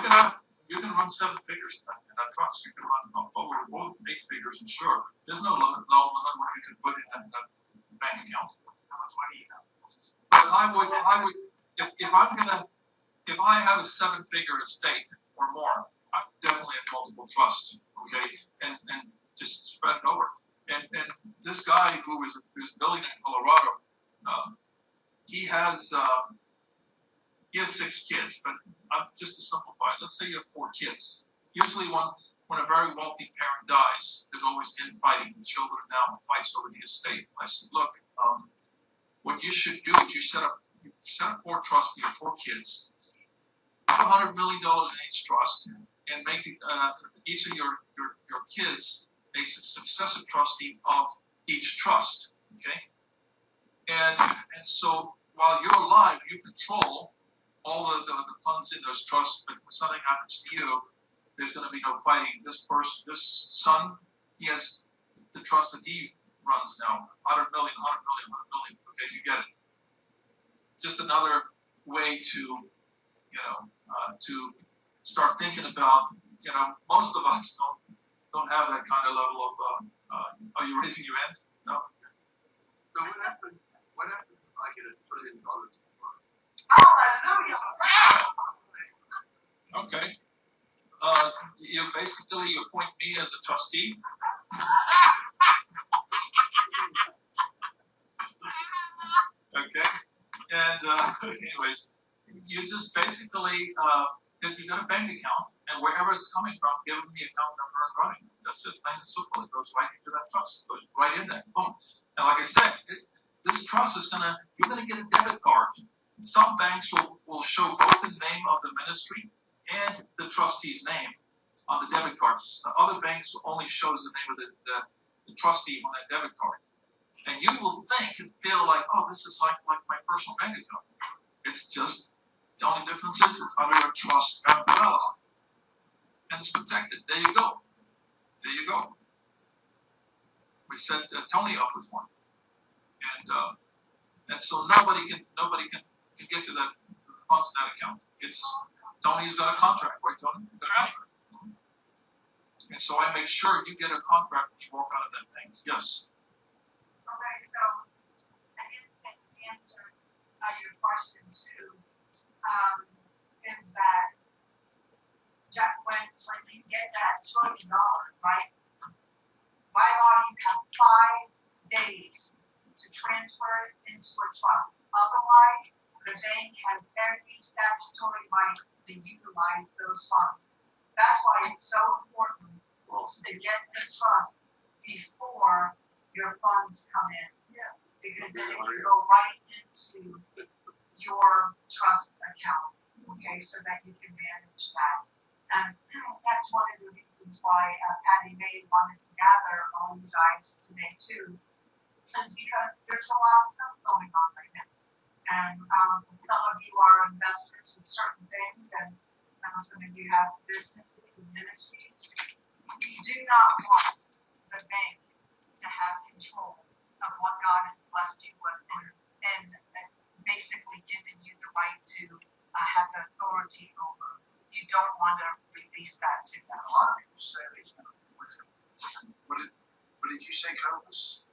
can run 7 figures in that trust. You can run over 8 figures, and sure, there's no limit what you can put in that bank account. How much money you have? But I would, if I have a 7-figure estate or more, I definitely have multiple trusts, okay, and just spread it over. And this guy who's building in Colorado, he has 6 kids, but just to simplify, let's say you have 4 kids. Usually when a very wealthy parent dies, there's always infighting. The children now fights over the estate. I said, look, what you should do is you set up 4 trusts for your 4 kids. $100 million in each trust, and make each of your kids a successive trustee of each trust. Okay, and so while you're alive, you control all the funds in those trusts. But when something happens to you, there's going to be no fighting. This son, he has the trust that he runs now. 100 million. Okay, you get it. Just another way to start thinking about, most of us don't have that kind of level of. Are you raising your hand? No. So what happens if I get $1 trillion? Hallelujah. Okay. You basically appoint me as a trustee. Okay. And anyways, you just basically you got a bank account, and wherever it's coming from, give them the account number and running. That's it, plain and simple. It goes right into that trust. It goes right in there. Boom. And like I said, this trust is you're gonna get a debit card. Some banks will show both the name of the ministry and the trustee's name on the debit cards. Other banks only shows the name of the trustee on that debit card. And you will think and feel like, oh, this is like my personal bank account. It's just, the only difference is it's under a trust umbrella. And it's protected. There you go. There you go. We set Tony up with one. And so nobody can get to that funds in that account. It's Tony's got a contract, right, Tony? And so I make sure you get a contract when you walk out of that thing. Yes. Okay, so I didn't answer your question too. Is that when you get that $1 trillion, right? By law, you have 5 days to transfer it into a trust. Otherwise, the bank has every statutory right to utilize those funds. That's why it's so important to get the trust before your funds come in. Yeah. Because then it can go right into your trust account, okay, so that you can manage that. And that's one of the reasons why Patty May wanted to gather all you guys today too, is because there's a lot of stuff going on right now. And some of you are investors in certain things, and some of you have businesses and ministries. You do not want the bank to have control of what God has blessed you with and basically given you the right to have the authority over. You don't want to release that to them. A lot of people say they can. What did you say, Compass?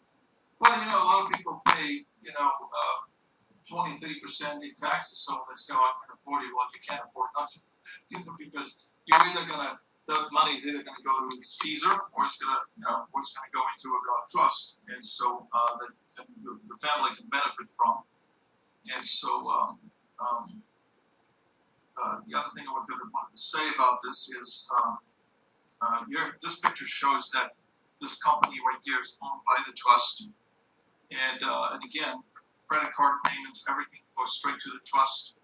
Well, a lot of people pay, 20-30% in taxes, so they say, I can afford it. Well, you can't afford nothing. Because you're either the money's either gonna go to Caesar or it's gonna go into a God trust, and so that the family can benefit from. And so the other thing I wanted to say about this is this picture shows that this company right here is owned by the trust, and again, credit card payments, everything goes straight to the trust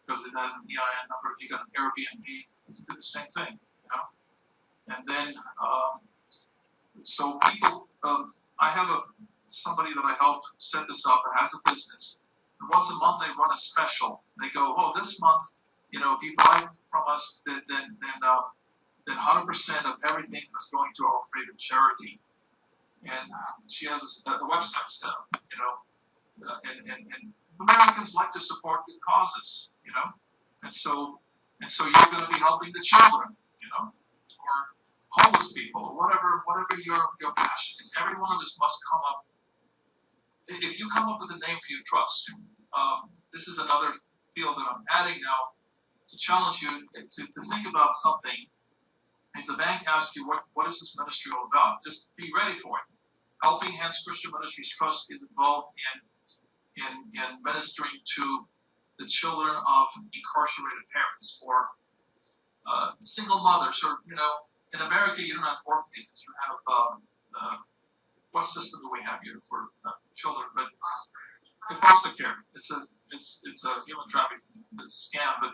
because it has an EIN number. If you got an Airbnb, you can do the same thing, And then, so people, I have somebody that I helped set this up that has a business. And once a month they run a special. They go, oh, this month, if you buy from us, then 100% of everything is going to our favorite charity. And she has a website set up, and Americans like to support good causes, and so you're going to be helping the children, or homeless people, or whatever your passion is. Every one of us must come up. If you come up with a name for your trust, this is another field that I'm adding now to challenge you to think about something. If the bank asks you what is this ministry all about, just be ready for it. Helping Hands Christian Ministries Trust is involved in ministering to the children of incarcerated parents or single mothers, or in America you don't have orphanages, you have what system do we have here for children? But foster care. It's a human trafficking scam,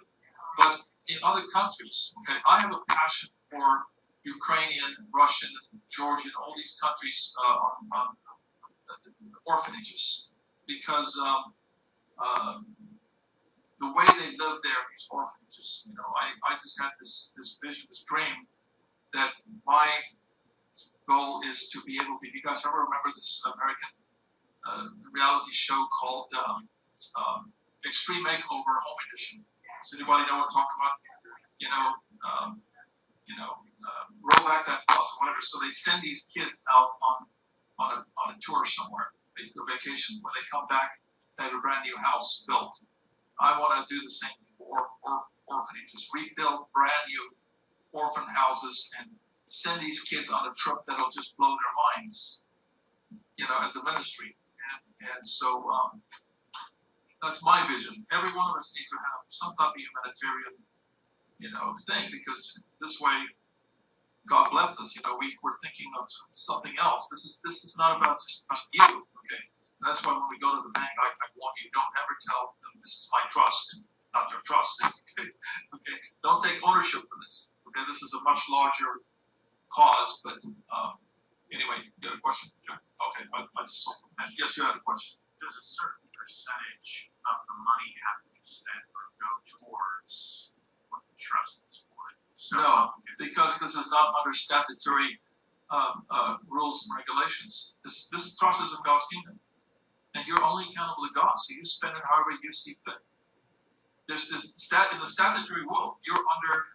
but in other countries, okay, I have a passion for Ukrainian, Russian, Georgian, all these countries on orphanages, because the way they live there in these orphanages, I just had this vision, this dream, that my goal is to be able to. If you guys ever remember this American reality show called Extreme Makeover Home Edition? Does anybody know what I'm talking about? roll back that bus or whatever. So they send these kids out on a tour somewhere, a vacation. When they come back, they have a brand new house built. I want to do the same thing for orphanages, rebuild brand new orphan houses and send these kids on a trip that'll just blow their minds, as a ministry. And so that's my vision. Every one of us needs to have some type of humanitarian, thing, because this way, God bless us. We're thinking of something else. This is not just about you. Okay. And that's why when we go to the bank, I want you, don't ever tell them this is my trust. It's not your trust. Okay. Okay. Don't take ownership for this. Okay. This is a much larger cause, but anyway, you got a question? Yeah. Okay. I just yes, you had a question. Does a certain percentage of the money have to be spent or go towards what the trust is for? So, no, because this is not under statutory rules and regulations. This trust is in God's kingdom, and you're only accountable to God. So you spend it however you see fit. There's this in the statutory world. You're under.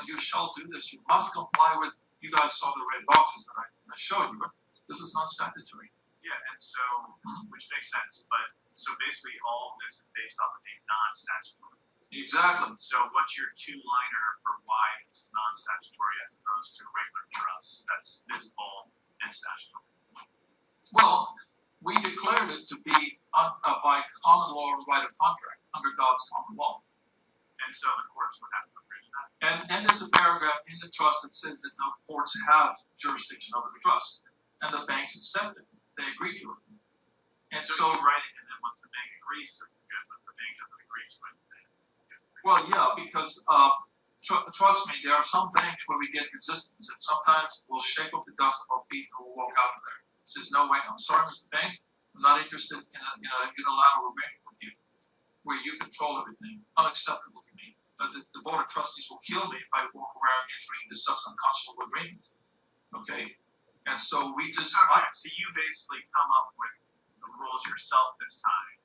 You shall do this. You must comply with. You guys saw the red boxes that I showed you. But this is not statutory. Yeah, and so which makes sense. But so basically, all of this is based off of a non-statutory. Exactly. So what's your two-liner for why this is non-statutory as opposed to a regular trust that's visible and statutory? Well, we declared it to be by common law right of contract under God's common law. And so the courts would have to agree to that. And there's a paragraph in the trust that says that no courts have jurisdiction over the trust. And the banks accept it. They agree to it. And so you write it, and then once the bank agrees to it, good, but the bank doesn't agree to it. Well, yeah, because trust me, there are some banks where we get resistance, and sometimes we'll shake off the dust of our feet and we'll walk out of there. Says, no way, I'm sorry, Mr. Bank, I'm not interested in a unilateral agreement with you, where you control everything. Unacceptable to me. But the board of trustees will kill me if I walk around entering into such unconscionable agreement. Okay, and so we just. Okay, so you basically come up with the rules yourself this time.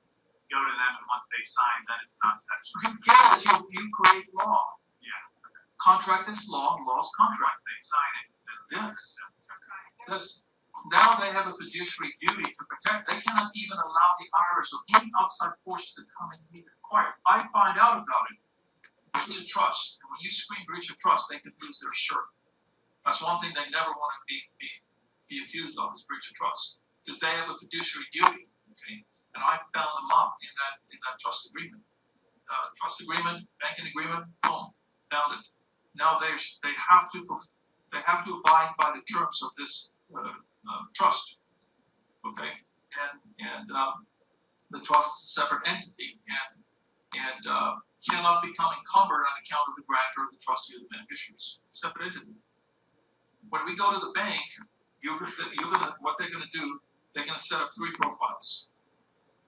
Go to them, and once they sign, then it's not statutory. Yeah, you create law. Yeah. Okay. Contract is law, law's contract. Once they sign it, then Yes. That's now they have a fiduciary duty to protect. They cannot even allow the IRS or any outside force to come and be required. I find out about it. Breach of trust. And when you scream breach of trust, they could lose their shirt. That's one thing they never want to be accused of is breach of trust, because they have a fiduciary duty. Okay. And I found them up in that trust agreement. Banking agreement, boom, found it. Now they have to abide by the terms of this trust. Okay, and the trust is a separate entity and cannot become encumbered on account of the grantor of the trustee or the beneficiaries. Separate entity. When we go to the bank, what they're gonna do? They're gonna set up 3 profiles.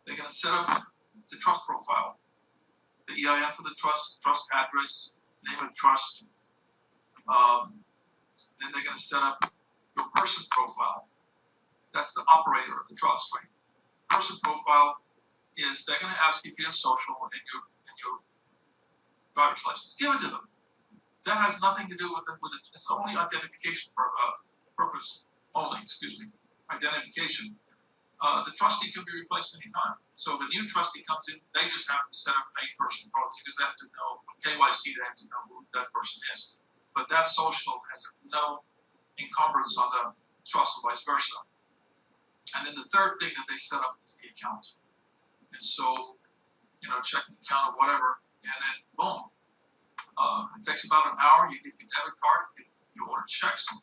They're going to set up the trust profile, the EIN for the trust address, name of trust. Then they're going to set up your person profile. That's the operator of the trust, right? Person profile is they're going to ask you for your social and your driver's license. Give it to them. That has nothing to do with it. It's only identification purpose only. Excuse me, identification. The trustee can be replaced anytime. So if a new trustee comes in, they just have to set up a person profile because they have to know KYC. They have to know who that person is. But that social has no encumbrance on the trust or vice versa. And then the third thing that they set up is the account. And so, checking account or whatever, and then boom. It takes about an hour. You get your debit card, you order checks, and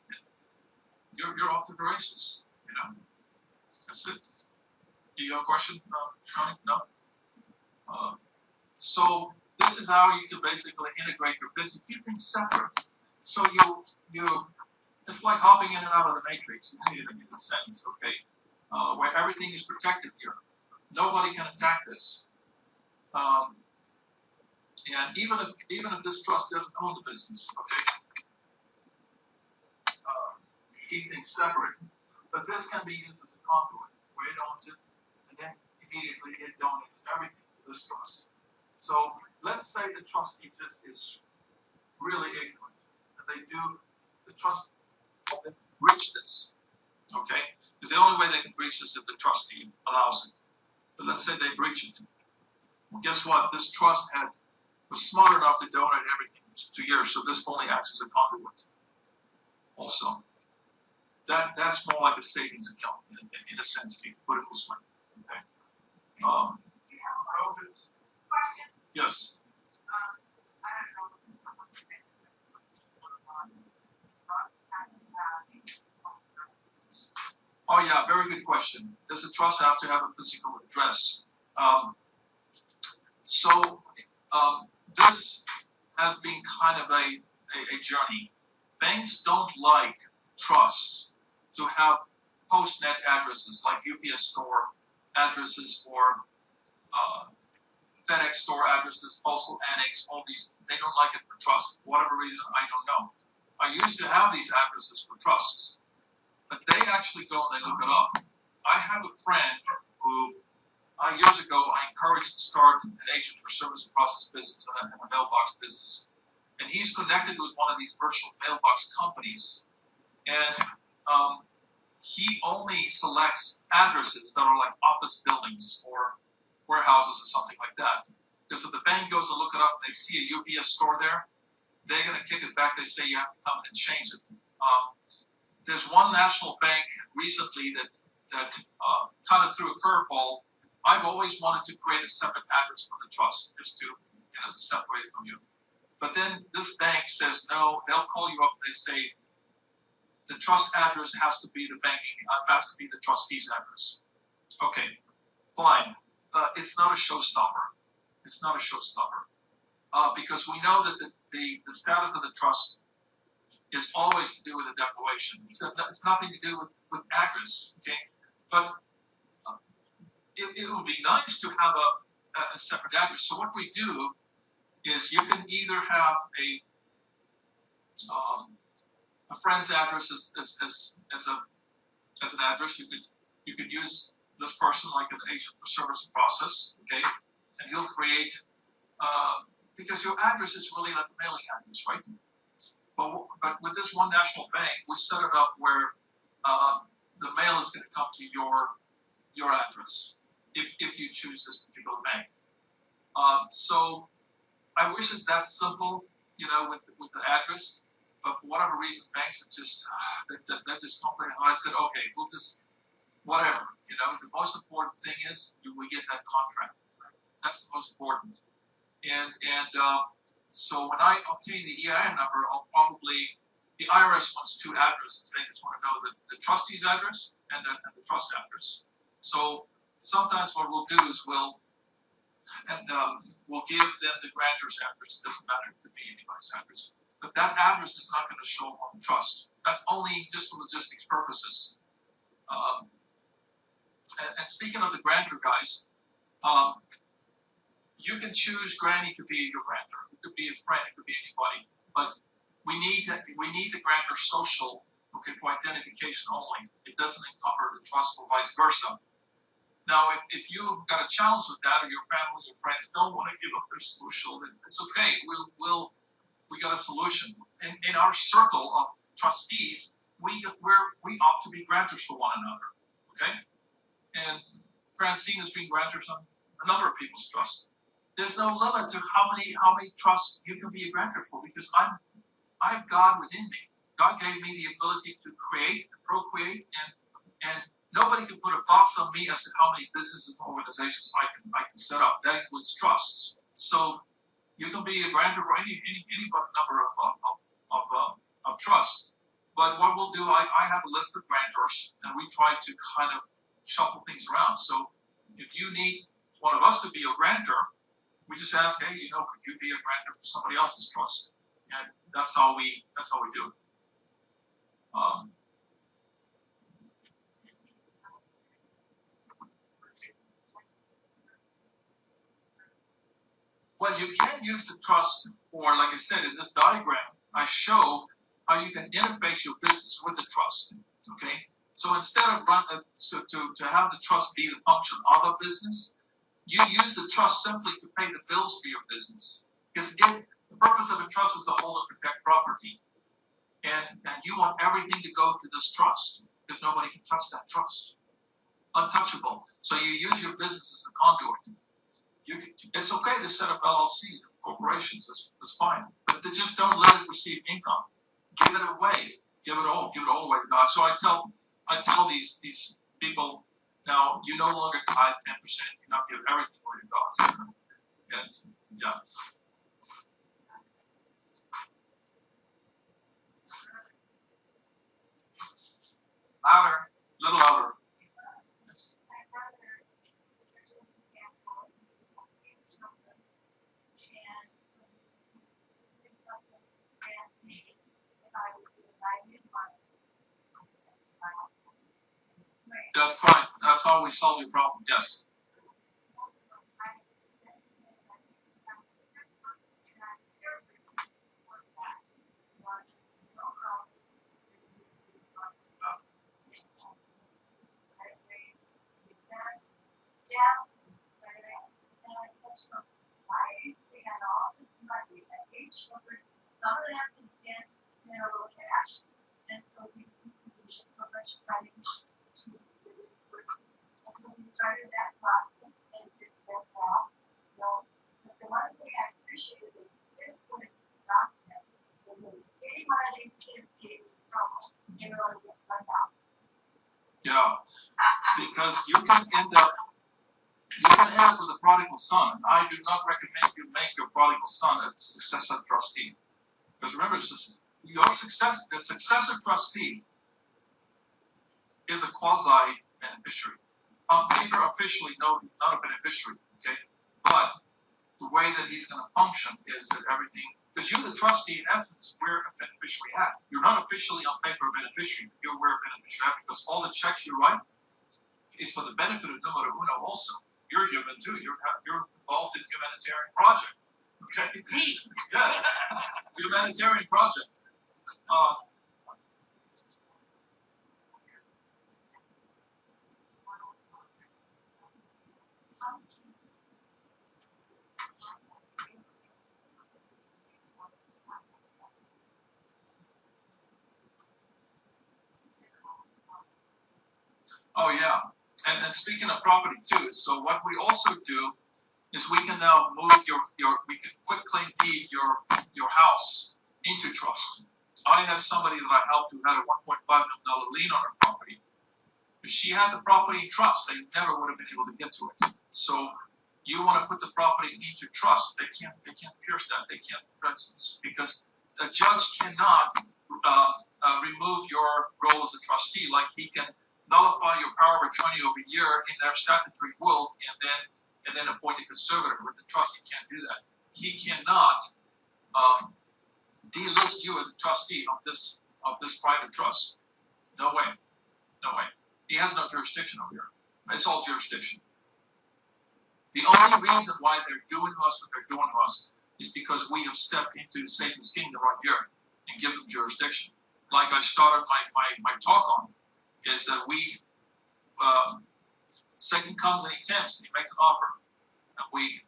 you're off to the races. That's it. Do you have a question, Tony? No? So this is how you can basically integrate your business. Keep things separate. So you it's like hopping in and out of the matrix in a sense, okay? Where everything is protected here. Nobody can attack this. And even if this trust doesn't own the business, okay? Keep things separate. But this can be used as a conduit where it owns it, and then immediately it donates everything to this trust. So let's say the trustee just is really ignorant, and they do the trust breach this, okay? Because the only way they can breach this is if the trustee allows it. But let's say they breach it. Well, guess what? This trust was smart enough to donate everything to yours, so this only acts as a conduit. Also, that's more like a savings account in a sense, if you put it this way. Okay. Question. Yes. I don't know if someone can make Oh yeah, very good question. Does the trust have to have a physical address? This has been kind of a journey. Banks don't like trusts to have postnet addresses like UPS store addresses or FedEx store addresses, postal annex, all these. They don't like it for trusts. For whatever reason, I don't know. I used to have these addresses for trusts, but they actually go and they look it up. I have a friend who years ago I encouraged to start an agent for service and process business and a mailbox business. And he's connected with one of these virtual mailbox companies. And he only selects addresses that are like office buildings or warehouses or something like that. Because if the bank goes to look it up and they see a UPS store there, they're going to kick it back. They say you have to come in and change it. There's one national bank recently that kind of threw a curveball. I've always wanted to create a separate address for the trust, just to separate it from you. But then this bank says no. They'll call you up and they say the trust address has to be the trustee's address. Okay, fine. It's not a showstopper. It's not a showstopper because we know that the status of the trust is always to do with a declaration. It's nothing to do with address. Okay, but it would be nice to have a separate address. So what we do is you can either have a friend's address as an address. You could use this person like an agent for service and process, okay? And he'll create because your address is really like a mailing address, right? But with this one national bank, we set it up where the mail is going to come to your address if you choose this particular bank. So I wish it's that simple, with the address. But for whatever reason, banks are just they're just complicated. And I said, okay, we'll just whatever. The most important thing is we get that contract. That's the most important. And so when I obtain the EIN number, the IRS wants two addresses. They just want to know the trustee's address and the trust address. So sometimes what we'll do is we'll give them the grantor's address. Doesn't matter, it could be anybody's address. But that address is not going to show on the trust. That's only just for logistics purposes. And speaking of the grantor, guys, you can choose Granny to be your grantor. It could be a friend. It could be anybody. But we need the grantor social, okay, for identification only. It doesn't encumber the trust or vice versa. Now, if you've got a challenge with that, or your family, your friends don't want to give up their social, then it's okay. We got a solution. In our circle of trustees, we opt to be grantors for one another. Okay, and Francine has been grantors on a number of people's trusts. There's no limit to how many trusts you can be a grantor for because I have God within me. God gave me the ability to create and procreate, and nobody can put a box on me as to how many businesses and organizations I can set up. That includes trusts. So you can be a grantor for any number of trusts. But what we'll do, I have a list of grantors, and we try to kind of shuffle things around. So if you need one of us to be a grantor, we just ask, hey, could you be a grantor for somebody else's trust? And that's how we do it. Well, you can use the trust, or like I said, in this diagram, I show how you can interface your business with the trust. Okay, so instead of to have the trust be the function of a business, you use the trust simply to pay the bills for your business. Because the purpose of a trust is to hold and protect property. And you want everything to go to this trust because nobody can touch that trust. Untouchable. So you use your business as a conduit. It's okay to set up LLCs and corporations. That's fine. But they just don't let it receive income. Give it away. Give it all away to God. So I tell these people, now you no longer tithe 10%. You now give everything away to God. And, yeah. Louder, a little louder. Yes. That's fine. That's how we solve your problem. Yes. Some of them can spend a little cash, and so we so much money to the person. And so we started that process, and it went well. But the one thing I appreciated is this was not them. Anybody can get in trouble, you know, get left out. Yeah. Because you can end up with a prodigal son. I do not recommend you make your prodigal son a successor trustee. Because remember, the successor trustee is a quasi-beneficiary. On paper, officially, no, he's not a beneficiary, okay? But the way that he's going to function is that everything, because you're the trustee, in essence, we're a beneficiary at. You're not officially on paper a beneficiary, you're where a beneficiary at, because all the checks you write is for the benefit of numero uno also. You're human too. You're involved in humanitarian project. Okay? Yes. Humanitarian project. Oh yeah. And speaking of property too, so what we also do is we can now move we can quitclaim deed your house into trust. I had somebody that I helped who had a $1.5 million lien on her property. If she had the property in trust, they never would have been able to get to it. So you want to put the property into trust, they can't pierce that. They can't because a judge cannot remove your role as a trustee, like he can nullify your power of attorney over a year in their statutory world and then appoint a conservator. With the trust, he can't do that. He cannot delist you as a trustee of this private trust. No way. He has no jurisdiction over here. It's all jurisdiction. The only reason why they're doing to us what they're doing to us is because we have stepped into Satan's kingdom right here and give them jurisdiction. Like I started my talk on, is that Satan comes and he tempts and he makes an offer, and we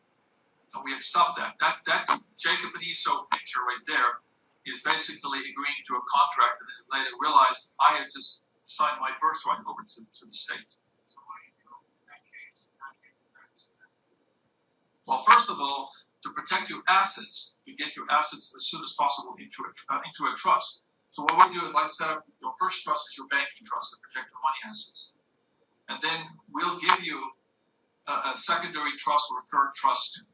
accept that. That Jacob and Esau picture right there is basically agreeing to a contract, and then later realize I had just signed my birthright over to the state. So what do you do in that case? Well, first of all, to protect your assets, you get your assets as soon as possible into a trust. So what we do is I set up your first trust is your banking trust to protect your money assets. And then we'll give you a secondary trust or a third trust,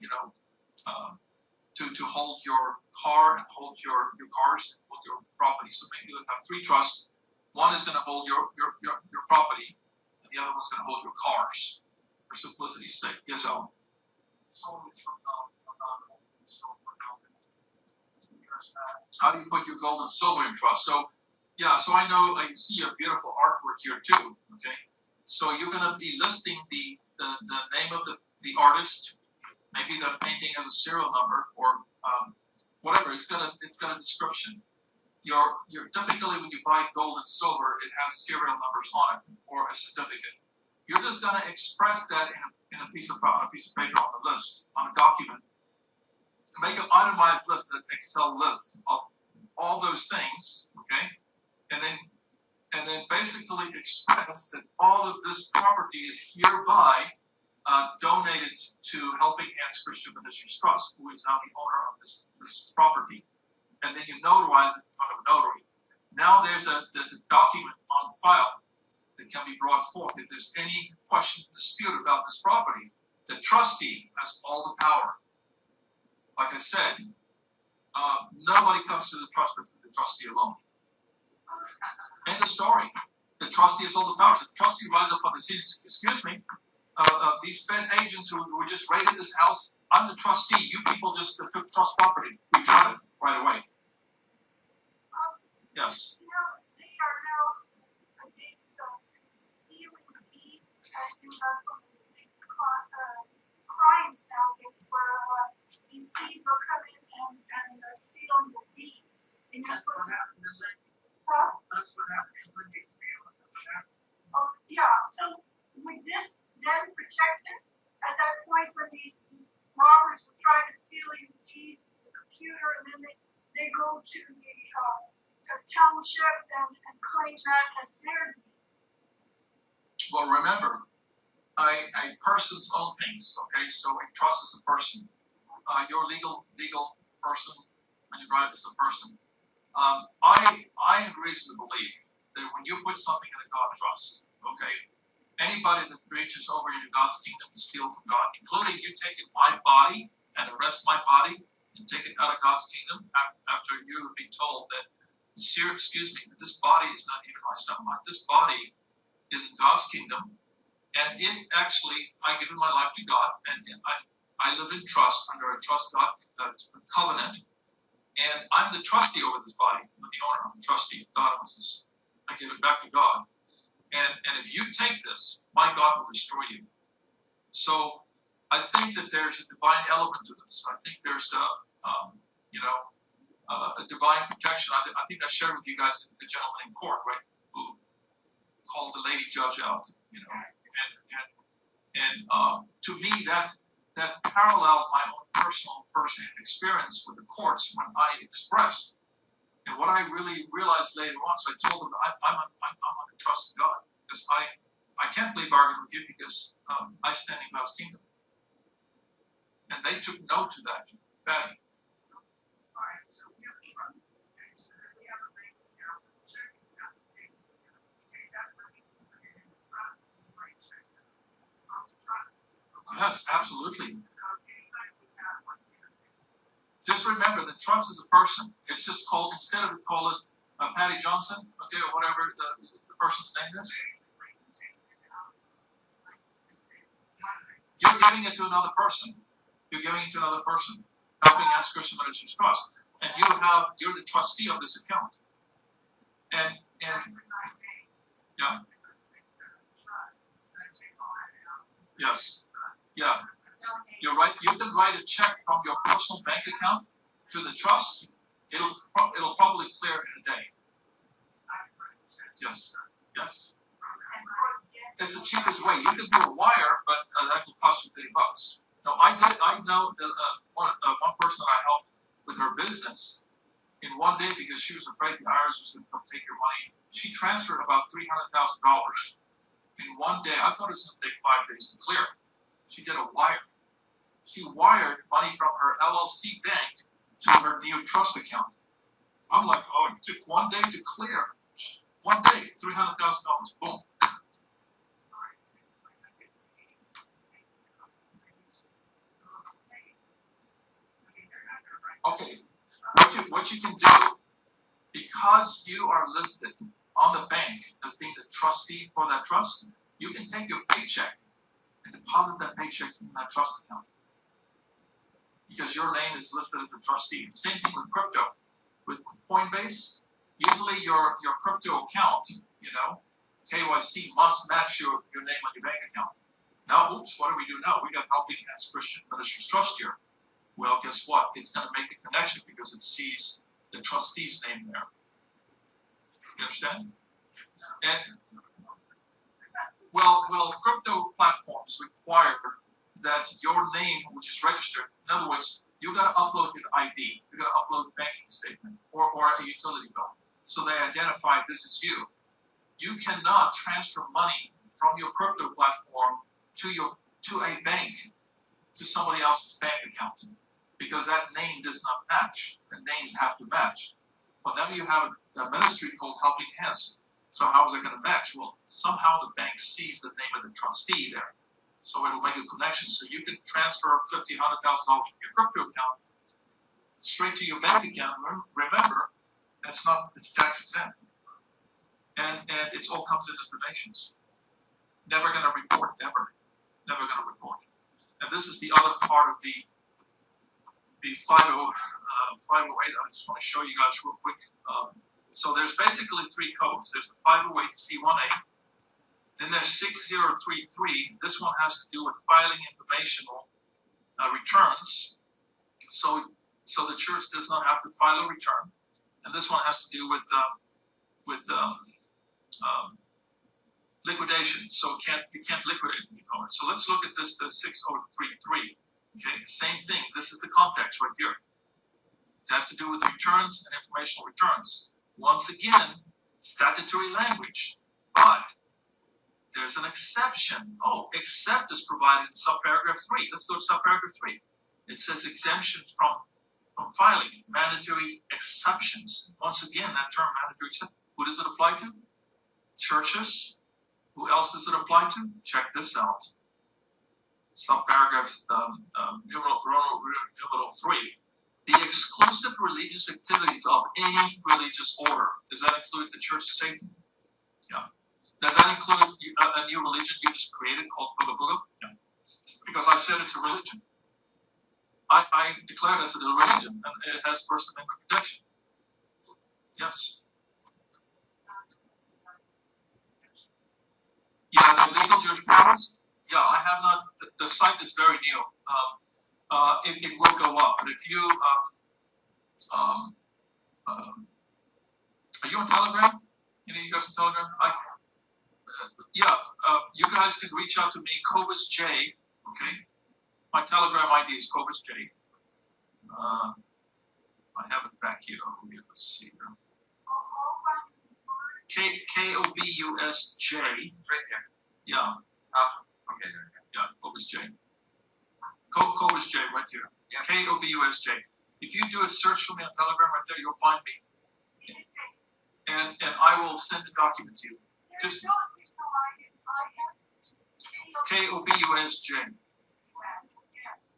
to hold your car and hold your cars, hold your property. So maybe you'll have three trusts. One is going to hold your property, and the other one's going to hold your cars, for simplicity's sake. Yes, Alan? How do you put your gold and silver in trust? So I know I see a beautiful artwork here too. Okay, so you're going to be listing the name of the artist. Maybe the painting has a serial number or whatever. It's got a description. Your typically when you buy gold and silver, it has serial numbers on it or a certificate. You're just going to express that in a piece of paper on the list, on a document, make an itemized list, an Excel list of all those things, okay, and then basically express that all of this property is hereby donated to Helping Hands Christian Ministries Trust, who is now the owner of this property, and then you notarize it in front of a notary. Now there's a document on file that can be brought forth if there's any question, dispute about this property. The trustee has all the power. Like I said, nobody comes to the trust but the trustee alone. End of story. The trustee has all the powers. The trustee rises up on the scene. Excuse me, these Fed agents who just raided this house, I'm the trustee. You people just took trust property. Return it right away. Yes. You know, they are now against stealing deeds, and you have some of the big crimes nowadays where these thieves are coming and stealing the deed. And you're supposed to. That's what happens when they steal. Oh, yeah. So would this then protect it at that point when these robbers were trying to steal your keys, the computer, and then they go to the township and claim that as their deed? Well, remember, a person's own things. Okay, so a trust is a person. Your legal person, when you drive, is a person. I have reason to believe that when you put something in a God trust, okay, anybody that reaches over into God's kingdom to steal from God, including you taking my body and arrest my body and take it out of God's kingdom after you have been told that, excuse me, this body is not even my son. This body is in God's kingdom, and it actually, I give my life to God, and I live in trust under a trust God covenant. And I'm the trustee over this body. I'm the owner. I'm the trustee. God owns this. I give it back to God. And if you take this, my God will destroy you. So I think that there's a divine element to this. I think there's a divine protection. I think I shared with you guys the gentleman in court, right, who called the lady judge out. And to me that paralleled my own personal first-hand experience with the courts when I expressed. And what I really realized later on, so I told them I'm on the trust of God, because I can't play bargain with you because I stand in God's kingdom. And they took note to that. Patty. All right, so we have trust. Okay, so then we have a bank account, checking account, things. Take that money, put it in the trust, and write check on the trust. Yes, absolutely. Just remember, the trust is a person. It's just called, instead of call it Patty Johnson, okay, or whatever the person's name is. You're giving it to another person. You're giving it to another person. Helping Hands Christian Ministries Trust. And you're the trustee of this account. And yeah. Yes. Yeah. You're right. You can write a check from your personal bank account to the trust. It'll probably clear in a day. Yes. Yes. It's the cheapest way. You can do a wire, but that will cost you $30. No, I know that one person that I helped with her business in one day because she was afraid the IRS was going to come take her money. She transferred about $300,000 in one day. I thought it was going to take 5 days to clear. She did a wire. She wired money from her LLC bank to her new trust account. I'm like, oh, it took 1 day to clear. 1 day, $300,000. Boom. Okay, what you can do, because you are listed on the bank as being the trustee for that trust, you can take your paycheck and deposit that paycheck in that trust account. Because your name is listed as a trustee. Same thing with crypto. With Coinbase, usually your crypto account, KYC must match your name on your bank account. Now, oops, what do we do now? We got Helping Hands Christian Ministries Trust here. Well, guess what? It's going to make the connection because it sees the trustee's name there. You understand? And well, crypto platforms require that your name, which is registered, in other words, you got to upload your ID. You got to upload banking statement or a utility bill, so they identify this is you. You cannot transfer money from your crypto platform to a bank, to somebody else's bank account, because that name does not match. The names have to match. Well, now you have a ministry called Helping Hands. So how is it going to match? Well, somehow the bank sees the name of the trustee there. So it'll make a connection. So you can transfer $50,000, $100,000 from your crypto account straight to your bank account. Remember, it's tax exempt. And it all comes in as donations. Never going to report, ever. Never going to report. And this is the other part of the 508. I just want to show you guys real quick. So there's basically three codes. There's the 508C1A. Then there's 6033. This one has to do with filing informational returns. So the church does not have to file a return. And this one has to do with liquidation. So you can't liquidate any from it. So let's look at this, the 6033. Okay, same thing. This is the context right here. It has to do with returns and informational returns. Once again, statutory language, but there's an exception. Oh, except is provided in subparagraph 3. Let's go to subparagraph 3. It says exemption from filing, mandatory exceptions. Once again, that term mandatory exception, who does it apply to? Churches. Who else does it apply to? Check this out. Subparagraph numeral 3. The exclusive religious activities of any religious order. Does that include the Church of Satan? Yeah. Does that include a new religion you just created called Booga Booga? Yeah. Because I said it's a religion. I declared it as a religion, and it has First Amendment protection. Yes. Yeah, the legal jurisprudence. Yeah, I have not. The site is very new. It will go up. But if you are you on Telegram? Any of you guys on Telegram? You guys can reach out to me, Cobus J. Okay, my Telegram ID is Cobus J. I have it back here. Let's see here. Kobus J. Right there. Yeah. Okay. Yeah, Cobus J. Cobus J right here. Yeah. Kobus J. If you do a search for me on Telegram right there, you'll find me. And I will send the document to you. Just Kobus J.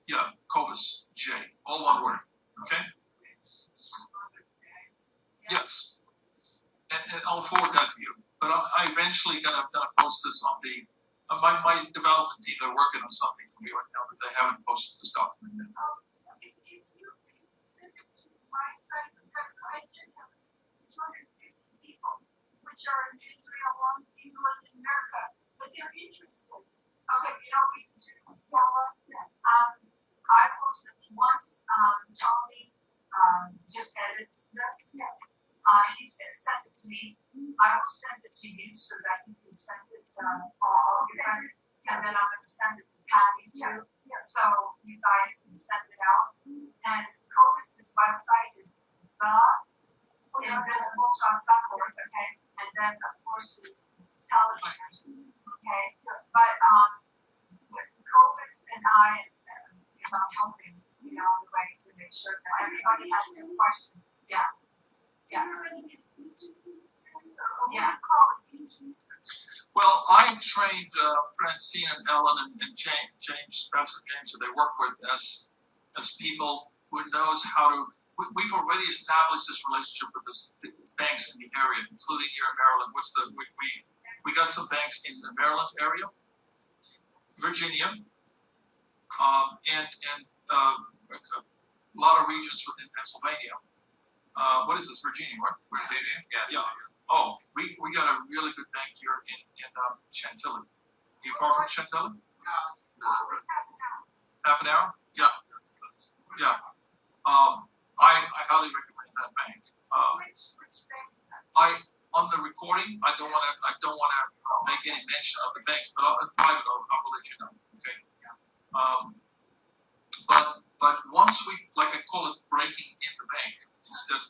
Yeah, Cobus J. All one word. Okay? Yes. And I'll forward that to you. But I eventually gonna post this on the my development team. They're working on something for me right now, but they haven't posted this document yet. If you send it to my site, because I sent them 250 people, which are in Israel, England, and America, but they're interested. Okay, we can do follow up. I posted once. Tony just edits this. Yeah. He's going to send it to me. I will send it to you so that you can send it to all your friends. And then I'm going to send it to Patty too. Yeah. So you guys can send it out. And Cobus's website is theinvisibletrust.org, okay? And then, of course, his television, okay? But with Cobus and I, I'm helping, the way to make sure that everybody has some questions. Yes. Yeah. Yeah. Well, I trained Francine and Ellen and James, Pastor James, who they work with as people who knows how to. We've already established this relationship with the banks in the area, including here in Maryland. We got some banks in the Maryland area, Virginia, and a lot of regions within Pennsylvania. What is this, Virginia, right? Virginia? Yeah. Oh, we got a really good bank here in Chantilly. Are you far from Chantilly? Half an hour? Yeah. Yeah. I highly recommend that bank. On the recording, I don't want to make any mention of the banks, but in private, I will let you know. Okay. But But once we, like I call it, breaking in the bank instead of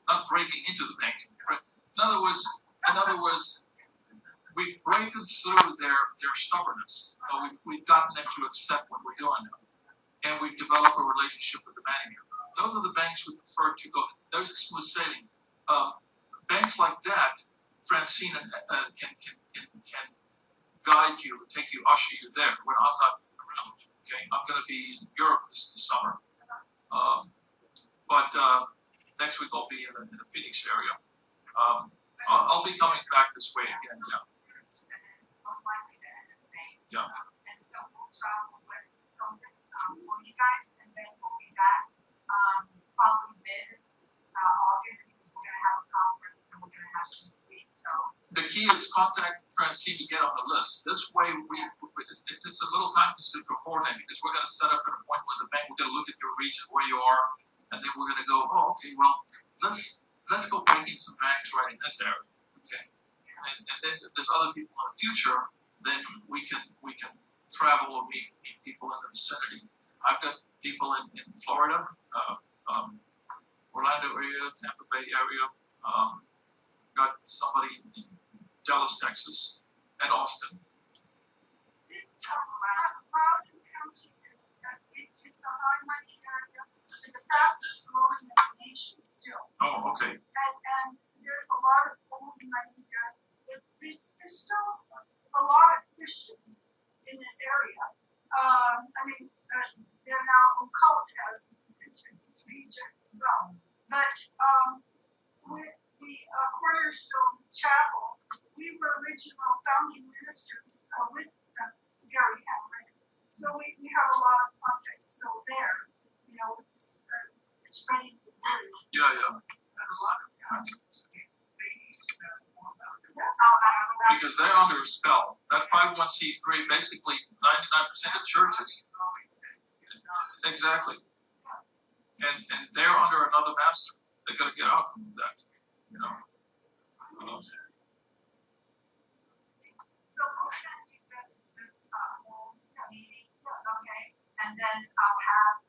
not breaking into the bank. In other words, we've broken through their stubbornness. We've gotten them to accept what we're doing now, and we've developed a relationship with the manager. Those are the banks we prefer to go. There's a smooth sailing. Banks like that, Francine can guide you, usher you there when I'm not around. Okay, I'm going to be in Europe this summer, but next week I'll be in the Phoenix area. I'll be coming back this way again. Yeah. Most likely the end of May. Yeah. And so we'll travel with Compass for you guys, and then we'll be back probably mid-August because we're going to have a conference and we're going to have some speaks. So the key is contact Francine to get on the list. This way, it's a little time consuming beforehand because we're going to set up an appointment with the bank. We're going to look at your region, where you are, and then we're going to go, oh, okay, well, let's go break in some banks right in this area. Okay. And then if there's other people in the future, then we can travel or meet people in the vicinity. I've got people in Florida, Orlando area, Tampa Bay area. Got somebody in Dallas, Texas, and Austin. This Loudoun County is it's a high money area, and the fastest growing in the nation still. Oh, okay. And there's a lot of old money there. There's still a lot of Christians in this area. They're now occult as in this region as well. But with the Cornerstone Chapel, we were original founding ministers with Gary Hamrick. So we have a lot of contacts still there, with this spreading the word. Yeah. And a lot of times, they need to know more about this. Because they're under a spell. That 501c3, basically 99% of churches. Exactly. And they're under another master. They got to get out from that. So we'll send you this whole meeting, okay? And then I'll have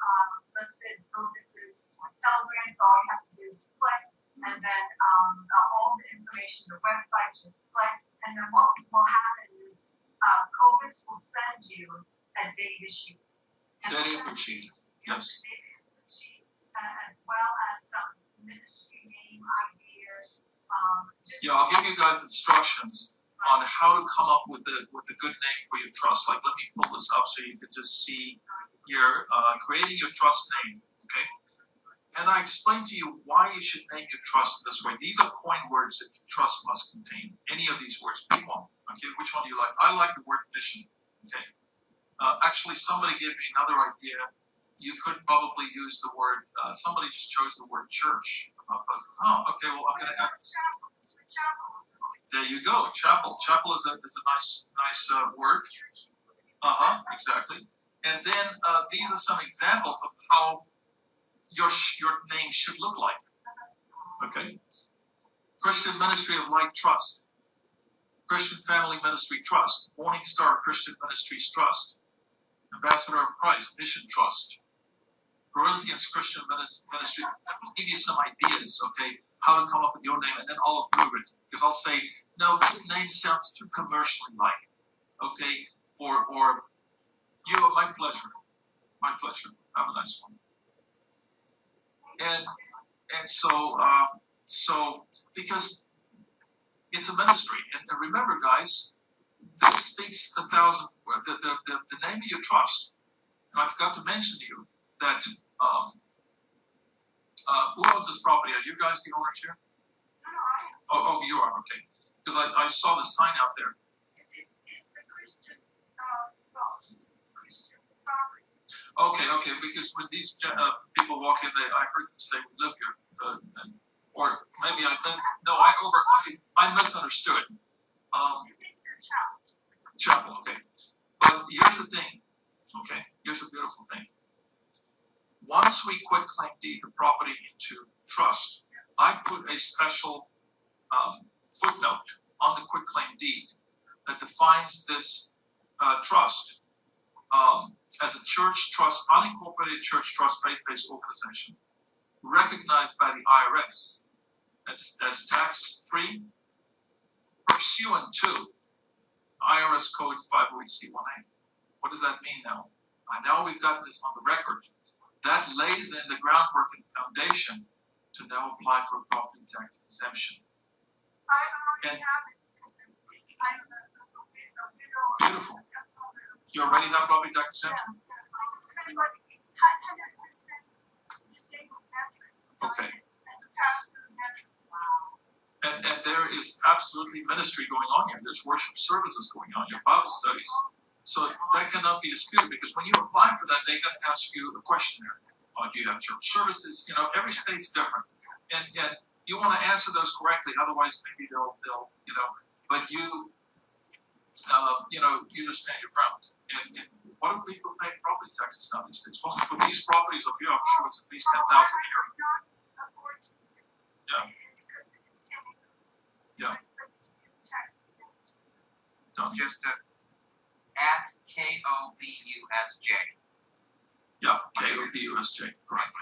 listed focuses on Telegram, so all you have to do is click, and then all the information, the websites, just click, and then what will happen is Cobus will send you a data sheet. Data sheet, yes. As well as some ministry name ideas. I'll give you guys instructions on how to come up with a good name for your trust. Like, let me pull this up so you can just see you're creating your trust name, okay? And I explained to you why you should name your trust this way. These are coin words that your trust must contain. Any of these words, pick one, okay? Which one do you like? I like the word mission, okay? Actually, somebody gave me another idea. You could probably use the word, somebody just chose the word church. Okay, well, I'm going to add. There you go, chapel. Chapel is a nice word. Exactly. And then these are some examples of how your name should look like. Okay. Christian Ministry of Light Trust. Christian Family Ministry Trust. Morning Star Christian Ministries Trust. Ambassador of Christ Mission Trust. Corinthians Christian Ministry. I will give you some ideas, okay, how to come up with your name, and then I'll approve it. Because I'll say, no, this name sounds too commercially like, okay, or you are my pleasure. My pleasure. Have a nice one. And so because it's a ministry, and remember, guys, this speaks 1,000. The name of your trust, and I forgot to mention to you that who owns this property? Are you guys the owners here? No, I am. Oh, you are, okay. Because I saw the sign out there. It's a Christian, Christian property. Okay, because when these people walk in, I heard them say, we live here. Or maybe I misunderstood. It's a chapel. Chapel, okay. But here's the thing, okay? Here's the beautiful thing. Once we quit claim deed the property into trust, I put a special footnote on the quit claim deed that defines this trust as a church trust, unincorporated church trust faith-based organization recognized by the IRS as tax-free pursuant to IRS Code 508C1A. What does that mean now? Now we've got this on the record. That lays in the groundwork and foundation to now apply for a property tax exemption. I already have it because I'm a widow. Beautiful. You already have property tax exemption? Pretty much 100% disabled veteran. Okay. As a pastor veteran. Wow. And there is absolutely ministry going on here. There's worship services going on here, Bible studies. So that cannot be disputed, because when you apply for that, they're going to ask you a questionnaire. Do you have church services? You know, every state's different. And you want to answer those correctly, otherwise maybe they'll but you just stand your ground. And what do people pay property taxes now these days? Well, for these properties up here, I'm sure it's at least $10,000 a year. Yeah. Yeah. Done. Just at KOBUSJ. Yeah, KOBUSJ, correct.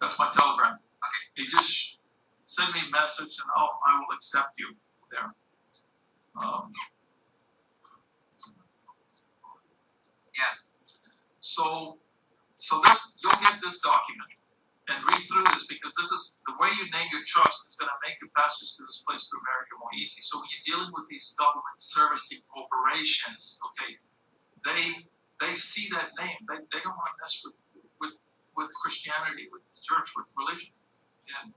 That's my Telegram. Okay. You just send me a message and I will accept you there. Yes. So this, you'll get this document and read through this, because this is the way you name your trust is going to make your passage through this place to America more easy. So when you're dealing with these government servicing corporations, okay, they see that name. They don't want to mess with Christianity, with the church, with religion. And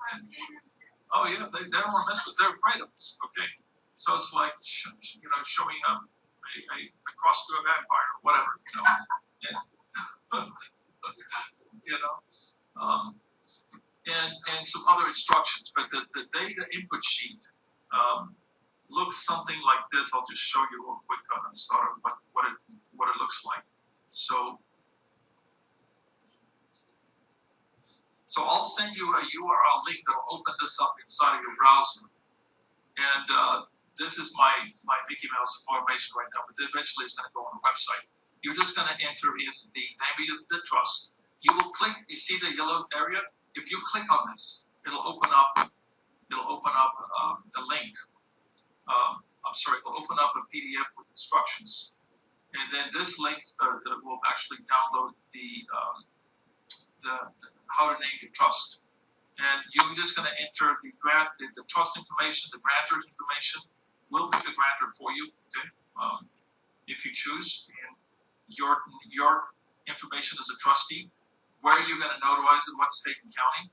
oh yeah, they don't want to mess with. They're afraid of us. Okay, so it's like showing a cross to a vampire or whatever. And some other instructions. But the data input sheet looks something like this. I'll just show you real quick on sort of what it looks like. So I'll send you a URL link that will open this up inside of your browser. And this is my Mickey Mouse information right now, but eventually it's going to go on the website. You're just going to enter in the name of the trust. You will click. You see the yellow area? If you click on this, it'll open up the link. It'll open up a PDF with instructions, and then this link will actually download the how to name your trust. And you're just going to enter the trust information, the grantor's information. We'll pick a grantor for you, okay? If you choose, and your information as a trustee, where you're going to notarize it, what state and county.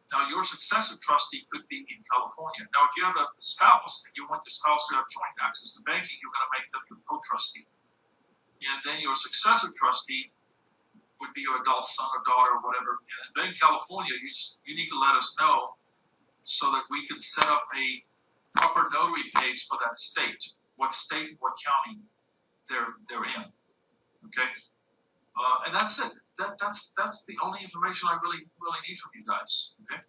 Now, your successor trustee could be in California. Now, if you have a spouse and you want your spouse to have joint access to banking, you're going to make them your co-trustee. And then your successor trustee would be your adult son or daughter or whatever. And then in California, you need to let us know so that we can set up a proper notary page for that state, what county they're in. Okay, and that's it. That's the only information I really need from you guys. Okay.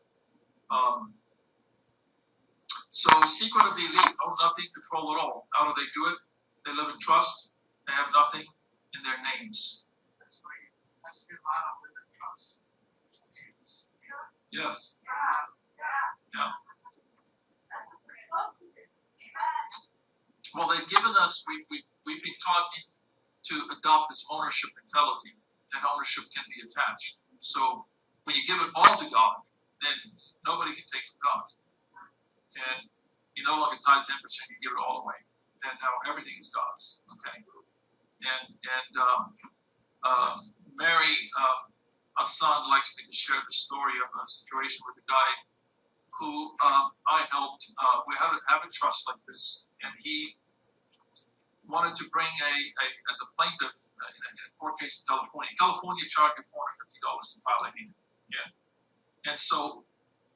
So secret of the elite own nothing, control it all. How do they do it? They live in trust. They have nothing in their names. That's the amount of living trust. Yes. Yeah. Yeah. Well, they've given us. We've been taught to adopt this ownership mentality, and ownership can be attached. So when you give it all to God, then nobody can take from God, and you no longer tie 10%. You give it all away, and now everything is God's. Okay, and Mary, a son, likes me to share the story of a situation with a guy who I helped. We have a trust like this, and he wanted to bring as a plaintiff in a court case in California. California charged you $450 to file a lien. Yeah. And so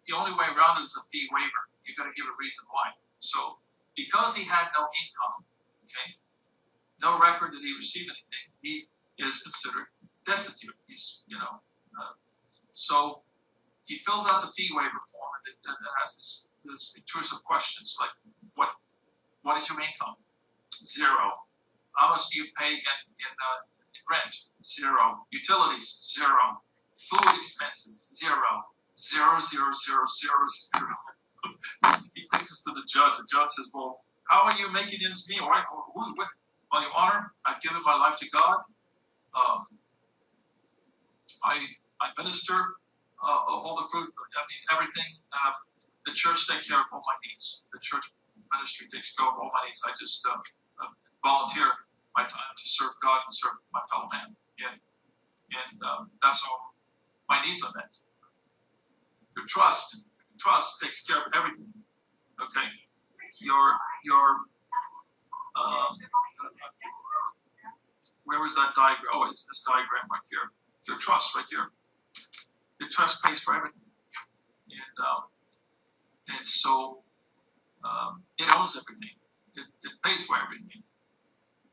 the only way around it is a fee waiver. You got to give a reason why. So because he had no income, okay, no record that he received anything, he is considered destitute. He's, so he fills out the fee waiver form that has this intrusive questions like, what is your income? 0. How much do you pay in rent, 0. Utilities, 0. Food expenses, 0. 0, 0, 0, 0, 0. He takes us to the judge. The judge says, well, how are you making ends meet? All right, well, Your Honor, I've given my life to God. I minister all the fruit, everything. The church takes care of all my needs. The church ministry takes care of all my needs. I just volunteer my time to serve God and serve my fellow man. And that's all my needs are met. Your trust takes care of everything. Okay? Where is that diagram? Oh, it's this diagram right here. Your trust right here. Your trust pays for everything. And so it owns everything. It pays for everything.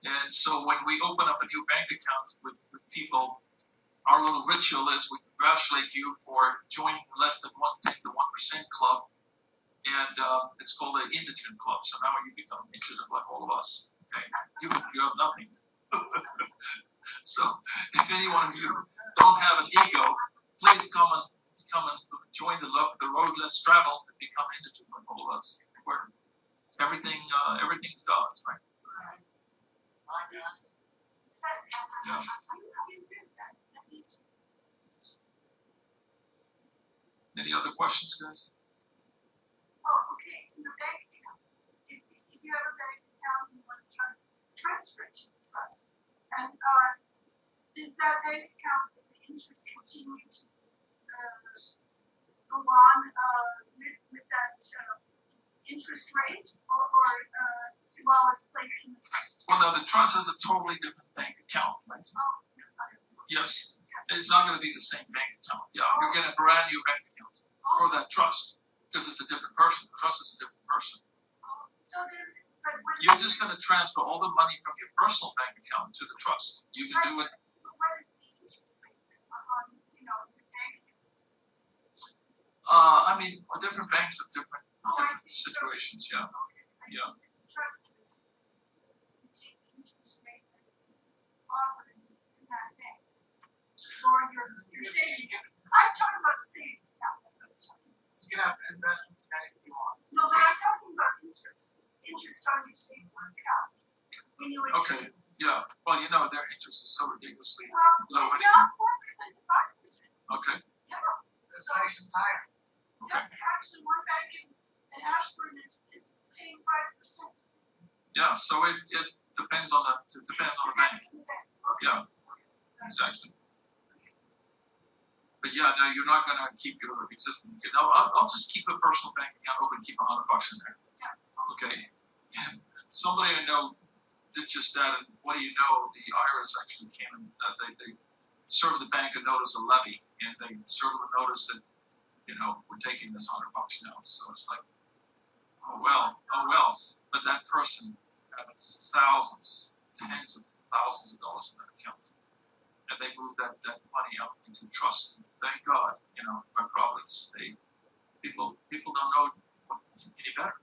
And so when we open up a new bank account with people, our little ritual is we congratulate you for joining the less than 1/10 of 1% club. And it's called an indigent club. So now you become indigent like all of us. Okay? You have nothing. So if any one of you don't have an ego, please come and join the road less traveled and become indigent like all of us. Where everything's God's, right? Yeah. Any other questions, guys? Oh, okay. In the bank account, if you have a bank account and you want to transfer it to the trust, and does that bank account, the interest continue to go on with that interest rate, or while it's placed in the trust? Well, no, the trust is a totally different bank account, right? Yes, it's not going to be the same bank account. Yeah, you're getting a brand new bank account for that trust because it's a different person. The trust is a different person. You're just going to transfer all the money from your personal bank account to the trust. You can do it. What is the interest rate on, the bank account? Different banks have different situations. Yeah. Yeah. Trust interest rate that's offered in that bank. Or your savings. I'm talking about savings account. That's what I'm talking about. You can have investments in anything you want. No, but I'm talking about interest. Interest on your savings account. Okay. Yeah. Well, their interest is so ridiculously low. Yeah, 4% to 5%. Okay. Yeah. That's nice and higher. Okay. Actually, one bank in Ashburn is paying 5%. Yeah. So it depends on the bank. Okay. Yeah. Exactly. But yeah, no, you're not going to keep your existing. No, I'll just keep a personal bank account open, keep $100 in there. Yeah. Okay. Somebody I know did just that, and what do you know? The IRS actually came and they served the bank a notice of levy, and they served them a notice that we're taking this $100 now. So it's like, oh well. But that person had thousands, tens of thousands of dollars in that account. And they moved that money out into trust. And thank God, by providence, people don't know any better.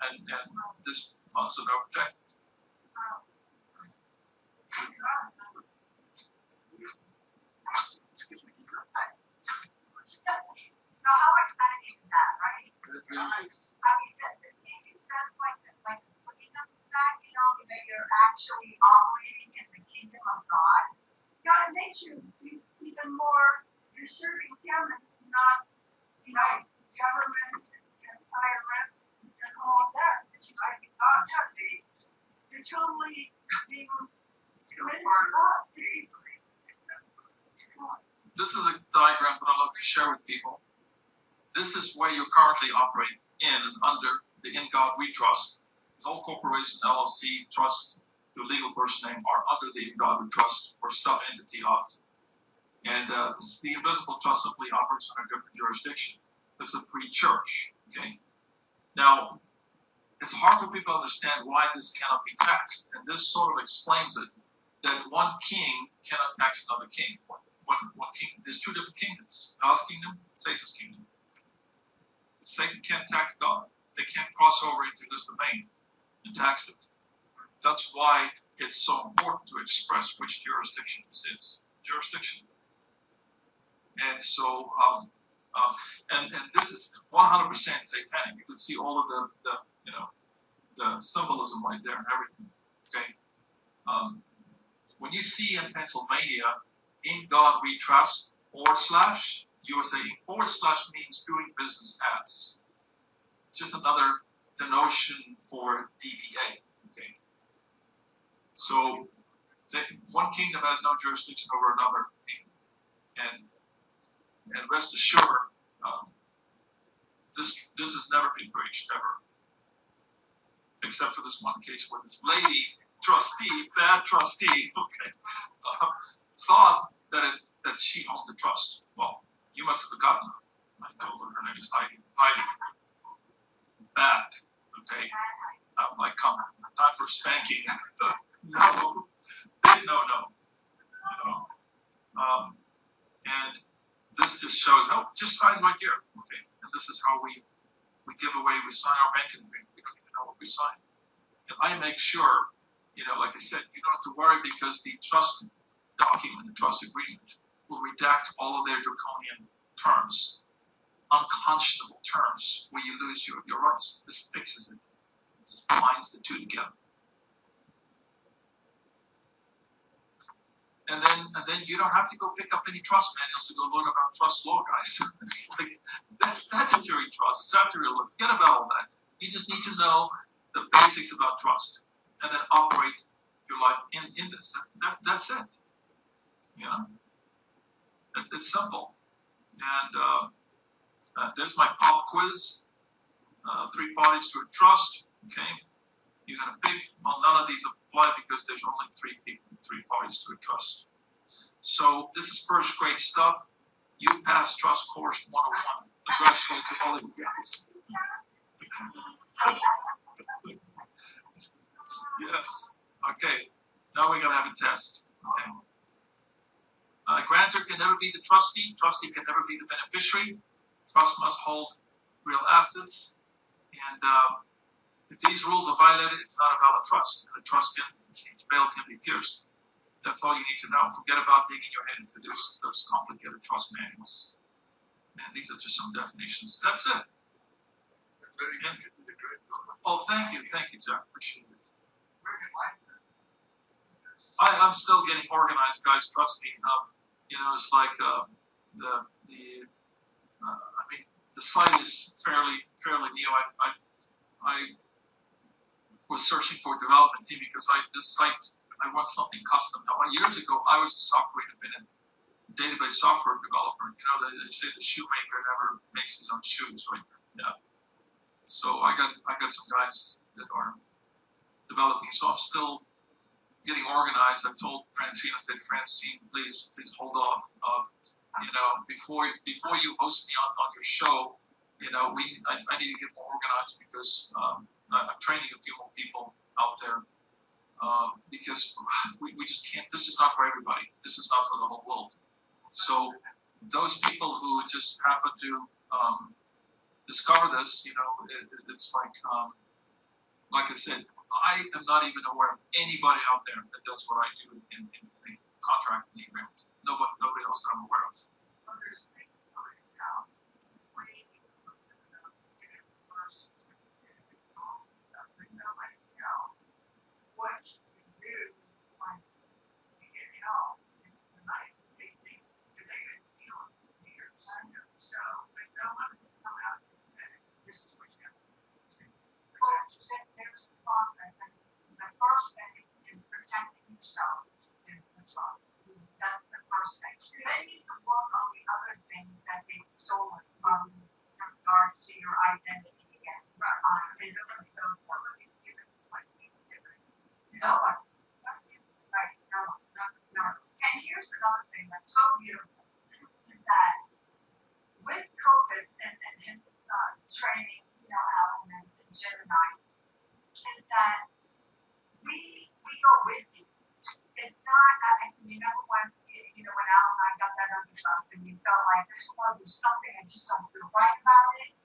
And this funds are not protected. So how exciting is that, right? Nice. The thing you said, like looking at this back, that you're actually operating in the kingdom of God. God makes you even more, you're serving Him and not, government and IRS and all of that. But you say, you're totally being committed to God. This is a diagram that I love to share with people. This is where you're currently operating in and under the In God We Trust. All corporations, LLC, trust, your legal person name are under the In God We Trust or sub-entity of. And the invisible trust simply operates in a different jurisdiction. It's a free church. Okay. Now, it's hard for people to understand why this cannot be taxed, and this sort of explains it. That one king cannot tax another king. One king. There's two different kingdoms: God's kingdom, Satan's kingdom. Satan can't tax God. They can't cross over into this domain and tax it. That's why it's so important to express which jurisdiction this is. Jurisdiction. And so, and this is 100% satanic. You can see all of the symbolism right there and everything. Okay. When you see in Pennsylvania, in God we trust / USA, / means doing business as. Just another denotion for DBA. Okay. So one kingdom has no jurisdiction over another kingdom. And rest assured, this has never been breached ever, except for this one case where this lady trustee, bad trustee, okay, thought that she owned the trust. Well, you must have forgotten. I told her her name is Heidi. Bad, okay. I'm like, come on, time for spanking. No, big no. You know, and this just shows. Oh, just sign right here, okay. And this is how we give away. We sign our banking agreement. We don't even know what we sign. And I make sure, like I said, you don't have to worry because the trust document, the trust agreement, will redact all of their draconian terms, unconscionable terms where you lose your rights. This fixes it. It just binds the two together. And then you don't have to go pick up any trust manuals to go learn about trust law, guys. It's like, that's statutory trust, statutory law. Forget about all that. You just need to know the basics about trust and then operate your life in this. That's it. It's simple. And there's my pop quiz. 3 parties to a trust. Okay. You're going to pick. Well, none of these apply because there's only 3 people, 3 parties to a trust. So this is first grade stuff. You passed Trust Course 101. Congratulations to all of you guys. Yes. Okay. Now we're going to have a test. Okay. Grantor can never be the trustee. Trustee can never be the beneficiary. Trust must hold real assets. And if these rules are violated, it's not a valid trust. The trust bail can be pierced. That's all you need to know. Forget about digging your head into those complicated trust manuals. And these are just some definitions. That's it. That's very good. You did great. Oh, thank you, Jack. Appreciate it. I'm still getting organized, guys. Trust me. It's like the site is fairly new. I was searching for a development team because this site, I want something custom. Now, years ago, I was a software independent database software developer. They say the shoemaker never makes his own shoes, right? Yeah. So I got some guys that are developing. So I'm still getting organized. I told Francine, I said, Francine, please hold off. Before you host me on your show, I need to get more organized because I'm training a few more people out there because we just can't. This is not for everybody. This is not for the whole world. So those people who just happen to discover this, it's like I said, I am not even aware of anybody out there that does what I do in the contract and the agreement. Nobody else that I'm aware of. There's things coming out. It's way first all the stuff that nobody else. What you can do when you get help in the night, they steal meters. So, but no one has come out and said, this is what you have to do. There's a process, and the first thing in protecting yourself is the trust. That's the first thing. Then you can work on the other things that they've stolen from regards to your identity again. So somebody's given what he's given. No one. Right. No. And here's another thing that's so beautiful is that with COPUS and training, Alan and Jim and I, is that we go with you. It's not, when Alan and I got that under trust and we felt like, there's something I just don't feel right about it.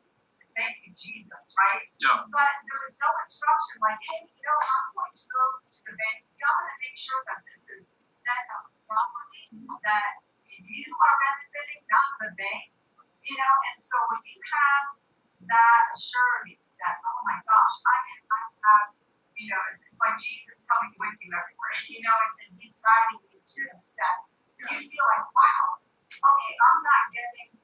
Thank you, Jesus, right? Yeah. But there was no instruction like, hey, I'm going to go to the bank. I'm going to sure that this is set up properly, that you are benefiting, not the bank, and so when you have that assurity that, oh my gosh, I have, it's like Jesus coming with you everywhere, and he's guiding you through the steps. You feel like, wow, okay, I'm not getting,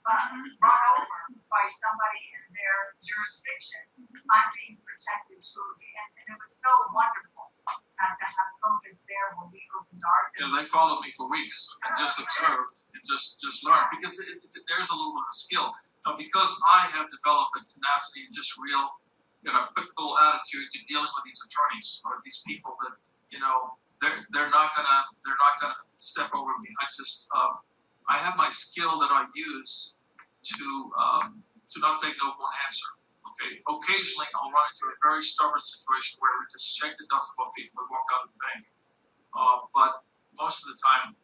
run over by somebody in their jurisdiction. I'm being protected truly, and it was so wonderful to have focus there when we opened ours. They followed me for weeks and just observed and just learned, because there's a little bit of skill. Now, because I have developed a tenacity and just real, quick little attitude to dealing with these attorneys or these people that, they're not gonna step over me. I have my skill that I use to not take no for an answer. Okay, occasionally I'll run into a very stubborn situation where we just shake the dust off people and walk out of the bank. But most of the time,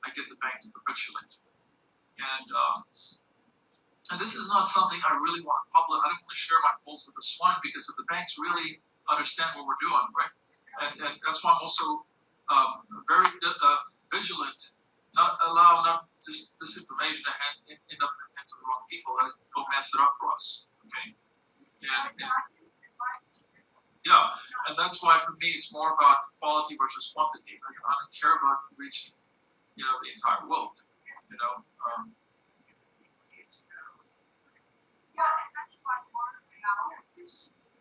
I get the bank to capitulate. And this is not something I really want to publish. I don't want to share my polls with the swine, because if the banks really understand what we're doing, right? And that's why I'm also very vigilant, not allowing this information to end up in the hands of the wrong people that go mess it up for us. Okay. And that's why for me it's more about quality versus quantity. I don't care about reaching, the entire world.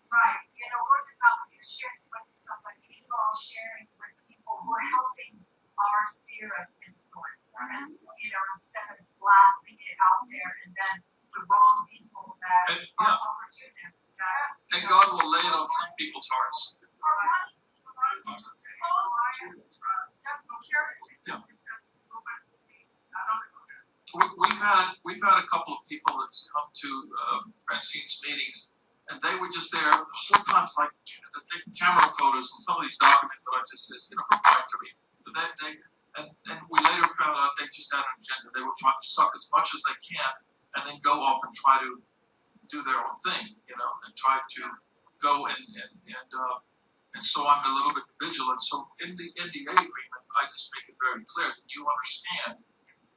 Right. Word of mouth is sharing with somebody, you all sharing with people who are helping our sphere of influence. And, instead of blasting it out there and then the wrong people that are opportunists. And God will lay it on some people's hearts. We've had a couple of people that's come to Francine's meetings, and they were just there sometimes, like taking camera photos on some of these documents that I just said, proprietary. And we later found out they just had an agenda. They were trying to suck as much as they can, and then go off and try to do their own thing, and try to go and so I'm a little bit vigilant. So in the NDA agreement, I just make it very clear that you understand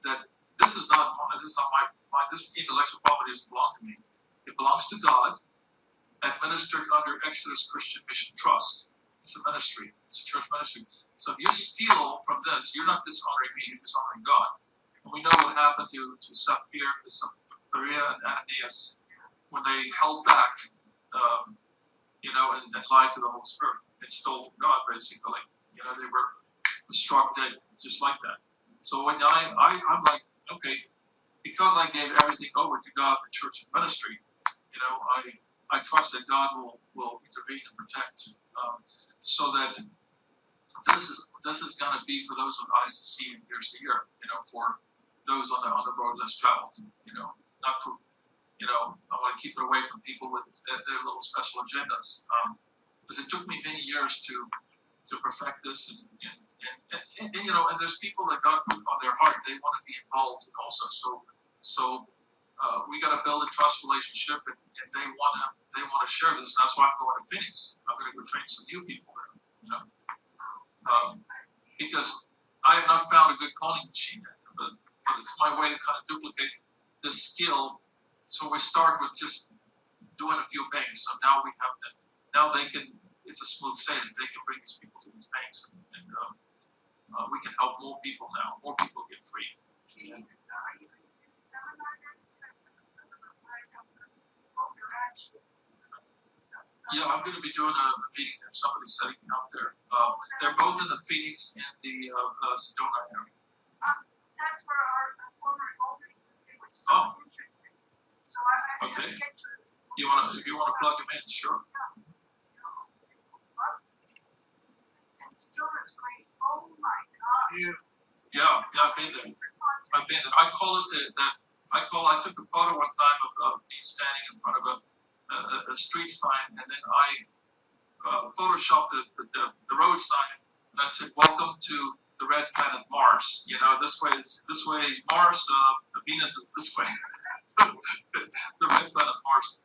that this intellectual property doesn't belong to me. It belongs to God, administered under Exodus Christian Mission Trust. It's a ministry. It's a church ministry. So if you steal from this, you're not dishonoring me, you're dishonoring God. And we know what happened to Sapphira and Ananias when they held back, and lied to the Holy Spirit. They stole from God, basically. They were struck dead just like that. So when I'm like, okay, because I gave everything over to God, the church and ministry, I trust that God will intervene and protect, so that this is going to be for those with eyes to see and ears to hear, for those on the road less traveled, not for, I want to keep it away from people with their little special agendas, because it took me many years to perfect this, and there's people that God put on their heart, they want to be involved also, so we got to build a trust relationship, and they want to share this. That's why I'm going to Phoenix. I'm going to go train some new people there, because I have not found a good cloning machine yet, but it's my way to kind of duplicate this skill. So we start with just doing a few banks. So now we have that. Now it's a smooth sailing. They can bring these people to these banks, and we can help more people now. More people get free. Yeah, I'm going to be doing a meeting that somebody's setting up there. They're both in the Phoenix and the Sedona area. That's where our former elders, it was so interesting. So I okay. Get to, if you want to plug them in, sure. And Sedona's great. Oh my God. Yeah, I've been there. I took a photo one time of me standing in front of a street sign, and then I photoshopped the road sign, and I said, "Welcome to the red planet Mars." This way is Mars. Venus is this way. The red planet Mars.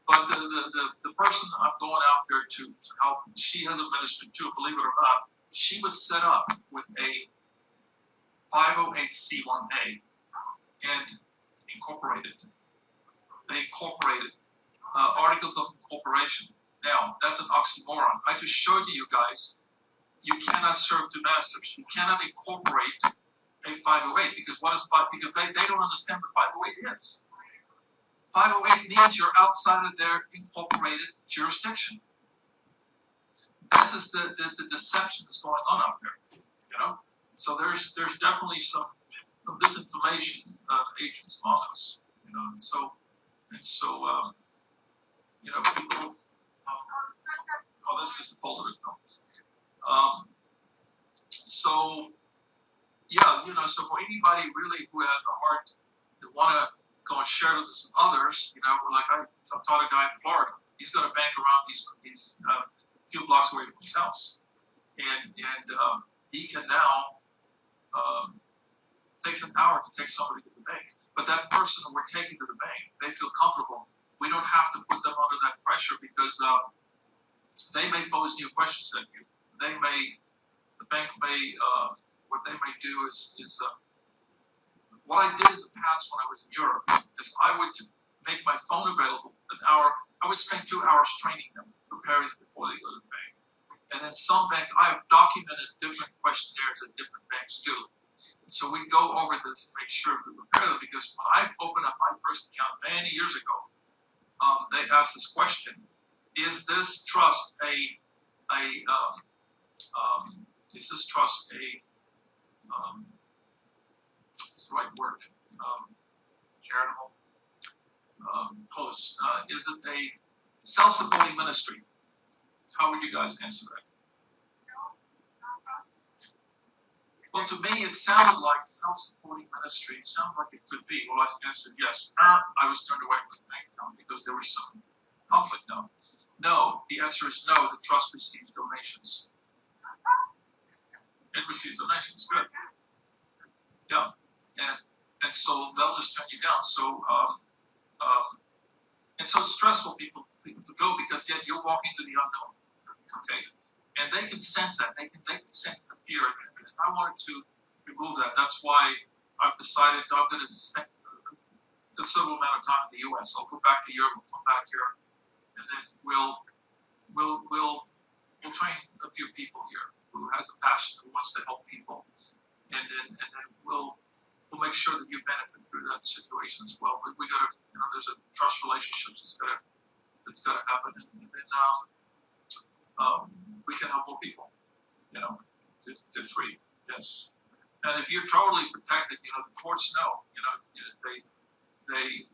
But the person I'm going out there to help, she has a ministry too, believe it or not. She was set up with a 508c1A and incorporated. They incorporated articles of incorporation. Now, that's an oxymoron. I just showed you guys, you cannot serve two masters. You cannot incorporate a 508 because because they don't understand what 508 is. 508 means you're outside of their incorporated jurisdiction. This is the deception that's going on out there, you know. So there's definitely some disinformation agents among us, you know. And so you know, people. Oh, this is the folder. So yeah, you know. So for anybody really who has a heart to want to go and share this with others, you know, like I taught a guy in Florida. He's got a bank around these few blocks away from his house, and he can now takes an hour to take somebody to the bank. But that person we're taking to the bank, they feel comfortable. We don't have to put them under that pressure because they may pose new questions at you. The bank may, what they may do is what I did in the past when I was in Europe is I would make my phone available an hour. I would spend 2 hours training them, preparing them before they go to the bank. And then some bank, I have documented different questionnaires that different banks do. And so we go over this to make sure we prepare them because when I opened up my first account many years ago, they asked this question: is this trust what's the right word? Charitable. Close. Is it a self-supporting ministry? How would you guys answer that? Well, to me, it sounded like self-supporting ministry. It sounded like it could be. Well, I answered yes. I was turned away from the bank account because there was some conflict. No. The answer is no. The trust receives donations. It receives donations. Good. Yeah. And so they'll just turn you down. So and so it's stressful people to go because yet you're walking to the unknown. Okay. And they can sense that. They can sense the fear. And I wanted to remove that. That's why I've decided I'm going to spend a considerable amount of time in the U.S. I'll go back to Europe, we'll come back here, and then we'll train a few people here who has a passion, who wants to help people, and then we'll make sure that you benefit through that situation as well. But we got to, you know, there's a trust relationship that's got to happen, and then we can help more people, you know, get free. Yes. And if you're totally protected, you know, the courts know, you know, they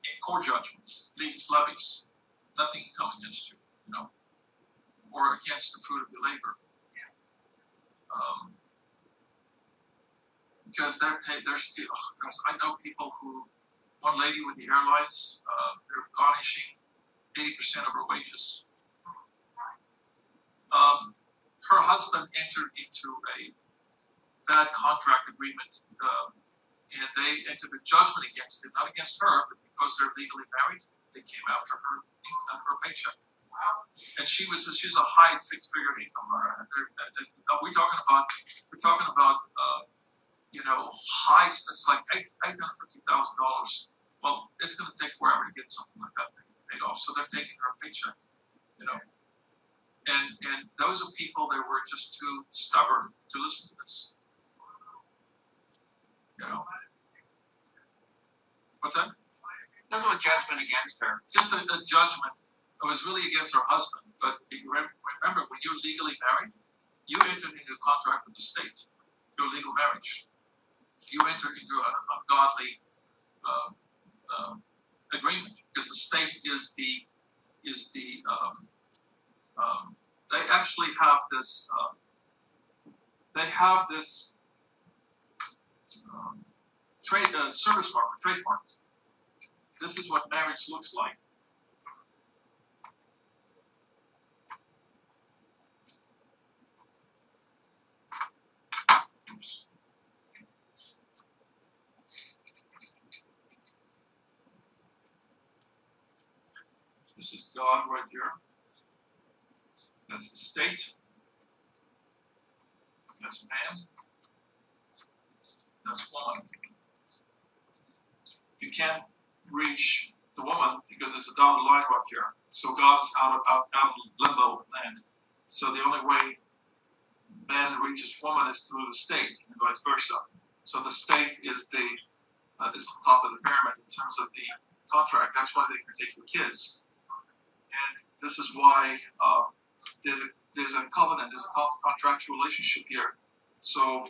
in court judgments, liens, levies, nothing can come against you, you know, or against the fruit of your labor. Because they're still, I know people who, one lady with the airlines, they're garnishing 80% of her wages. Her husband entered into a bad contract agreement, and they entered a judgment against him, not against her, but because they're legally married, they came after her paycheck. And she's a high six-figure income earner. We're talking about you know, high. It's like $850,000. Well, it's going to take forever to get something like that paid off. So they're taking her paycheck, you know. And those are people that were just too stubborn to listen to this. You know. What's that? There's no judgment against her. Just a judgment. It was really against her husband. But remember, when you're legally married, you entered into a contract with the state. Your legal marriage. You entered into an ungodly agreement because the state is the they actually have this. They have this service mark, trademark. This is what marriage looks like. Oops. This is God right here. That's the state. That's man. That's woman. You can't reach the woman because there's a dotted line right here. So God's out of limbo land. So the only way man reaches woman is through the state, and vice versa. So the state is the top of the pyramid in terms of the contract. That's why they can take your kids. And this is why there's a covenant, there's a contractual relationship here. So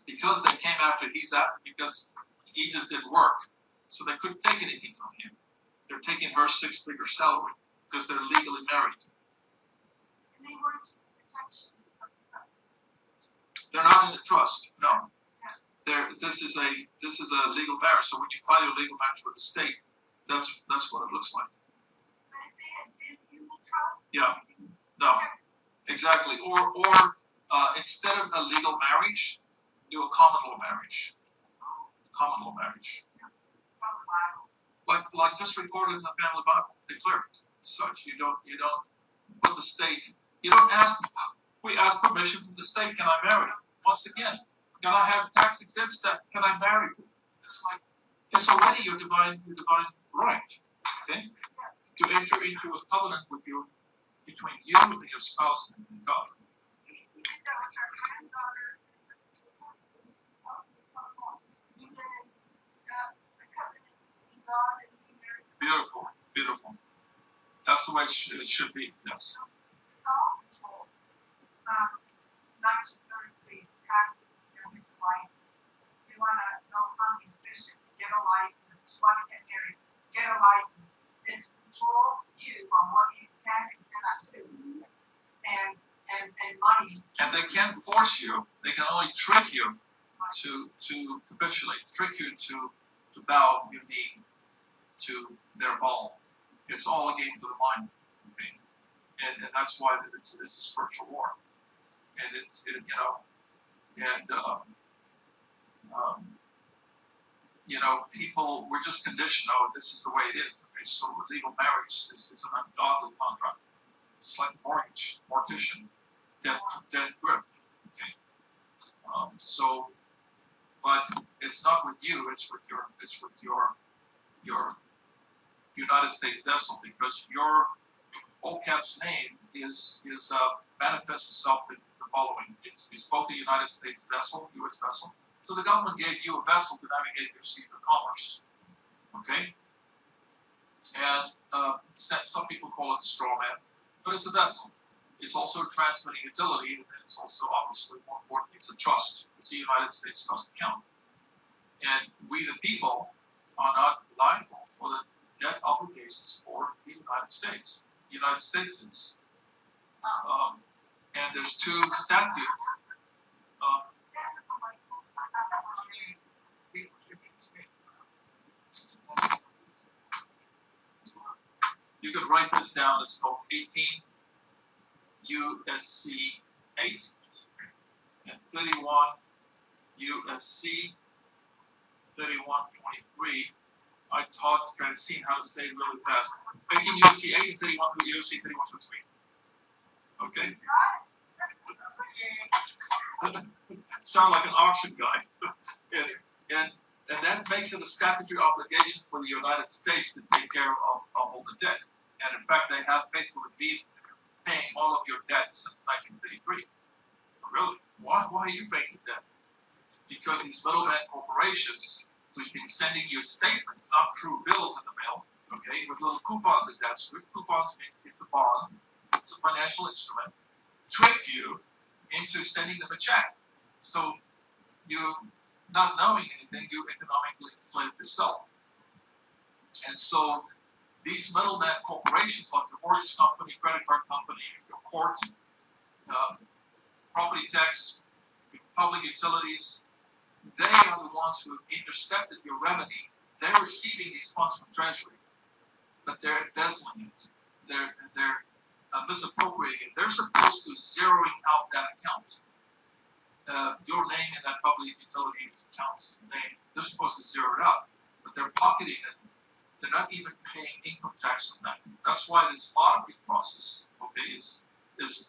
because they came after because he just didn't work, so they couldn't take anything from him. They're taking her 6-figure salary because they're legally married. And they weren't protection of the trust. They're not in the trust. No. This is a legal marriage. So when you file a legal marriage with the state, that's what it looks like. But if they had been in the trust, Yeah. No. Exactly. Or instead of a legal marriage, do a common law marriage. Common law marriage. Like just recorded in the family Bible, declared such. You don't put the state. You don't ask. We ask permission from the state. Can I marry? Once again, can I have tax exempt status? Can I marry? It's like it's already your divine right. Okay, to enter into a covenant with you between you and your spouse and God. we did that with our granddaughter. Even the covenant between God and the marriage. Beautiful, beautiful. That's the way it should be. Yes. It's all control. 1933 taxes and license. You want to go hunting, fishing, get a license. You want to get married, get a license. It's control you on what you can and cannot do. And money. And they can't force you. They can only trick you to capitulate, trick you to bow your knee to their ball. It's all a game for the mind. Okay? And that's why it's a spiritual war. And people, we're just conditioned, this is the way it is. Okay, so legal marriage is an ungodly contract. It's like mortgage, mortician, death grip. Okay. But it's not with you, it's with your United States vessel, because your OCAP's name manifests itself in the following. It's both a United States vessel, U.S. vessel. So the government gave you a vessel to navigate your seas of commerce. Okay? And some people call it a straw man, but it's a vessel. It's also a transmitting utility, and it's also, obviously, more importantly, it's a trust. It's a United States trust account. And we, the people, are not liable for the debt obligations for the United States. The United States is. And there's two statutes. You could write this down. It's called 18 USC 8 and 31 USC 3123. I taught Francine how to say it really fast. 18 USC 8 and 31 USC 3123. Okay? Sound like an auction guy. and that makes it a statutory obligation for the United States to take care of all the debt. And in fact, they have faithfully been paying all of your debt since 1933. Really? Why are you paying the debt? Because these middleman corporations who've been sending you statements, not true bills in the mail, okay, with little coupons attached to it. Coupons means it's a bond, it's a financial instrument, trick you into sending them a check. So you, not knowing anything, you economically enslave yourself. And so these middleman corporations like the mortgage company, credit card company, your court, property tax, public utilities, they are the ones who have intercepted your revenue. They're receiving these funds from Treasury, but they're embezzling it. They're misappropriating it. They're supposed to zeroing out that account. Your name in that public utilities account's name. They're supposed to zero it out, but they're pocketing it They're not even paying income tax on that. That's why this auditing process, okay, is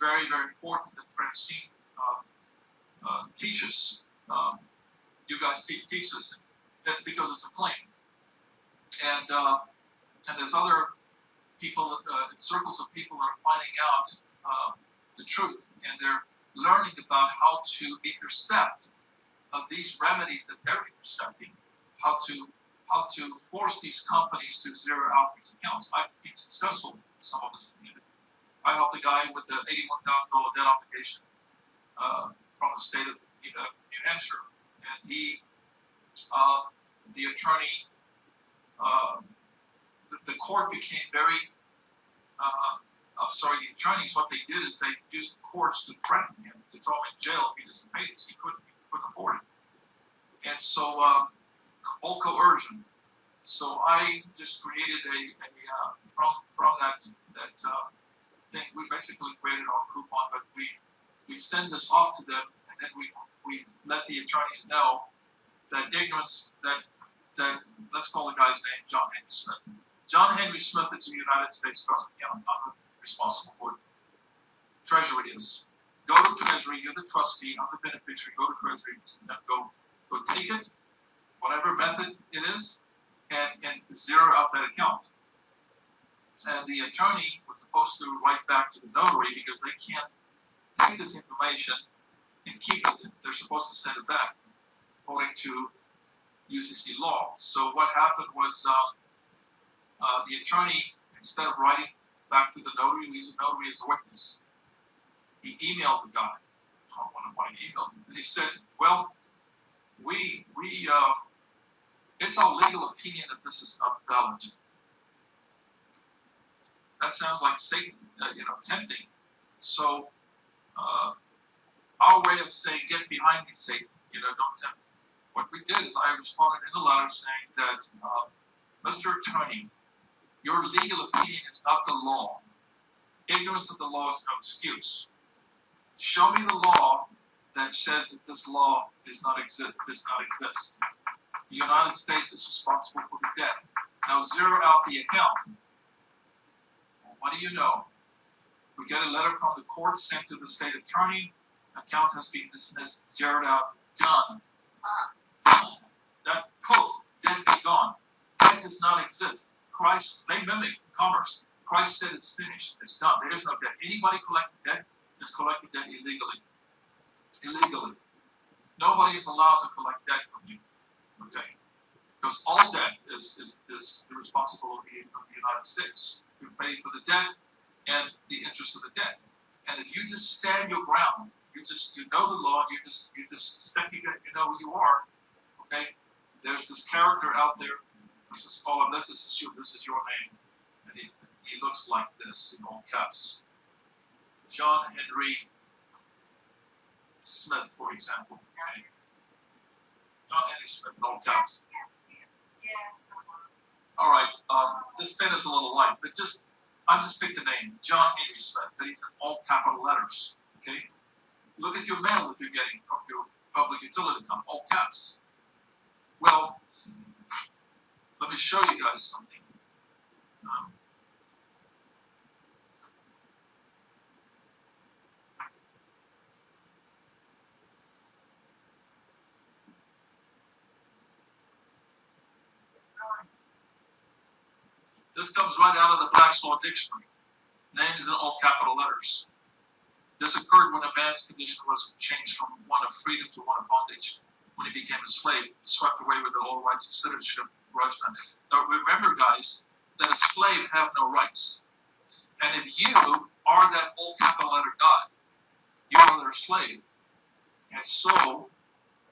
very, very important that Francine teaches. You guys teach us, because it's a claim. And there's other people, circles of people that are finding out the truth, and they're learning about how to intercept these remedies that they're intercepting, how to force these companies to zero out these accounts. I've been successful in some of this community. I helped a guy with the $81,000 debt obligation from the state of New Hampshire, and the attorney, the court became very, the attorneys, what they did is they used the courts to threaten him, to throw him in jail if he doesn't pay this. He couldn't afford it. And so, all coercion. So I just created from that thing, we basically created our coupon, but we send this off to them, and then we let the attorneys know that ignorance, that let's call the guy's name John Henry Smith. John Henry Smith is a United States trust account. I'm responsible for it. Treasury is. Go to Treasury, you're the trustee, I'm the beneficiary, go to Treasury, and go take it, whatever method it is, and zero out that account. And the attorney was supposed to write back to the notary because they can't take this information and keep it. They're supposed to send it back, according to UCC law. So what happened was the attorney, instead of writing back to the notary, we use the notary as a witness. He emailed the guy. I don't want to email him. And he said, well, it's our legal opinion that this is not valid. That sounds like Satan, tempting. So, our way of saying, get behind me, Satan, don't tempt me. What we did is I responded in a letter saying that, Mr. Attorney, your legal opinion is not the law. Ignorance of the law is no excuse. Show me the law that says that this law does not exist. The United States is responsible for the debt. Now zero out the account. Well, what do you know? We get a letter from the court sent to the state attorney. Account has been dismissed, zeroed out, done. That poof, debt be gone. Debt does not exist. Christ, they mimic commerce. Christ said it's finished. It's done. There is no debt. Anybody collecting debt is collecting debt illegally. Illegally. Nobody is allowed to collect debt from you. Okay? Because all debt is the responsibility of the United States. You pay for the debt and the interest of the debt. And if you just stand your ground, you know the law, you just step, you know who you are. Okay? There's this character out there. Let's just call him, this is your name. And he looks like this in all caps. John Henry Smith, for example. Okay? John Henry Smith in all caps. All right, this pen is a little light, but I just picked the name, John Henry Smith, but he's in all capital letters. Okay? Look at your mail that you're getting from your public utility company, all caps. Well, let me show you guys something. This comes right out of the Black's Law Dictionary. Names in all capital letters. This occurred when a man's condition was changed from one of freedom to one of bondage. When he became a slave, swept away with all rights of citizenship. Now remember, guys, that a slave have no rights. And if you are that all capital letter God, you are their slave. And so,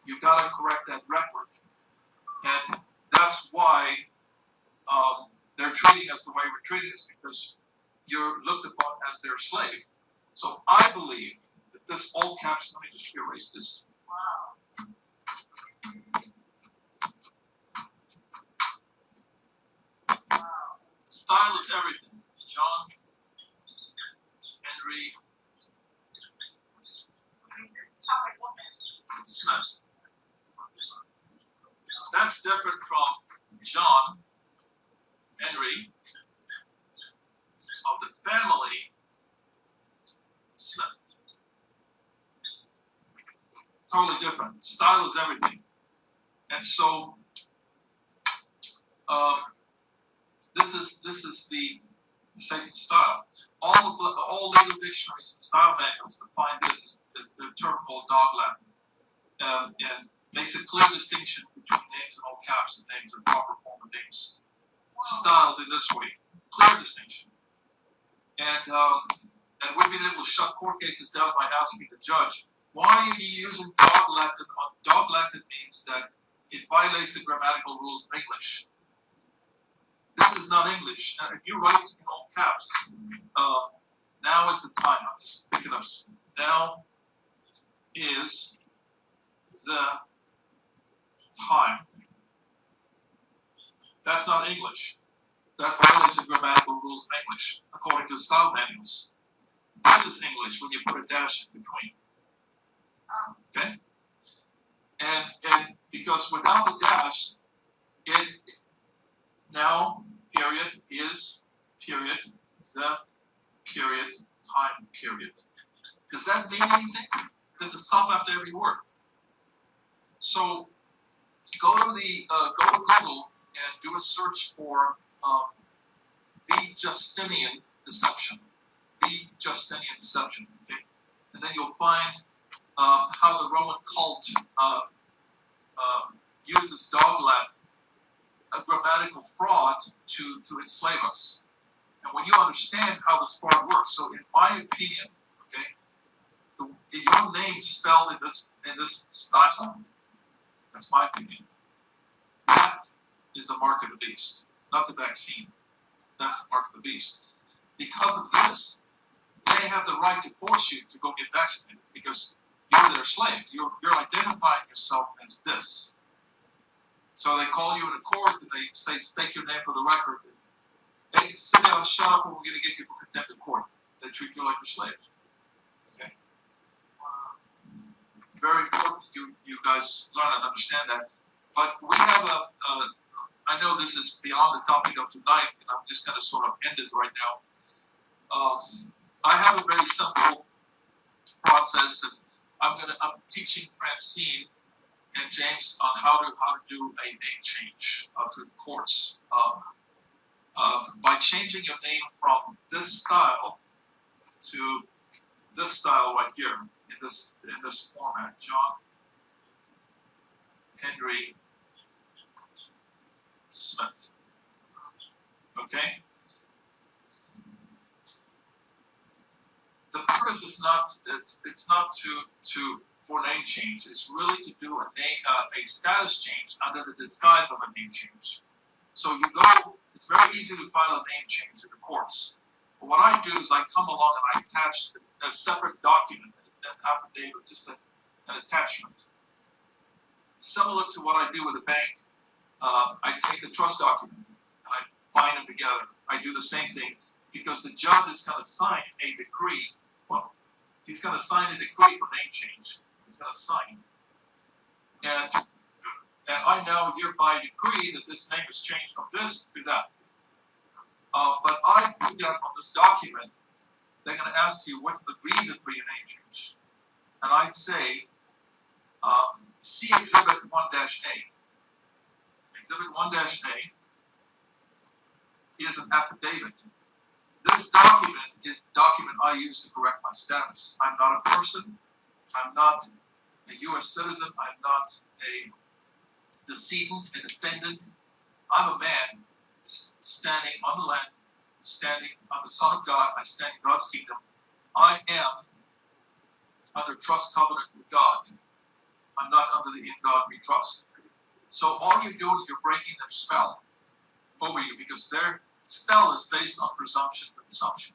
you've got to correct that record. And that's why they're treating us the way we're treating us, because you're looked upon as their slave. So I believe that this all caps, let me just erase this. Wow. Style is everything. John Henry This is how I look at it. Smith. That's different from John Henry of the family Smith. Totally different. Style is everything. And so this is the sacred style. All legal dictionaries and style manuals define this as the term called dog Latin, and makes a clear distinction between names in all caps and names in proper form of names, styled in this way. Clear distinction. And we've been able to shut court cases down by asking the judge, why are you using dog Latin? Dog Latin means that it violates the grammatical rules of English. This is not English. Now, if you write in all caps, now is the time. I'm just picking up. Now is the time. That's not English. That violates the grammatical rules of English, according to style manuals. This is English when you put a dash in between. Okay? And because without the dash, it now period is period the period time period. Does that mean anything? There's a stop after every word. So go to Google and do a search for the Justinian deception. The Justinian deception. Okay, and then you'll find how the Roman cult uses dog Latin, a grammatical fraud, to enslave us. And when you understand how this fraud works, so in my opinion, okay, your name spelled in this style, that's my opinion. That is the mark of the beast, not the vaccine. That's the mark of the beast. Because of this, they have the right to force you to go get vaccinated because you're their slave. You're identifying yourself as this. So they call you in a court and they say, stake your name for the record. Hey, sit down, shut up, and we're going to get you for contempt of court. They treat you like your slave. Okay? Very important you guys learn and understand that. But we have I know this is beyond the topic of tonight, and I'm just going to sort of end it right now. I have a very simple process, and I'm teaching Francine and James on how to do a name change through the courts. By changing your name from this style to this style right here in this format, John Henry Smith. Okay? The purpose is not for name change. It's really to do a status change under the disguise of a name change. So you go. It's very easy to file a name change in the courts. But what I do is I come along and I attach a separate document, an affidavit, just an attachment. Similar to what I do with a bank, I take the trust document and I bind them together. I do the same thing because the judge is going to sign a decree. Well, he's going to sign a decree for name change. He's going to sign. And I now hereby decree that this name is changed from this to that. But I put that on this document. They're going to ask you, what's the reason for your name change? And I say, see Exhibit 1-A. Exhibit 1-A is an affidavit. This document is the document I use to correct my status. I'm not a person. I'm not a U.S. citizen. I'm not a decedent, a defendant. I'm a man standing on the land, standing on the Son of God. I stand in God's kingdom. I am under trust covenant with God. I'm not under the in God we trust. So all you're doing is you're breaking their spell over you because their spell is based on presumption and assumption.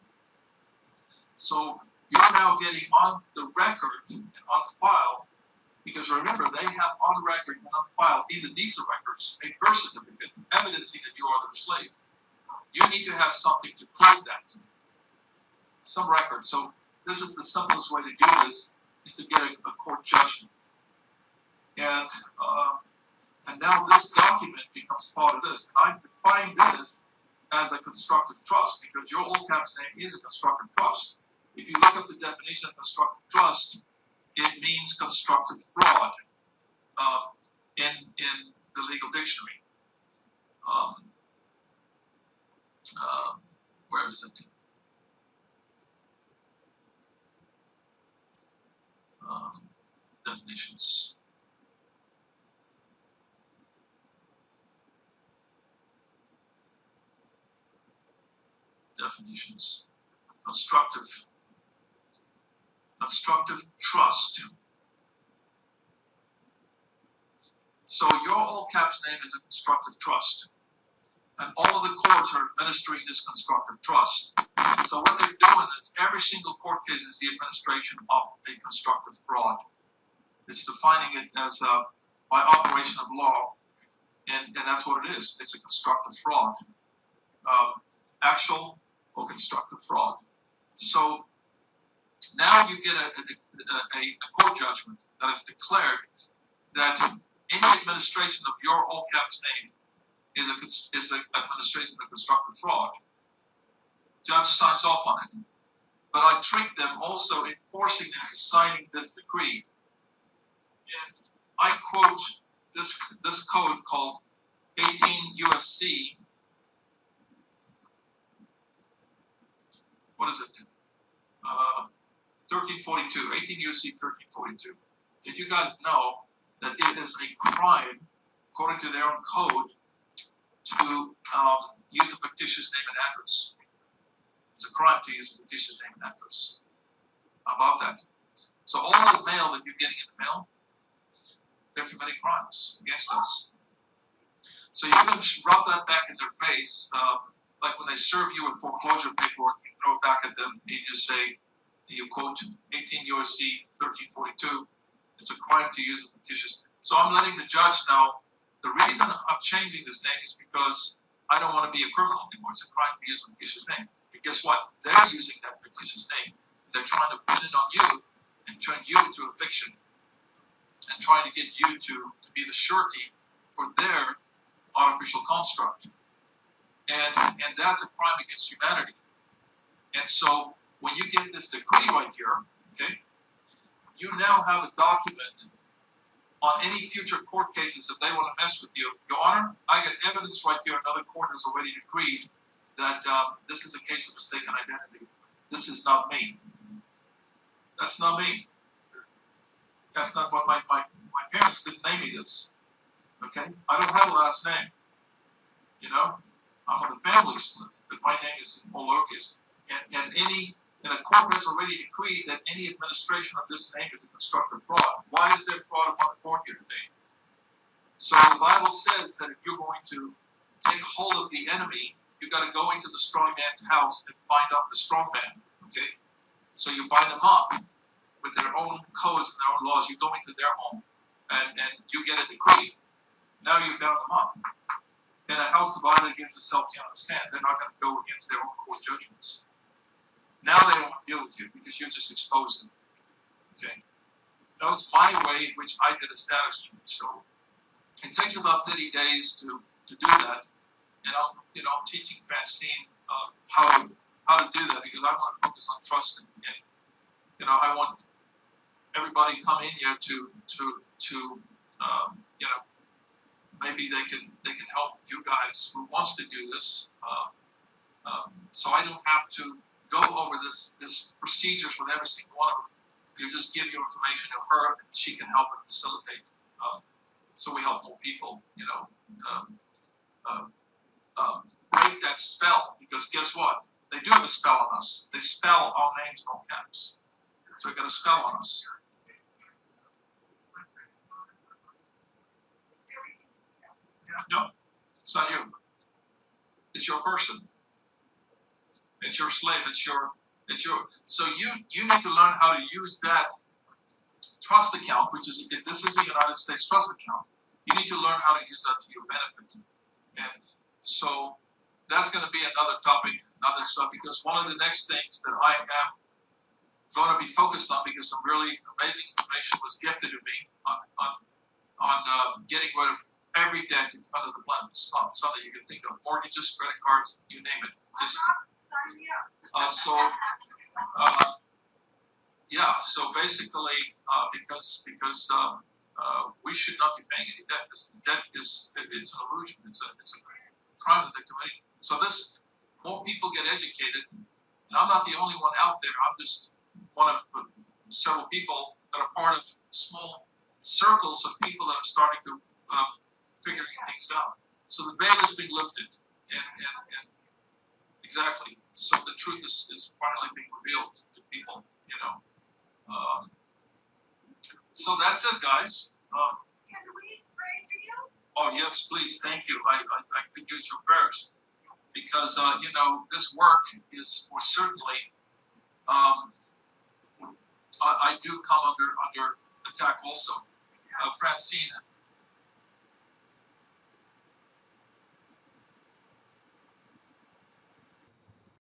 So you're now getting on the record and on file, because remember, they have on record and on file in the DISA records a birth certificate evidencing that you are their slave. You need to have something to prove that. Some record. So this is the simplest way to do this, is to get a court judgment. And now this document becomes part of this. I define this as a constructive trust, because your all caps name is a constructive trust. If you look up the definition of constructive trust, it means constructive fraud in the legal dictionary. Where is it? Definitions. Definitions. Constructive trust. So your all caps name is a constructive trust. And all of the courts are administering this constructive trust. So what they're doing is every single court case is the administration of a constructive fraud. It's defining it as by operation of law, and that's what it is. It's a constructive fraud, actual or constructive fraud. So now you get a court judgment that is declared that any administration of your all caps name is an administration of constructive fraud. Judge signs off on it. But I trick them also in forcing them to signing this decree. And I quote this code called 18 USC. What is it? 1342. 18 USC 1342. Did you guys know that it is a crime, according to their own code, to use a fictitious name and address? It's a crime to use a fictitious name and address. How about that? So all the mail that you're getting in the mail, they're committing crimes against us. So you're going to rub that back in their face, like when they serve you with foreclosure paperwork, you throw it back at them, and you just say, you quote 18 USC 1342, it's a crime to use a fictitious. So I'm letting the judge know the reason I'm changing this name is because I don't want to be a criminal anymore. It's a crime to use a fictitious name. But guess what? They're using that fictitious name. They're trying to pin it on you and turn you into a fiction and trying to get you to be the surety for their artificial construct. And that's a crime against humanity. And so when you get this decree right here, okay, you now have a document on any future court cases if they want to mess with you. Your Honor, I got evidence right here. Another court has already decreed that this is a case of mistaken identity. This is not me. That's not me. That's not what my parents didn't name me this. Okay? I don't have a last name. You know? I'm on the family list, but my name is in all lowercase. And a court has already decreed that any administration of this name is a constructive fraud. Why is there fraud upon the court here today? So the Bible says that if you're going to take hold of the enemy, you've got to go into the strong man's house and bind up the strong man. Okay? So you bind them up with their own codes and their own laws. You go into their home and you get a decree. Now you bound them up. And a house divided against itself cannot stand. They're not going to go against their own court judgments. Now they don't want to deal with you because you just exposed them. Okay? That was my way in which I did a status change. So it takes about 30 days to do that. And I'm teaching Francine how to do that because I want to focus on trust and I want everybody to come in here to maybe they can help you guys who wants to do this. So I don't have to go over this procedures with every single one of them. You just give your information to her, and she can help and facilitate. So we help more people, break that spell. Because guess what? They do have a spell on us. They spell our names in all caps. So we got a spell on us. No, it's not you. It's your person. It's your slave. It's your. So you need to learn how to use that trust account, which is this is a United States trust account. You need to learn how to use that to your benefit. And so that's going to be another topic, another stuff, because one of the next things that I am going to be focused on, because some really amazing information was gifted to me on getting rid of every debt under the sun that you can think of, mortgages, credit cards, you name it. Just Sign me up. Yeah. So basically, because we should not be paying any debt. This debt it's an illusion. It's a crime that they're committing. So more people get educated. And I'm not the only one out there. I'm just one of several people that are part of small circles of people that are starting to figuring things out. So the veil is being lifted, and exactly. So the truth is finally being revealed to people. So that's it, guys. Can we pray for you? Oh yes, please, thank you. I could use your prayers because this work is for certainly. I do come under attack also. Francine